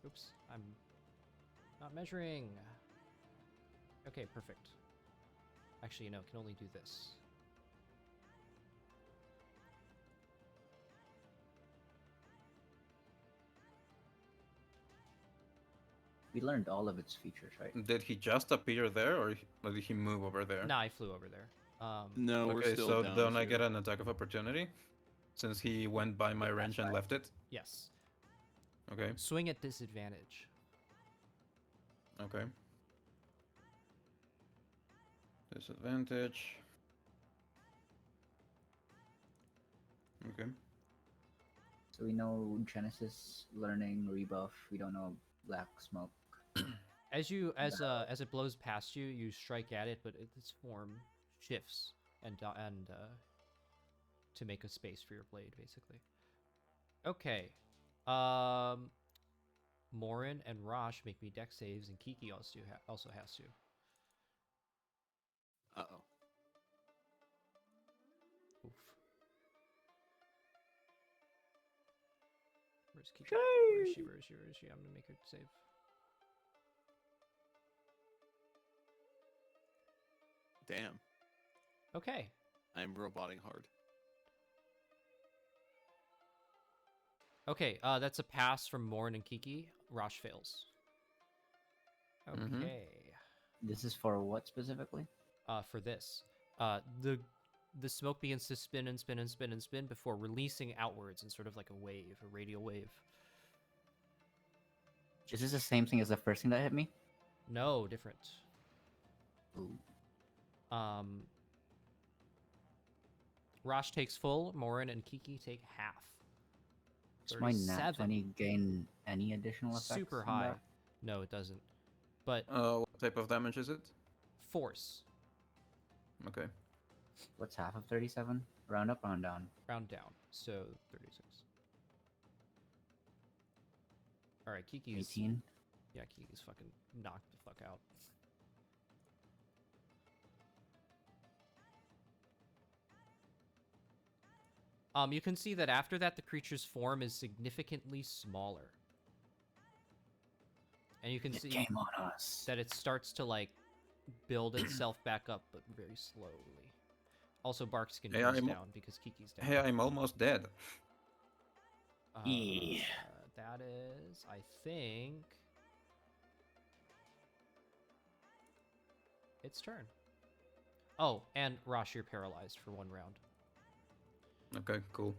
Oops, I'm not measuring. Okay, perfect. Actually, you know, can only do this. We learned all of its features, right? Did he just appear there, or did he move over there? Nah, I flew over there. No, we're Okay, still so down don't I here. get an attack of opportunity? Since he went by my range and left it? Yes. Okay, Swing at disadvantage. okay. Disadvantage. Okay. So we know Genesis, learning, rebuff. We don't know Black Smoke. As it blows past you, you strike at it, but its form shifts and to make a space for your blade, basically. Okay. Morin and Rosh make me deck saves, and Kiki also has to. Uh-oh. Oof. Where's Kiki? Where is she? Where is she? Where is she? I'm gonna make her save. Damn. Okay. I'm roboting hard. Okay, that's a pass from Morin and Kiki. Rosh fails. Okay. Mhm. This is for what specifically? For this, the smoke begins to spin and spin and spin and spin before releasing outwards in sort of like a wave, a radial wave. Is this the same thing as the first thing that hit me? No, different. Ooh. Rosh takes full. Morin and Kiki take half. Does my nat 37. 20 gain any additional effects? Super from high. that? No, it doesn't. But What type of damage is it? force. Okay. What's half of 37? Round up, round down. Round down. So 36. All right, Kiki's. 18. Yeah, Kiki's fucking knocked the fuck out. You can see that after that, the creature's form is significantly smaller. And you can It see came on us. that it starts to, like, build itself back up, but very slowly. Also, Barkskin Hey, goes I'm- down because Kiki's down. Hey, I'm almost dead. Yeah. That is, I think, its turn. Oh, and Rosh, you're paralyzed for 1 round. Okay, cool.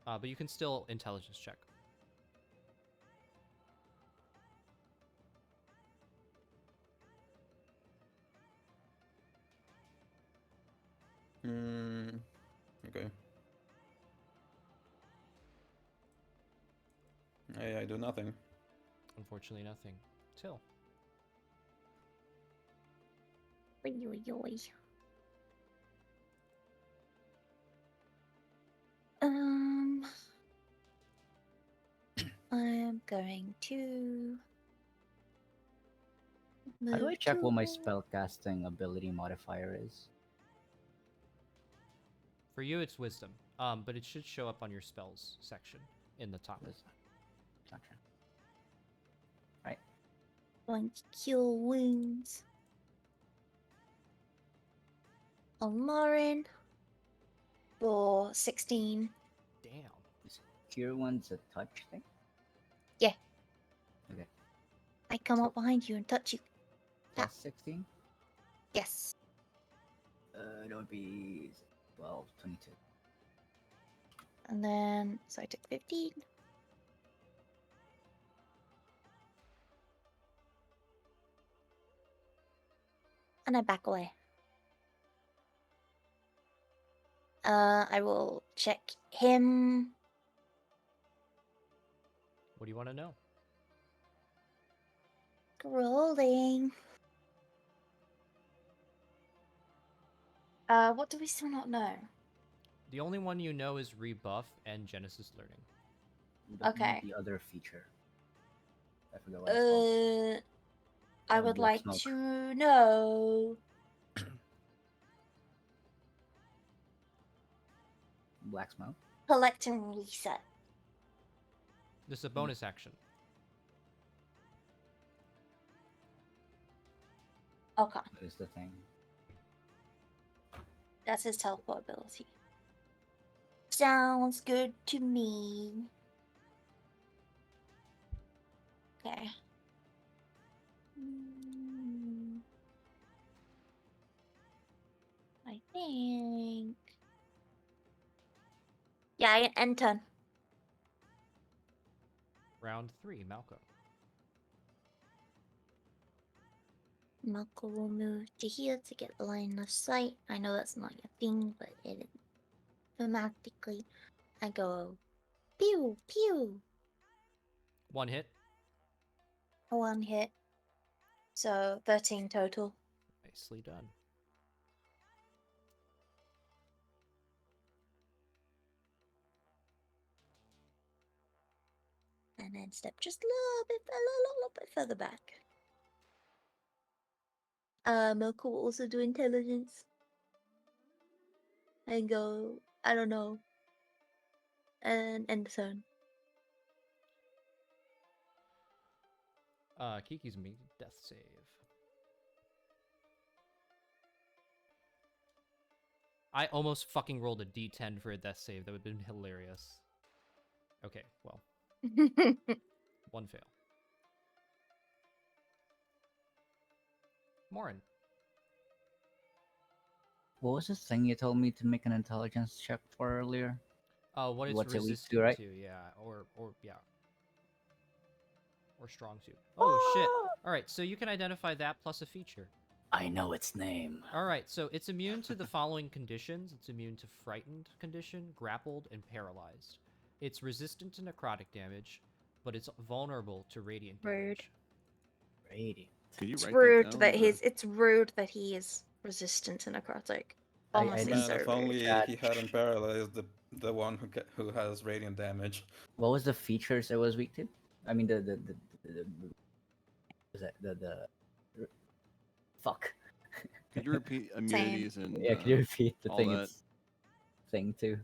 But you can still intelligence check. Okay. Hey, I do nothing. Unfortunately, nothing. Till. Oy, oy, oy. I'm going to How do I move check what my to- spellcasting ability modifier is? For you, it's wisdom. But it should show up on your spells section in the top. Gotcha. Right. Going to cure wounds on Lauren for 16. Damn. Is Cure one's a touch thing? Yeah. Okay. I come So- up behind you and touch you. Plus 16? Yes. That would be 12, 22. And then, so I took 15. And I back away. I will check him. What do you want to know? Rolling. What do we still not know? The only one you know is rebuff and Genesis learning. We don't know Okay. the other feature. I forgot what it's called. I Oh, would black like smoke. to know. Black smoke? Collect and reset. This is a bonus action. Okay, What is the thing? that's his teleport ability. Sounds good to me. Okay. I think. Yeah, Etunn. Round 3, Malco. Malco will move to here to get the line of sight. I know that's not your thing, but it is. Thematically, I go pew pew. 1 hit. 1 hit. So 13 total. Nicely done. and then step just a little bit further back. Milk will also do intelligence. And go, I don't know. And end the turn. Kiki's made a death save. I almost fucking rolled a d10 for a death save. That would have been hilarious. Okay, well, one fail. Morin. What was the thing you told me to make an intelligence check for earlier? What it's What's it weak to, resistant right? to, yeah, or yeah, or strong to. Oh shit! All right, so you can identify that plus a feature. I know its name. All right, so it's immune to the following conditions. It's immune to frightened condition, grappled, and paralyzed. It's resistant to necrotic damage, but it's vulnerable to radiant Rude. damage. Radiant. Can you It's write rude that that down? he's. It's rude that he is resistant to necrotic. Honestly, Man, so if rude. only Chat. he hadn't paralyzed the one who has radiant damage. What was the features it was weak to? I mean the was that the fuck. Could you repeat immunities and Yeah, could you repeat the all thing that? it's thing too?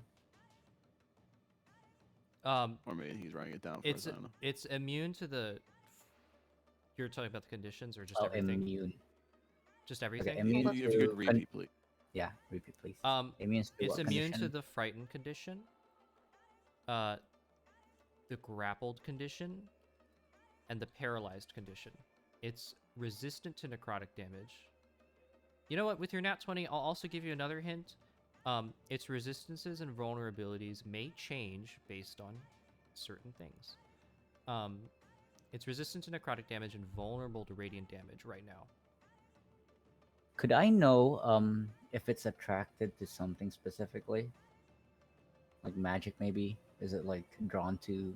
Or maybe he's writing it down for us. I don't know. It's immune to the. You're talking about the conditions or just Oh, everything? immune. Just everything. Okay, immune If you to could repeat, please. yeah, repeat please. Immune to it's what immune condition? to the frightened condition, the grappled condition, and the paralyzed condition. It's resistant to necrotic damage. You know what? With your nat 20, I'll also give you another hint. Its resistances and vulnerabilities may change based on certain things. It's resistant to necrotic damage and vulnerable to radiant damage right now. Could I know if it's attracted to something specifically? Like magic maybe? Is it like drawn to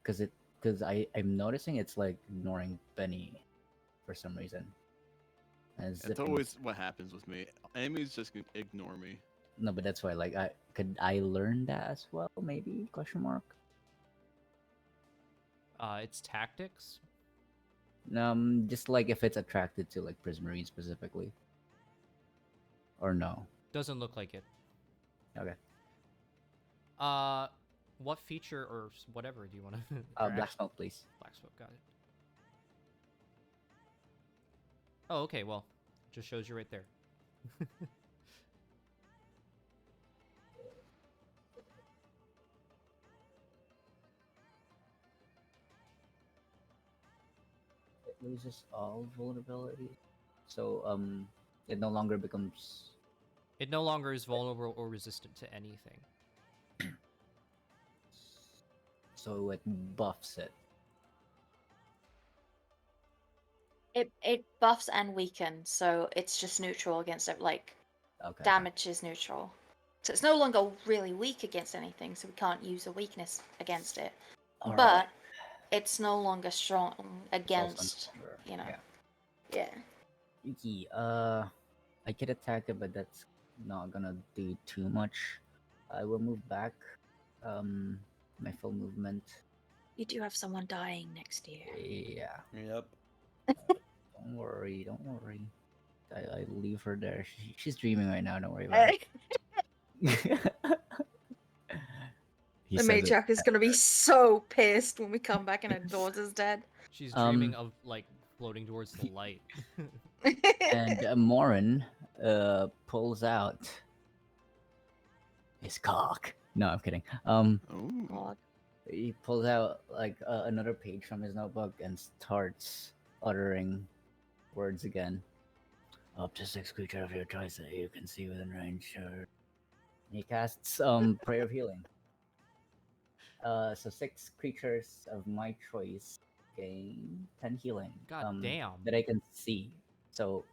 because I'm noticing it's like ignoring Benny for some reason. And it's That's zipping. always what happens with me. Amy's just gonna ignore me. No, but that's why like I learn that as well, maybe? Question mark. It's tactics. Just like if it's attracted to like Prismarine specifically. Or no. Doesn't look like it. Okay. What feature or whatever do you want to? Black smoke, please. Black smoke, got it. Oh, okay. Well, just shows you right there. It loses all vulnerability. So it no longer becomes It no longer is vulnerable or resistant to anything. so it buffs it. It buffs and weakens, so it's just neutral against it. Like Okay. damage is neutral, so it's no longer really weak against anything. So we can't use a weakness against it, All but right. it's no longer strong It's also against. stronger. You know, Yeah. yeah. Iki, I could attack it, but that's not gonna do too much. I will move back. My full movement. You do have someone dying next to you. Yeah. Yep. Don't worry. Don't worry. I leave her there. She's dreaming right now. Don't worry about it. He The says it. matriarch is gonna be so pissed when we come back and her daughter's dead. She's dreaming of like floating towards the light. And Morin pulls out his cock. No, I'm kidding. Oh. God. He pulls out like another page from his notebook and starts uttering words again. Up to 6 creatures of your choice that you can see within range. He casts Prayer of Healing. So 6 creatures of my choice gain 10 healing. God damn. That I can see. So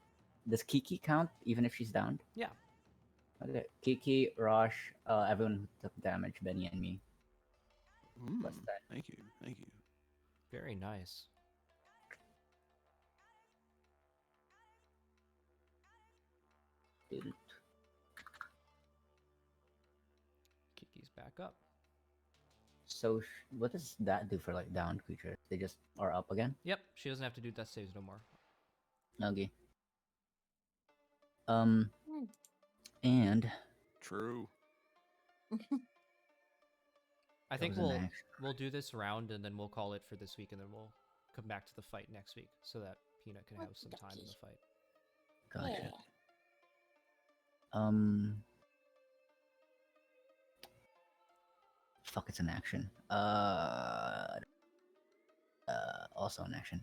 does Kiki count even if she's downed? Yeah. Okay. Kiki, Rosh, everyone who took damage, Benny and me. What's that? Thank you. Thank you. Very nice. Kiki's back up. So what does that do for like downed creatures? They just are up again. Yep, she doesn't have to do death saves no more. Okay. Hmm. And True. I that think was an action. we'll do this round and then we'll call it for this week, and then we'll come back to the fight next week so that Peanut can have some time in the fight. Gotcha. Yeah. Fuck, it's an action. Also an action.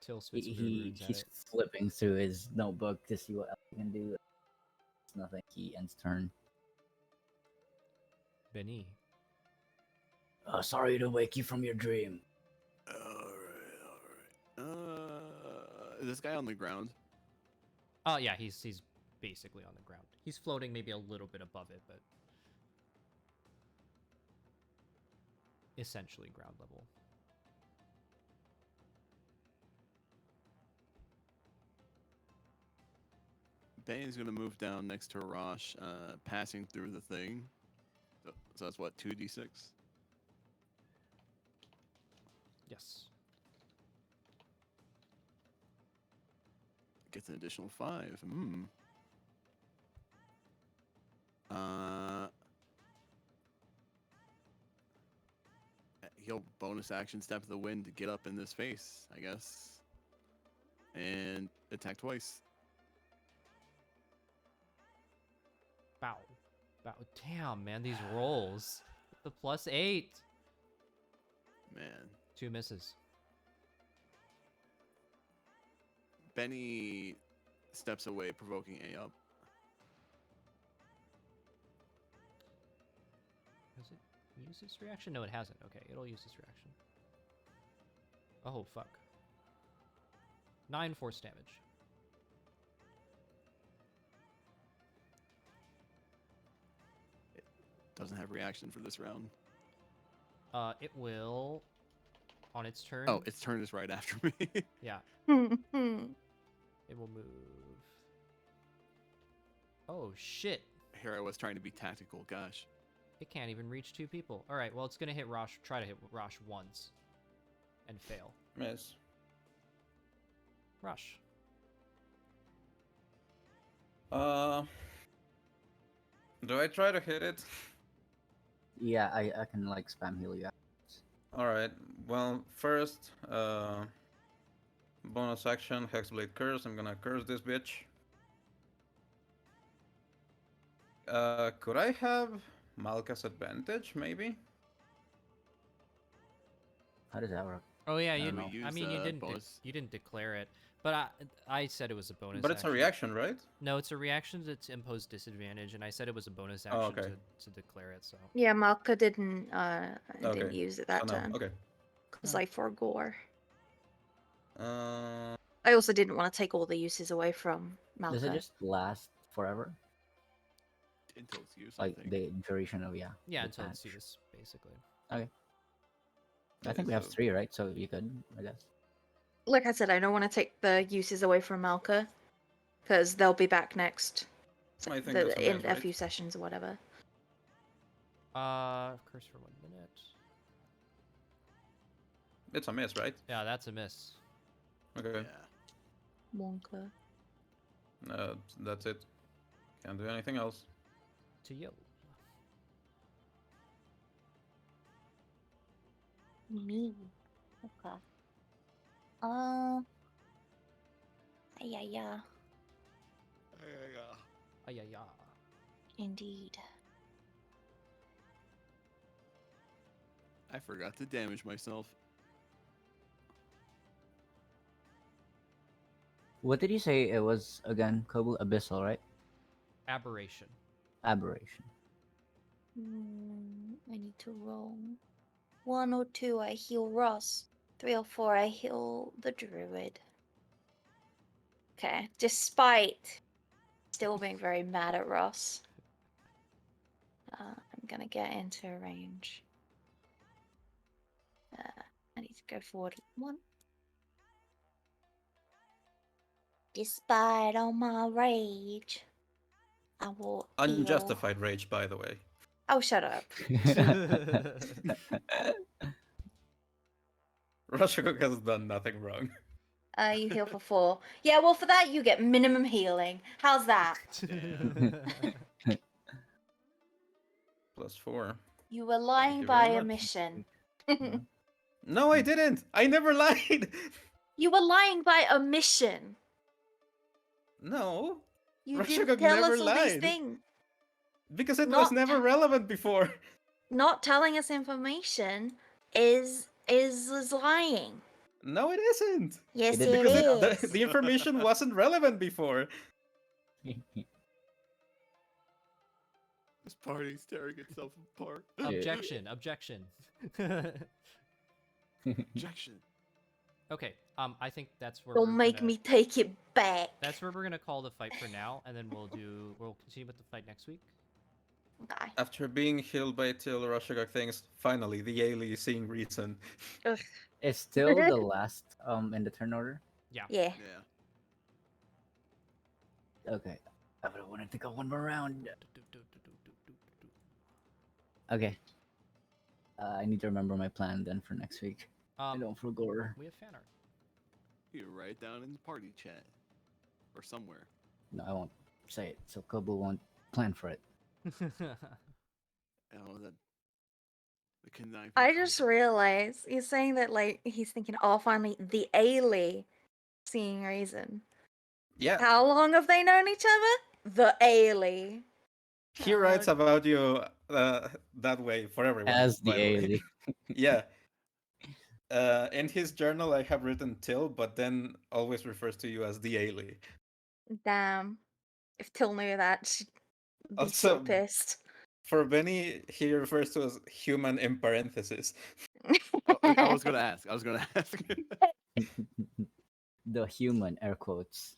Till spits more runes at He's it. flipping through his notebook to see what else he can do. It's nothing. He ends turn. Benny. Sorry to wake you from your dream. All right. Is this guy on the ground? Oh yeah, he's basically on the ground. He's floating maybe a little bit above it, but essentially ground level. Bane's gonna move down next to Rosh, passing through the thing. So that's what, 2d6? Yes. Gets an additional 5. Uh, he'll bonus action step of the wind to get up in this face, I guess. And attack twice. Bow. Bow. Damn, man, these rolls. The +8. Man. 2 misses. Benny steps away, provoking A up. Has it used its reaction? No, it hasn't. Okay, it'll use its reaction. Oh, fuck. 9 force damage. Doesn't have reaction for this round. It will, on its turn. Oh, its turn is right after me. Yeah, Hmm. it will move. Oh, shit. Here I was trying to be tactical, gosh. It can't even reach 2 people. All right, well, it's going to hit Rosh. Try to hit Rosh once and fail. Miss. Rosh. Do I try to hit it? Yeah, I can like spam heal you. All right. Well, first, bonus action, Hexblade Curse. I'm gonna curse this bitch. Could I have Malka's advantage, maybe? How does that work? Oh yeah, I you. don't We know. use I mean, bonus. you didn't declare it, but I said it was a bonus. But it's a action. reaction, right? No, it's a reaction to impose disadvantage, and I said it was a bonus action Oh, okay. to declare it. So Yeah, Malka didn't Okay. use it So that no. turn Okay. because I forgore. Uh, I also didn't want to take all the uses away from Does it Malka. just last forever? Until it's used, I Like think. the duration of yeah, the until it's patch. used, basically. Okay. I Okay, think we have so- 3, right? So you could, I guess. Like I said, I don't want to take the uses away from Malka because they'll be back next I think that's a in miss, a right? few sessions or whatever. Curse for 1 minute. It's a miss, right? Yeah, that's a miss. Okay. Yeah. Wonka. That's it. Can't do anything else. To you. Me. Okay. Yeah, yeah. Ah, yeah, yeah. Indeed. I forgot to damage myself. What did you say it was again, Kobu? Abyssal, right? Aberration. Aberration. I need to roll. 1 or 2, I heal Ross. 3 or 4, I heal the druid. Okay, despite still being very mad at Ross, I'm gonna get into range. I need to go forward 1. Despite all my rage, I will heal. Unjustified rage, by the way. Oh, shut up. Rashogok has done nothing wrong. You heal for 4. Yeah, well, for that you get minimum healing. How's that? +4. You were lying you by very much. omission. No, I didn't. I never lied. You were lying by omission. No, You Rashogok didn't tell never us all these lied. things. Because it Not was never relevant before. Not telling us information is lying. No, it isn't. Yes, did it Because is. the information wasn't relevant before. This party's tearing itself apart. Objection. Objection. Objection. Okay. I think that's where Don't we're make gonna, me take it back. That's where we're gonna call the fight for now, and then we'll continue with the fight next week. Okay. After being healed by Till, Rashogok thinks, finally, the Aelee is seeing reason. Ugh. It's still the last in the turn order. Yeah. Yeah. Yeah. Okay. I would have wanted to go one more round. Okay. I need to remember my plan then for next week. I don't forget. We have fan art. You write it down in the party chat. Or somewhere. No, I won't say it, so Kobo won't plan for it. Oh, the conniving I just Kobo. realized he's saying that like he's thinking, oh, finally the Aelee seeing reason. Yeah, How long have they known each other? The Aelee. he writes about you that way for everyone. As the by way. Aelee. Yeah. In his journal, I have written Till, but then always refers to you as the Aelee. Damn. If Till knew that, she'd be so Also, pissed. for Benny, he refers to as human in parentheses. I was gonna ask. The human, air quotes.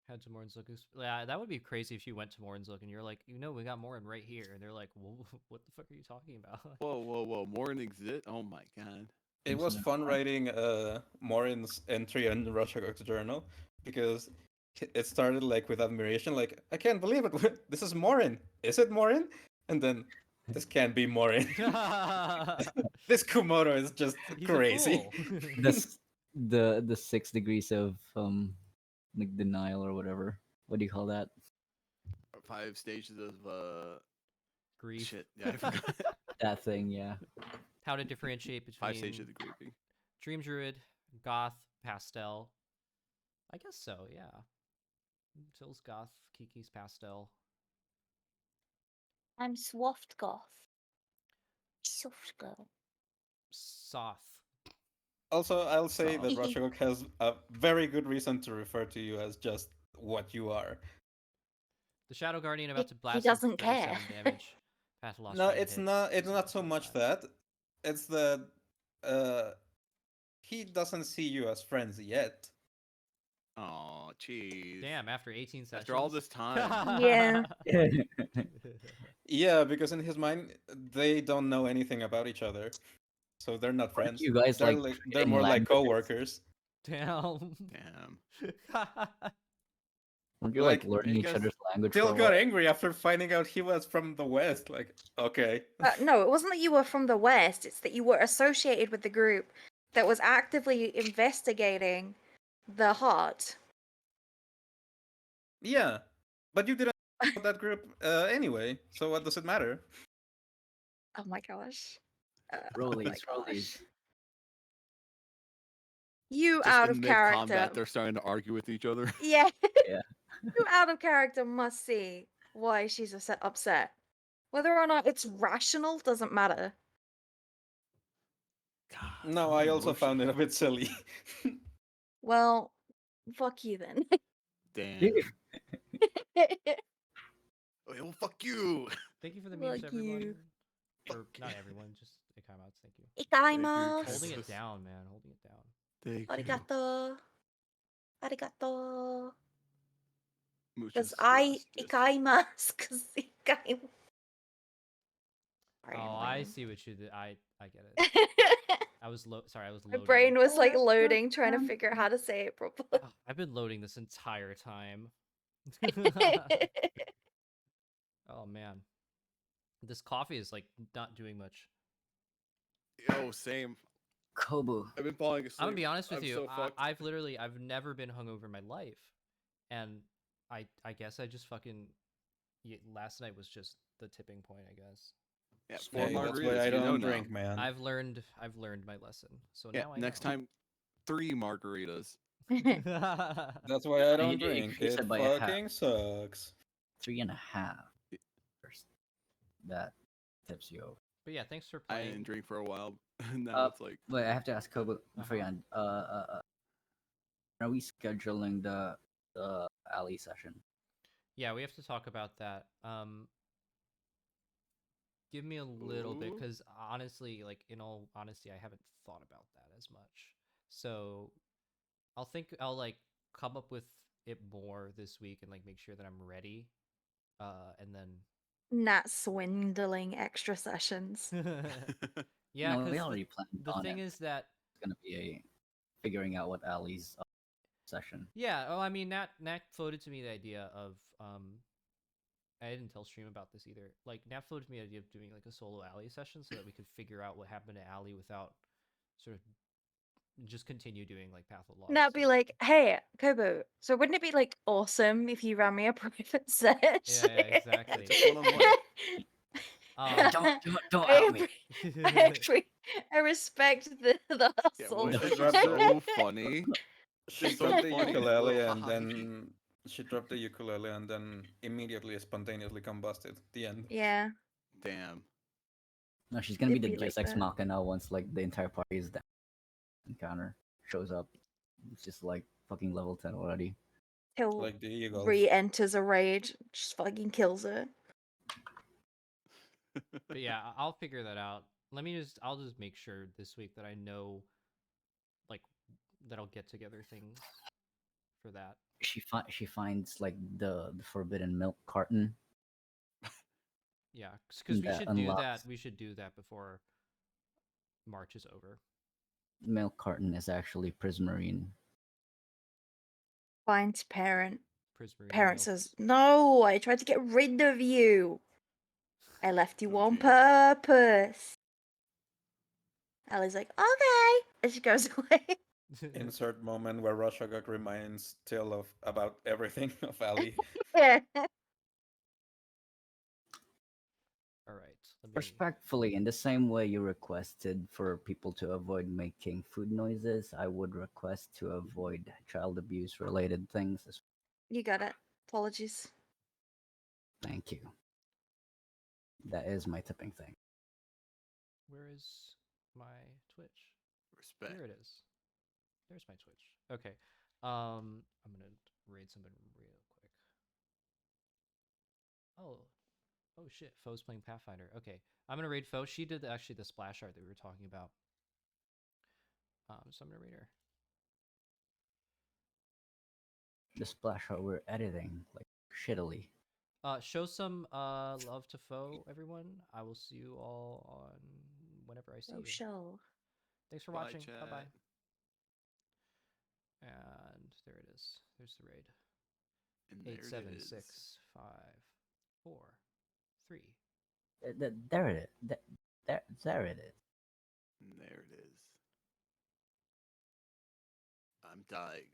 Head to Mornslook. Yeah, that would be crazy if you went to Mornslook and you're like, we got Morin right here, and they're like, well, what the fuck are you talking about? Whoa! Morin exists? Oh my god! It was fun writing Morin's entry in Rashogok's journal because it started like with admiration, like I can't believe it. This is Morin. Is it Morin? And then this can't be Morin. This Kumoto is just He's crazy. a fool. The 6 degrees of like denial or whatever. What do you call that? 5 stages of Grief. shit. Yeah, I forgot. That thing, yeah. How to differentiate between 5 stages of the grieving. Dream Druid, Goth, Pastel. I guess so, yeah. Till's Goth, Kiki's Pastel. I'm Swaft Goth. Soft girl. Soth. Also, I'll say that Soft. Rashogok has a very good reason to refer to you as just what you are. The Shadow Guardian about to He blast doesn't 37 care. damage. Path lost No, trying to it's hit, not. It's so not so much blast. that. It's that he doesn't see you as friends yet. Oh, jeez. Damn, after 18 sessions. After all this time. Yeah. Yeah, because in his mind, they don't know anything about each other, so they're not friends. You guys they're like they're trading more like languages? coworkers. Damn. Damn. Weren't you like Like, learning I each guess other's language? Till for a got while? angry after finding out he was from the West. Like, okay. No, it wasn't that you were from the West. It's that you were associated with the group that was actively investigating the heart. Yeah, but you didn't know that group anyway, so what does it matter? Oh my gosh. Rollies, gosh. rollies. You Just out in of mid-combat, character. they're starting to argue with each other. Yeah. Yeah. You out of character must see why she's upset. Whether or not it's rational doesn't matter. God, No, so I also found it a emotional. bit silly. Well, fuck you then. Damn. Oh, fuck you. Thank you for the memes, Fuck everyone. you. Or not everyone, just Ikaima's. Thank you. Ikaimasu. Holding it Yes. down, man. Holding it down. Thank you. Arigato. Arigato. Muchas Because I gracias. ikaimasu. Because ikai. Oh, I see what you did. I get it. I was sorry, I was My loading. brain was like loading, trying to figure out how to say it properly. Oh, I've been loading this entire time. Oh man, this coffee is like not doing much. Yo, same. Kobu. I've been falling asleep. I'm gonna be honest with I'm you. So fucked. I've never been hungover in my life, and I guess I just fucking last night was just the tipping point. I guess Yeah, Hey, 4 that's margaritas. why I you know don't now. drink, man. I've learned my lesson. So Yeah, now I next know. time, 3 margaritas. That's why I don't You drink. increase It it by a half. fucking sucks. 3.5. That tips you over. But yeah, thanks for I playing. didn't drink for a while. Now it's like Wait, I have to ask Kobu before you Uh-huh. end. Are we scheduling the Aelee session? Yeah, we have to talk about that. Give me a little bit, Ooh. because honestly, like in all honesty, I haven't thought about that as much. So I'll like come up with it more this week and like make sure that I'm ready. And then Not swindling extra sessions. yeah, No, we because already planned the on thing it. is that It's gonna be a figuring out what Aelee's session. yeah. Oh, I mean, Nat floated to me the idea of I didn't tell Stream about this either. Like Nat floated to me the idea of doing like a solo Aelee session so that we could figure out what happened to Aelee without sort of just continue doing like Path of Lost. Now be like, hey, Kobo, so wouldn't it be like awesome if you ran me a private search? Yeah, exactly. it's a one-on-one. Don't out me. I respect the Yeah, hustle. what, No. it's Drop the- so funny. She It's so dropped the funny, his ukulele little and hi. then she dropped the ukulele and then immediately spontaneously combusted. The end. Yeah, Damn. No, she's gonna be it'd the be like Deus Ex that. Machina once like the entire party is down. Encounter shows up. It's just like fucking level 10 already. He'll Like the Eagles. re-enters a rage, just fucking kills it. But yeah, I'll figure that out. I'll just make sure this week that I know, like, that I'll get together things for that. She finds like the forbidden milk carton. Yeah, because we That should do that. unlocks- We should do that before March is over. Milk carton is actually Prismarine. Finds parent. Prismarine Parent milk. says, "No, I tried to get rid of you. I left you Oh, on geez. purpose." Ellie's like, "Okay," and she goes away. Insert moment where Rashagak reminds Till of about everything of Ali. Yeah. All right. Let me. Respectfully, in the same way you requested for people to avoid making food noises, I would request to avoid child abuse related things. You got it. Apologies. Thank you. That is my tipping thing. Where is my Twitch? Respect. There it is. There's my Twitch. Okay. I'm gonna raid somebody real quick. Oh shit. Foe's playing Pathfinder. Okay. I'm gonna raid Foe. She did actually the splash art that we were talking about. So I'm gonna raid her. The splash art we're editing like shittily. Show some love to Foe, everyone. I will see you all on whenever I see Oh, you. show. Thanks for Bye, watching. chat. Bye bye. And there it is. There's the raid. And there 8, it 7, is. 6, 5, 4, 3. There it is. There it is. And there it is. I'm dying.